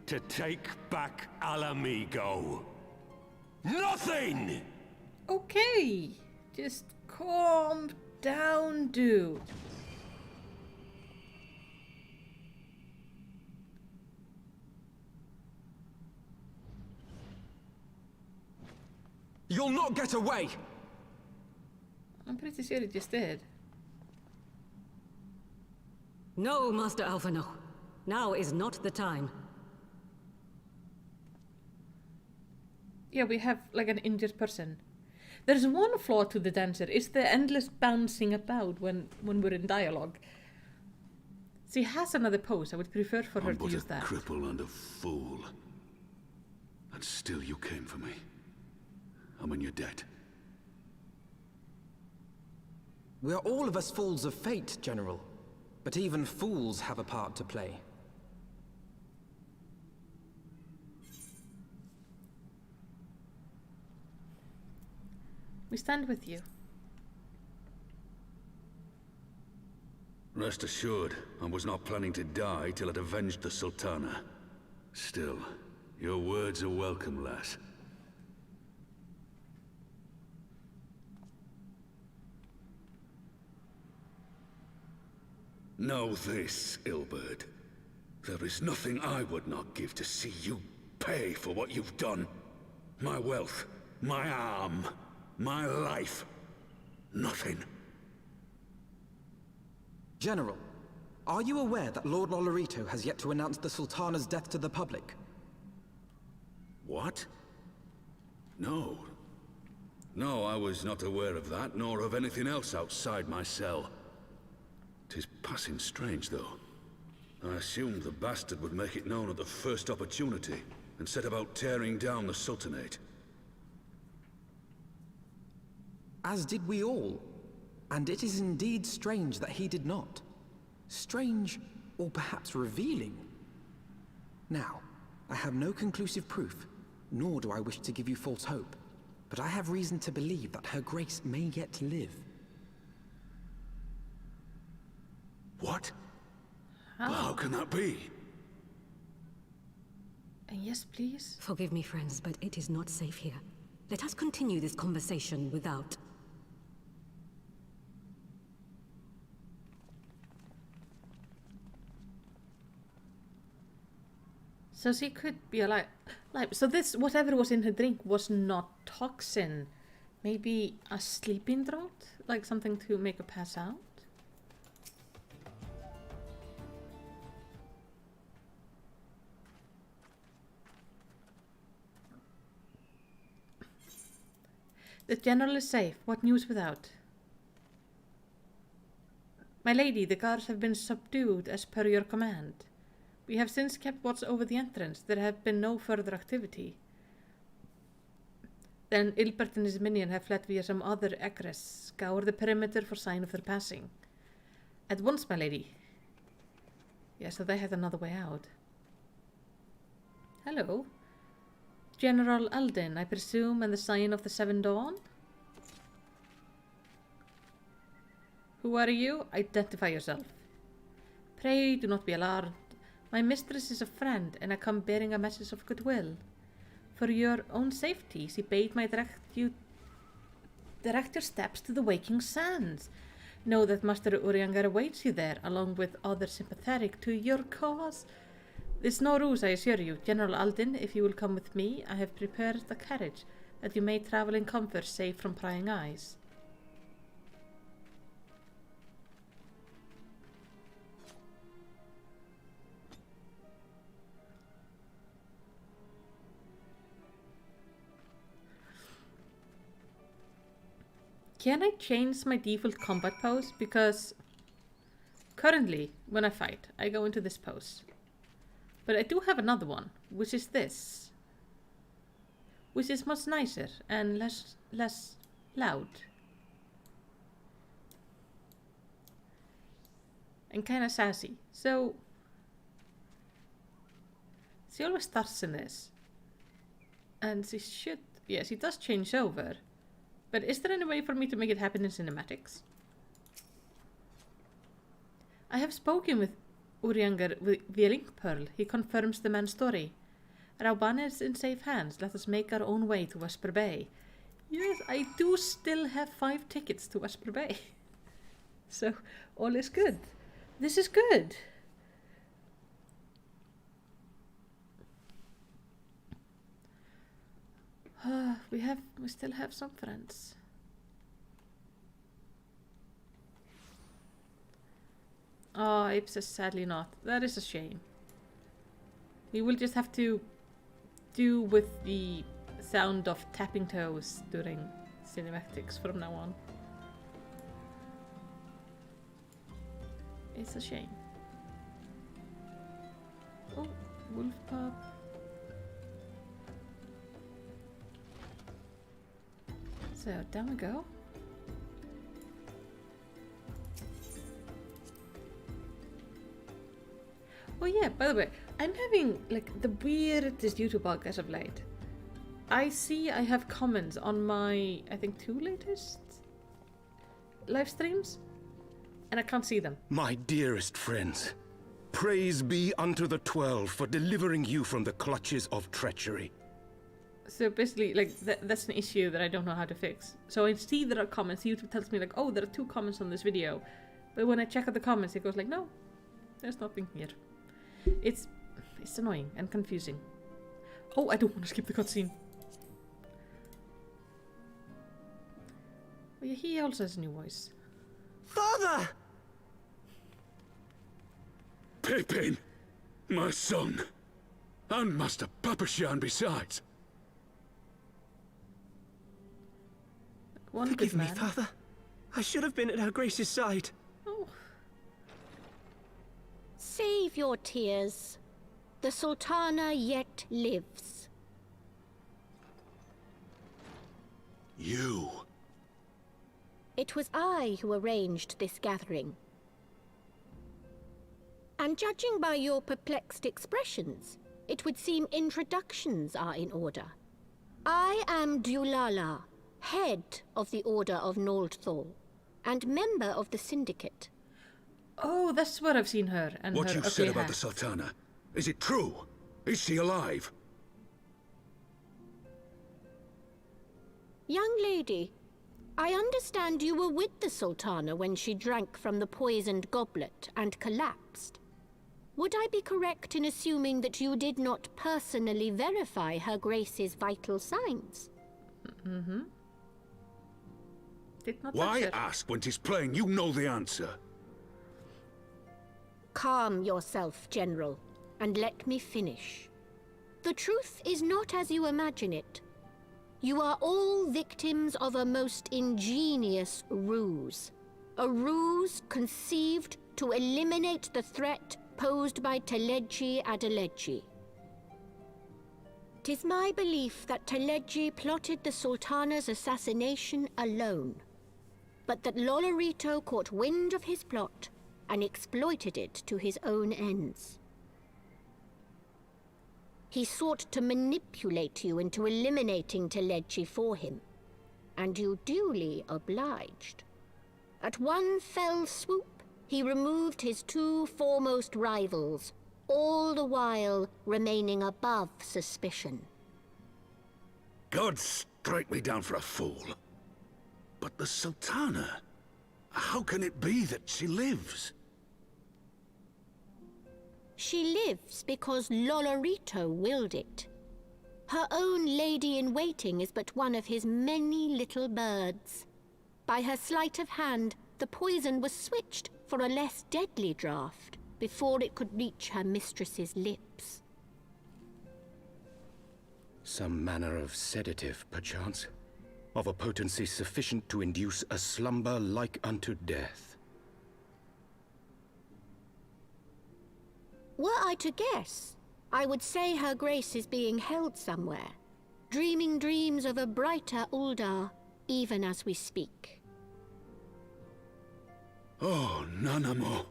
to take back Alamigo. Nothing!
Okay. Just calm down, dude.
You'll not get away!
I'm pretty sure it just did.
No, Master Alphino. Now is not the time.
Yeah, we have like an injured person. There's one flaw to the dancer. It's the endless bouncing about when we're in dialogue. She has another pose. I would prefer for her to use that.
I'm but a cripple and a fool. And still you came for me. And when you're dead.
We are all of us fools of fate, General. But even fools have a part to play.
We stand with you.
Rest assured, I was not planning to die till I'd avenged the Sultana. Still, Your words are welcome, lass. Know this, Ilberd. There is nothing I would not give to see you pay for what you've done. My wealth, my arm, my life. Nothing.
General, are you aware that Lord Lolorito has yet to announce the Sultana's death to the public?
What? No. No, I was not aware of that, nor of anything else outside my cell. 'Tis passing strange, though. I assumed the bastard would make it known at the first opportunity, and set about tearing down the Sultanate.
As did we all. And it is indeed strange that he did not. Strange, or perhaps revealing. Now, I have no conclusive proof, nor do I wish to give you false hope, but I have reason to believe that Her Grace may yet live.
What? How can that be?
Yes, please.
Forgive me, friends, but it is not safe here. Let us continue this conversation without...
So she could be alive. So this, whatever was in her drink, was not toxin. Maybe a sleeping draught? Like something to make her pass out? The general is safe. What news without? My lady, the guards have been subdued as per your command. We have since kept watch over the entrance. There have been no further activity. Then Ilbert and his minion have fled via some other egress. Scour the perimeter for sign of their passing. At once, my lady. Yeah, so they had another way out. Hello. General Alden, I presume, and the sign of the Seven Dawn? Who are you? Identify yourself. Pray do not be alarmed. My mistress is a friend, and I come bearing a message of goodwill. For your own safety, she bade me direct your steps to the Waking Sands. Know that Master Urianger awaits you there, along with others sympathetic to your cause. It's no ruse, I assure you. General Alden, if you will come with me, I have prepared a carriage, that you may travel in comfort, safe from prying eyes. Can I change my default combat pose? Because currently, when I fight, I go into this pose. But I do have another one, which is this. Which is much nicer and less loud. And kind of sassy. So, she always starts in this. And she should, yeah, she does change over. But is there any way for me to make it happen in cinematics? I have spoken with Urianger via Link Pearl. He confirms the man's story. Rauban is in safe hands. Let us make our own way to Vesper Bay. Yes, I do still have 5 tickets to Vesper Bay. So, all is good. This is good. We still have some friends. Oh, Apes is sadly not. That is a shame. We will just have to do with the sound of tapping toes during cinematics from now on. It's a shame. Oh, wolf pup. So, down we go. Oh yeah, by the way, I'm having like the weirdest YouTube bug as of late. I see I have comments on my, I think 2 latest live streams, and I can't see them.
My dearest friends,
Praise be unto the 12 for delivering you from the clutches of treachery.
So basically, like, that's an issue that I don't know how to fix. So I see there are comments. YouTube tells me, like, oh, there are 2 comments on this video. But when I check out the comments, it goes like, no, there's nothing here. It's annoying and confusing. Oh, I don't want to skip the cutscene. Oh, yeah, he also has a new voice.
Father! Pippin, my son, and Master Papashan besides.
Forgive me, Father. I should have been at Her Grace's side.
Oh.
Save your tears. The Sultana yet lives.
You.
It was I who arranged this gathering. And judging by your perplexed expressions, it would seem introductions are in order. I am Dulala, head of the Order of Noldthal, and member of the Syndicate.
Oh, that's where I've seen her. And
What
her
you said about
hair.
the Sultana, is it true? Is she alive?
Young lady, I understand you were with the Sultana when she drank from the poisoned goblet and collapsed. Would I be correct in assuming that you did not personally verify Her Grace's vital signs?
Mm-hmm. Did not
Why
touch her.
ask when 'tis plain you know the answer?
Calm yourself, General, and let me finish. The truth is not as you imagine it. You are all victims of a most ingenious ruse. A ruse conceived to eliminate the threat posed by Teleji Adeleji. 'Tis my belief that Teleji plotted the Sultana's assassination alone, but that Lolorito caught wind of his plot and exploited it to his own ends. He sought to manipulate you into eliminating Teleji for him, and you duly obliged. At one fell swoop, he removed his 2 foremost rivals, all the while remaining above suspicion.
God strike me down for a fool. But the Sultana, how can it be that she lives?
She lives because Lolorito willed it. Her own lady-in-waiting is but one of his many little birds. By her sleight of hand, the poison was switched for a less deadly draught before it could reach her mistress's lips.
Some manner of sedative, perchance, of a potency sufficient to induce a slumber like unto death.
Were I to guess, I would say Her Grace is being held somewhere, dreaming dreams of a brighter Uldar, even as we speak.
Oh, Nanamo.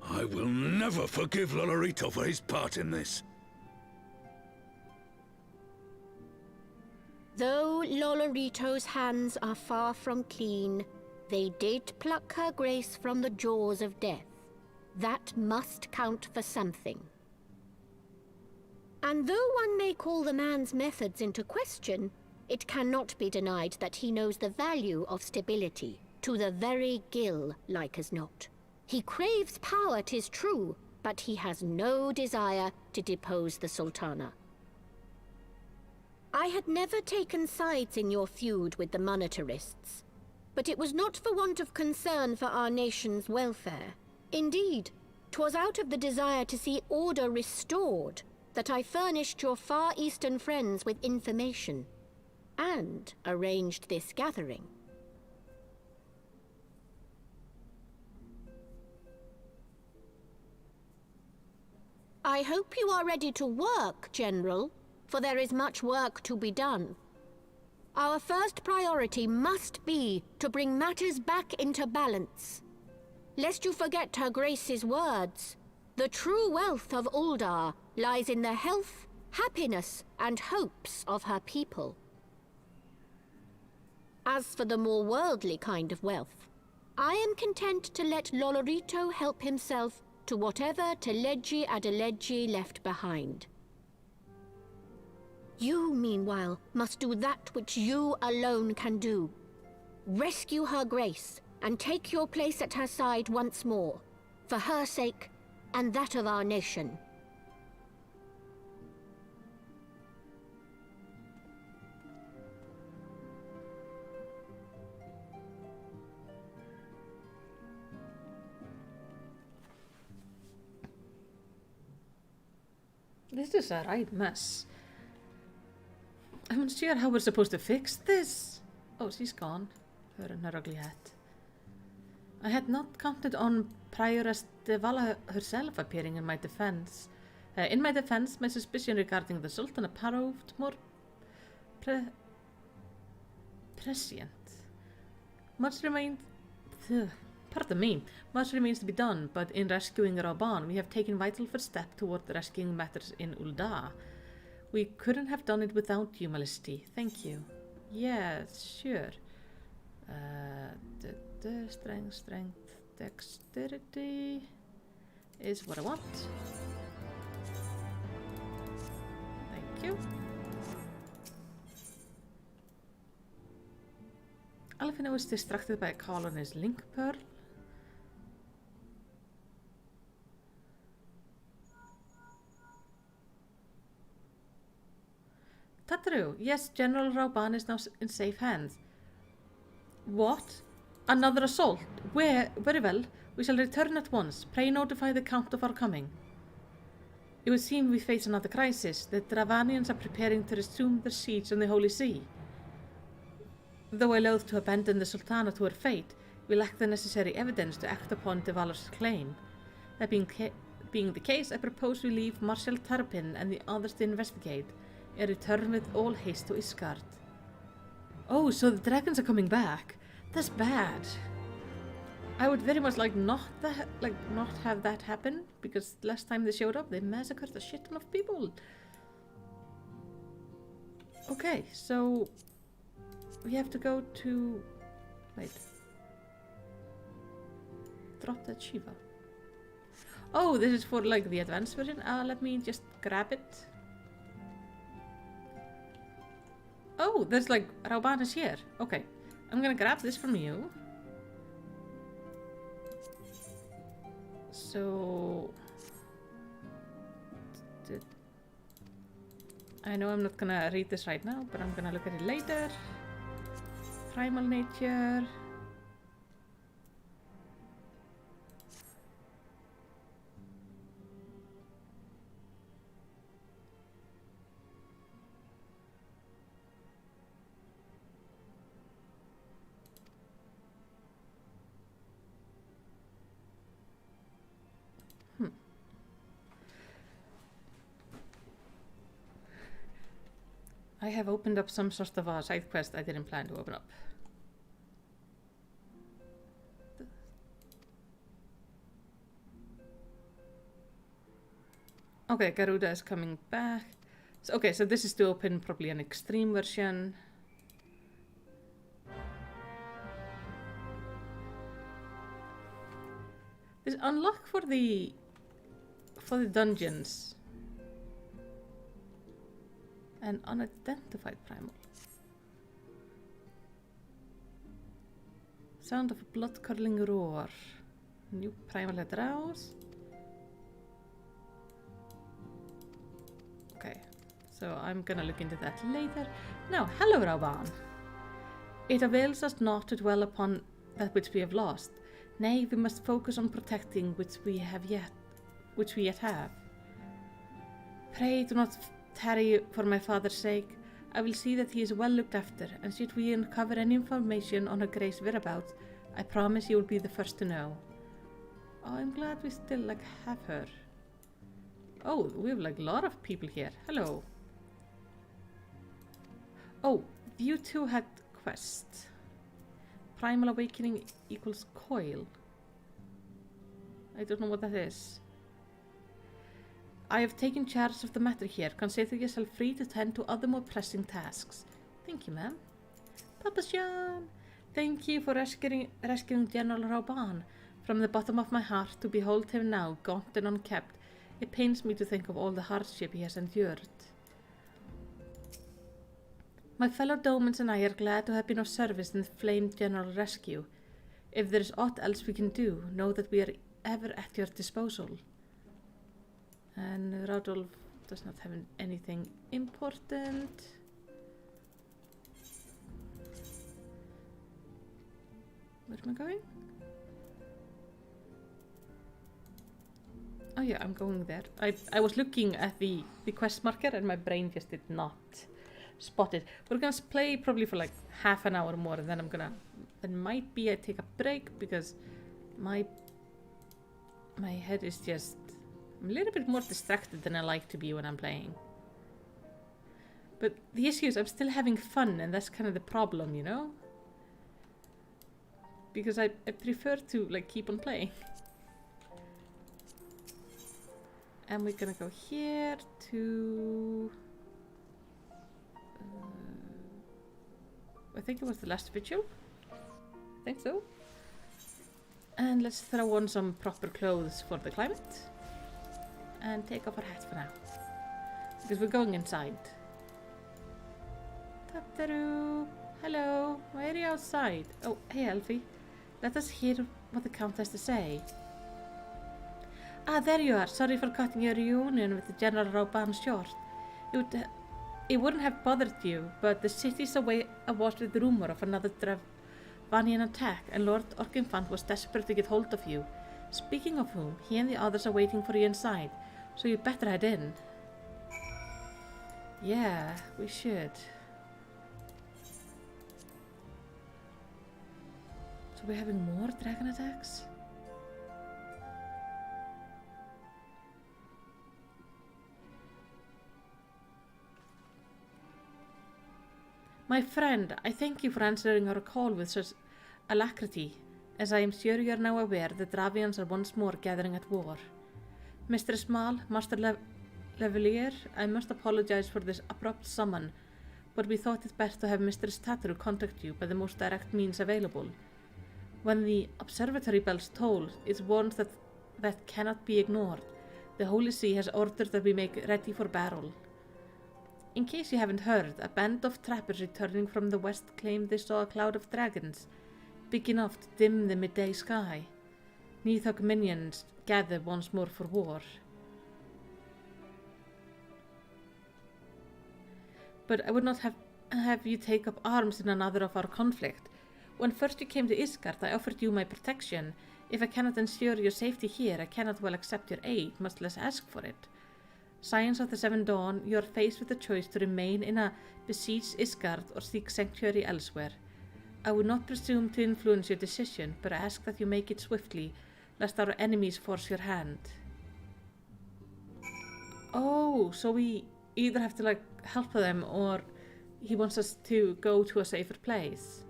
I will never forgive Lolorito for his part in this.
Though Lolorito's hands are far from clean, they did pluck Her Grace from the jaws of death. That must count for something. And though one may call the man's methods into question, it cannot be denied that he knows the value of stability, to the very gill, like as not. He craves power, 'tis true, but he has no desire to depose the Sultana. I had never taken sides in your feud with the monetarists, but it was not for want of concern for our nation's welfare. Indeed, 'twas out of the desire to see order restored that I furnished your Far Eastern friends with information, and arranged this gathering. I hope you are ready to work, General, for there is much work to be done. Our first priority must be to bring matters back into balance. Lest you forget Her Grace's words, the true wealth of Uldar lies in the health, happiness, and hopes of her people. As for the more worldly kind of wealth, I am content to let Lolorito help himself to whatever Teleji Adeleji left behind. You, meanwhile, must do that which you alone can do. Rescue Her Grace, and take your place at her side once more, for her sake and that of our nation.
This is a right mess. I'm not sure how we're supposed to fix this. Oh, she's gone. Her and her ugly hat. I had not counted on Prioress Devala herself appearing in my defense. My suspicion regarding the Sultan proved more prescient. Much remains to be done, but in rescuing Raban, we have taken vital first step toward rescuing matters in Ul'dah. We couldn't have done it without you, Majesty. Thank you. Yeah, sure. Strength, dexterity is what I want. Thank you. Alfino is distracted by a call on his link pearl. Tataru, yes, General Rauban is now in safe hands. What? Another assault? Where? Very well. We shall return at once. Pray notify the Count of our coming. It would seem we face another crisis. The Dravanians are preparing to resume their siege on the Holy See. Though I loathe to abandon the Sultana to her fate, we lack the necessary evidence to act upon Devalar's claim. That being the case, I propose we leave Marshal Tarpin and the others to investigate, and return with all haste to Isgard. Oh, so the dragons are coming back. That's bad. I would very much like not have that happen, because last time they showed up, they massacred a shit ton of people. Okay, so we have to go to... wait. Drop that Shiva. Oh, this is for like the advanced version. Let me just grab it. Oh, there's like Rauban is here. Okay, I'm gonna grab this from you. So I know I'm not gonna read this right now, but I'm gonna look at it later. Primal nature. I have opened up some sort of a side quest I didn't plan to open up. Okay, Garuda is coming back. So, okay, so this is to open probably an extreme version. This unlock for the dungeons. An unidentified primal. Sound of a blood-curdling roar. New primal at rouse. Okay, so I'm gonna look into that later. Now, hello Rauban. It avails us not to dwell upon that which we have lost. Nay, we must focus on protecting which we yet have. Pray do not tarry for my father's sake. I will see that he is well looked after, and should we uncover any information on her Grace's whereabouts, I promise you will be the first to know. Oh, I'm glad we still have her. Oh, we have a lot of people here. Hello. Oh, you two had quest. Primal awakening equals coil. I don't know what that is. I have taken charge of the matter here. Consider yourself free to tend to other more pressing tasks. Thank you, ma'am. Papa John, Thank you for rescuing General Rauban. From the bottom of my heart, to behold him now, gaunt and unkept, it pains me to think of all the hardship he has endured. My fellow Domans and I are glad to have been of service in the Flame General rescue. If there is aught else we can do, know that we are ever at your disposal. And Radolf does not have anything important. Where am I going? Oh yeah, I'm going there. I was looking at the quest marker and my brain just did not spot it. We're gonna play probably for like half an hour more, and then then might be I take a break because my head is just, I'm a little bit more distracted than I like to be when I'm playing. But the issue is I'm still having fun, and that's kind of the problem, you know? Because I prefer to like keep on playing. And we're gonna go here to... I think it was the last vigil. I think so. And let's throw on some proper clothes for the climate. And take off our hats for now. Because we're going inside. Tataru! Hello! Why are you outside? Oh, hey Elfie. Let us hear what the Count has to say. Ah, there you are. Sorry for cutting your reunion with the General Rauban short. It wouldn't have bothered you, but the city's awash with rumour of another Dravanian attack, and Lord Orkinfant was desperate to get hold of you. Speaking of whom, he and the others are waiting for you inside, so you better head in. Yeah, we should. So we're having more dragon attacks? My friend, I thank you for answering our call with such alacrity. As I am sure you are now aware, the Dravians are once more gathering at war. Mr. Small, Master Levelier, I must apologize for this abrupt summon, but we thought it best to have Mistress Tataru contact you by the most direct means available. When the observatory bells toll, it warns that cannot be ignored. The Holy See has ordered that we make ready for battle. In case you haven't heard, a band of trappers returning from the west claimed they saw a cloud of dragons, big enough to dim the midday sky. Neathog minions gather once more for war. But I would not have you take up arms in another of our conflict. When first you came to Isgard, I offered you my protection. If I cannot ensure your safety here, I cannot well accept your aid, much less ask for it. Scions of the Seven Dawn, you are faced with the choice to remain in a besieged Isgard or seek sanctuary elsewhere. I would not presume to influence your decision, but I ask that you make it swiftly, lest our enemies force your hand. Oh, so we either have to like help them, or he wants us to go to a safer place.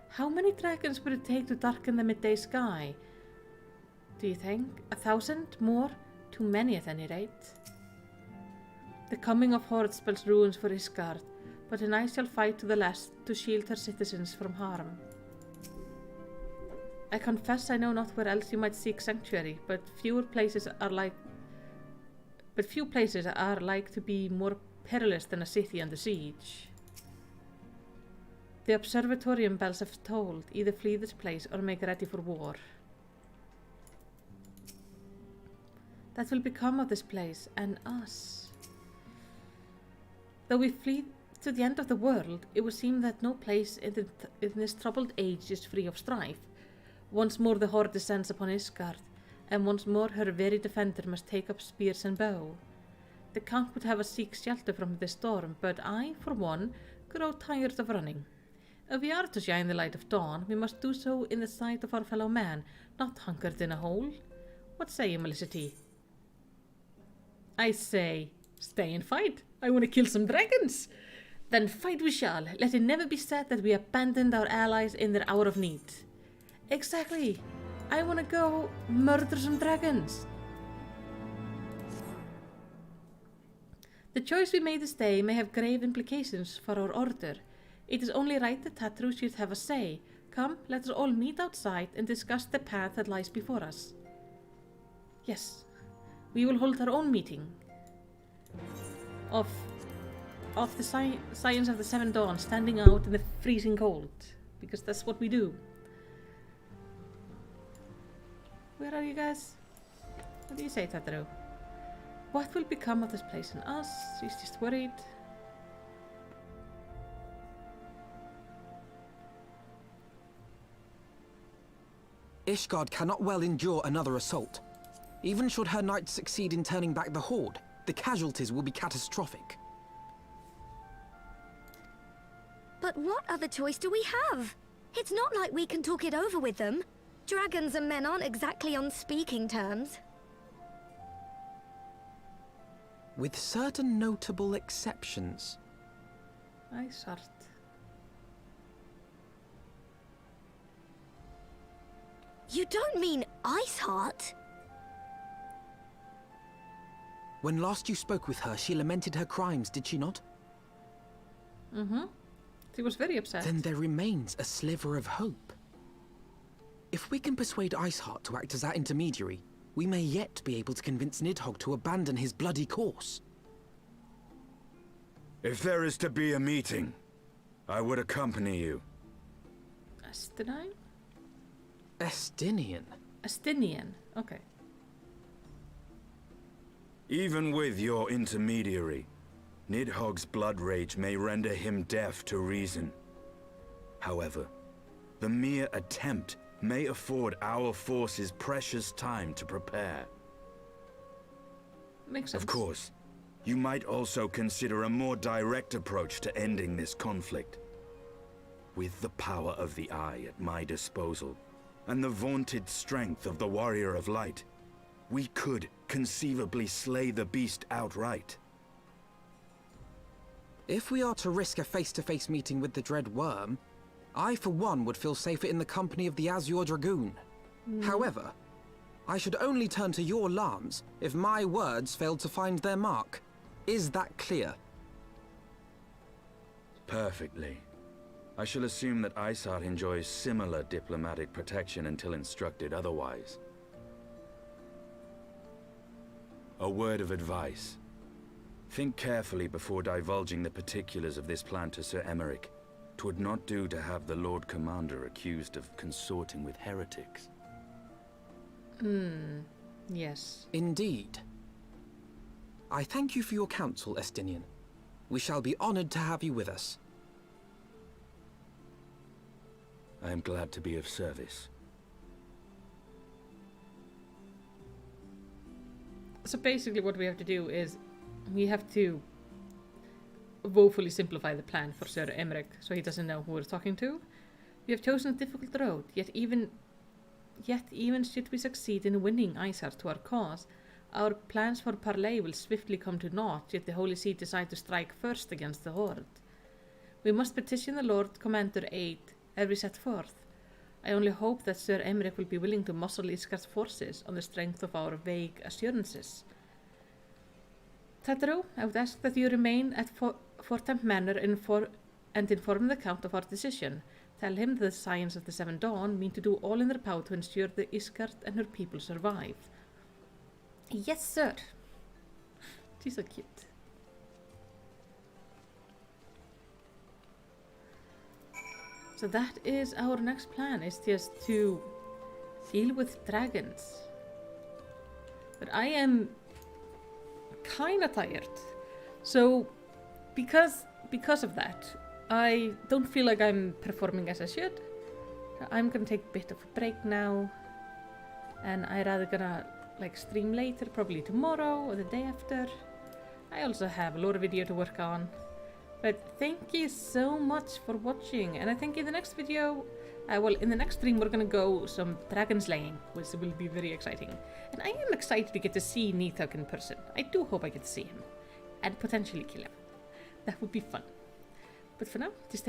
How many dragons would it take to darken the midday sky? Do you think? 1,000? More? Too many at any rate. The coming of Horde spells ruins for Isgard, but an I shall fight to the last to shield her citizens from harm. I confess I know not where else you might seek sanctuary, but few places are like to be more perilous than a city under siege. The observatorium bells have tolled. Either flee this place or make ready for war. That will become of this place and us. Though we flee to the end of the world, it would seem that no place in this troubled age is free of strife. Once more the Horde descends upon Isgard, and once more her very defender must take up spears and bow. The Count would have us seek shelter from this storm, but I, for one, grow tired of running. If we are to shine the light of dawn, we must do so in the sight of our fellow man, not hunkered in a hole. What say you, Melicity? I say, stay and fight. I want to kill some dragons. Then fight we shall. Let it never be said that we abandoned our allies in their hour of need. Exactly. I want to go murder some dragons. The choice we made this day may have grave implications for our order. It is only right that Tatru should have a say. Come, let us all meet outside and discuss the path that lies before us. Yes, we will hold our own meeting of the Scions of the Seven Dawn standing out in the freezing cold, because that's what we do. Where are you guys? What do you say, Tatru? What will become of this place and us? She's just worried.
Ishgard cannot well endure another assault. Even should her knights succeed in turning back the Horde, the casualties will be catastrophic.
But what other choice do we have? It's not like we can talk it over with them. Dragons and men aren't exactly on speaking terms.
With certain notable exceptions.
Iceheart.
You don't mean Iceheart?
When last you spoke with her, she lamented her crimes, did she not?
Mm-hmm. She was very upset.
Then there remains a sliver of hope. If we can persuade Iceheart to act as our intermediary, we may yet be able to convince Nidhogg to abandon his bloody course.
If there is to be a meeting, I would accompany you.
Estinine?
Estinian.
Estinian, okay.
Even with your intermediary, Nidhogg's blood rage may render him deaf to reason. However, the mere attempt may afford our forces precious time to prepare.
Makes sense.
Of course, you might also consider a more direct approach to ending this conflict. With the power of the Eye at my disposal, and the vaunted strength of the Warrior of Light, we could conceivably slay the beast outright.
If we are to risk a face-to-face meeting with the Dread Worm, I for one would feel safer in the company of the Azure Dragoon. However, I should only turn to your alarms if my words failed to find their mark. Is that clear?
Perfectly. I shall assume that Iceheart enjoys similar diplomatic protection until instructed otherwise. A word of advice. Think carefully before divulging the particulars of this plan to Sir Emeric. 'Twould not do to have the Lord Commander accused of consorting with heretics.
Yes.
Indeed. I thank you for your counsel, Estinian. We shall be honored to have you with us.
I am glad to be of service.
So basically what we have to do is we have to woefully simplify the plan for Sir Emeric so he doesn't know who we're talking to. We have chosen a difficult road, yet even should we succeed in winning Iceheart to our cause, our plans for parley will swiftly come to naught should the Holy See decide to strike first against the Horde. We must petition the Lord Commander aid ere we set forth. I only hope that Sir Emeric will be willing to muscle Ishgard's forces on the strength of our vague assurances. Tatru, I would ask that you remain at Fortemp Manor and inform the Count of our decision. Tell him that the Scions of the Seven Dawn mean to do all in their power to ensure that Ishgard and her people survive. Yes, sir. She's so cute. So that is our next plan, is just to deal with dragons. But I am kinda tired. So because of that, I don't feel like I'm performing as I should. So I'm gonna take a bit of a break now. And I rather gonna stream later, probably tomorrow or the day after. I also have a lot of video to work on. But thank you so much for watching, and I think in the next video, in the next stream we're gonna go some dragon slaying, which will be very exciting. And I am excited to get to see Nidhogg in person. I do hope I get to see him, and potentially kill him. That would be fun. But for now, just thank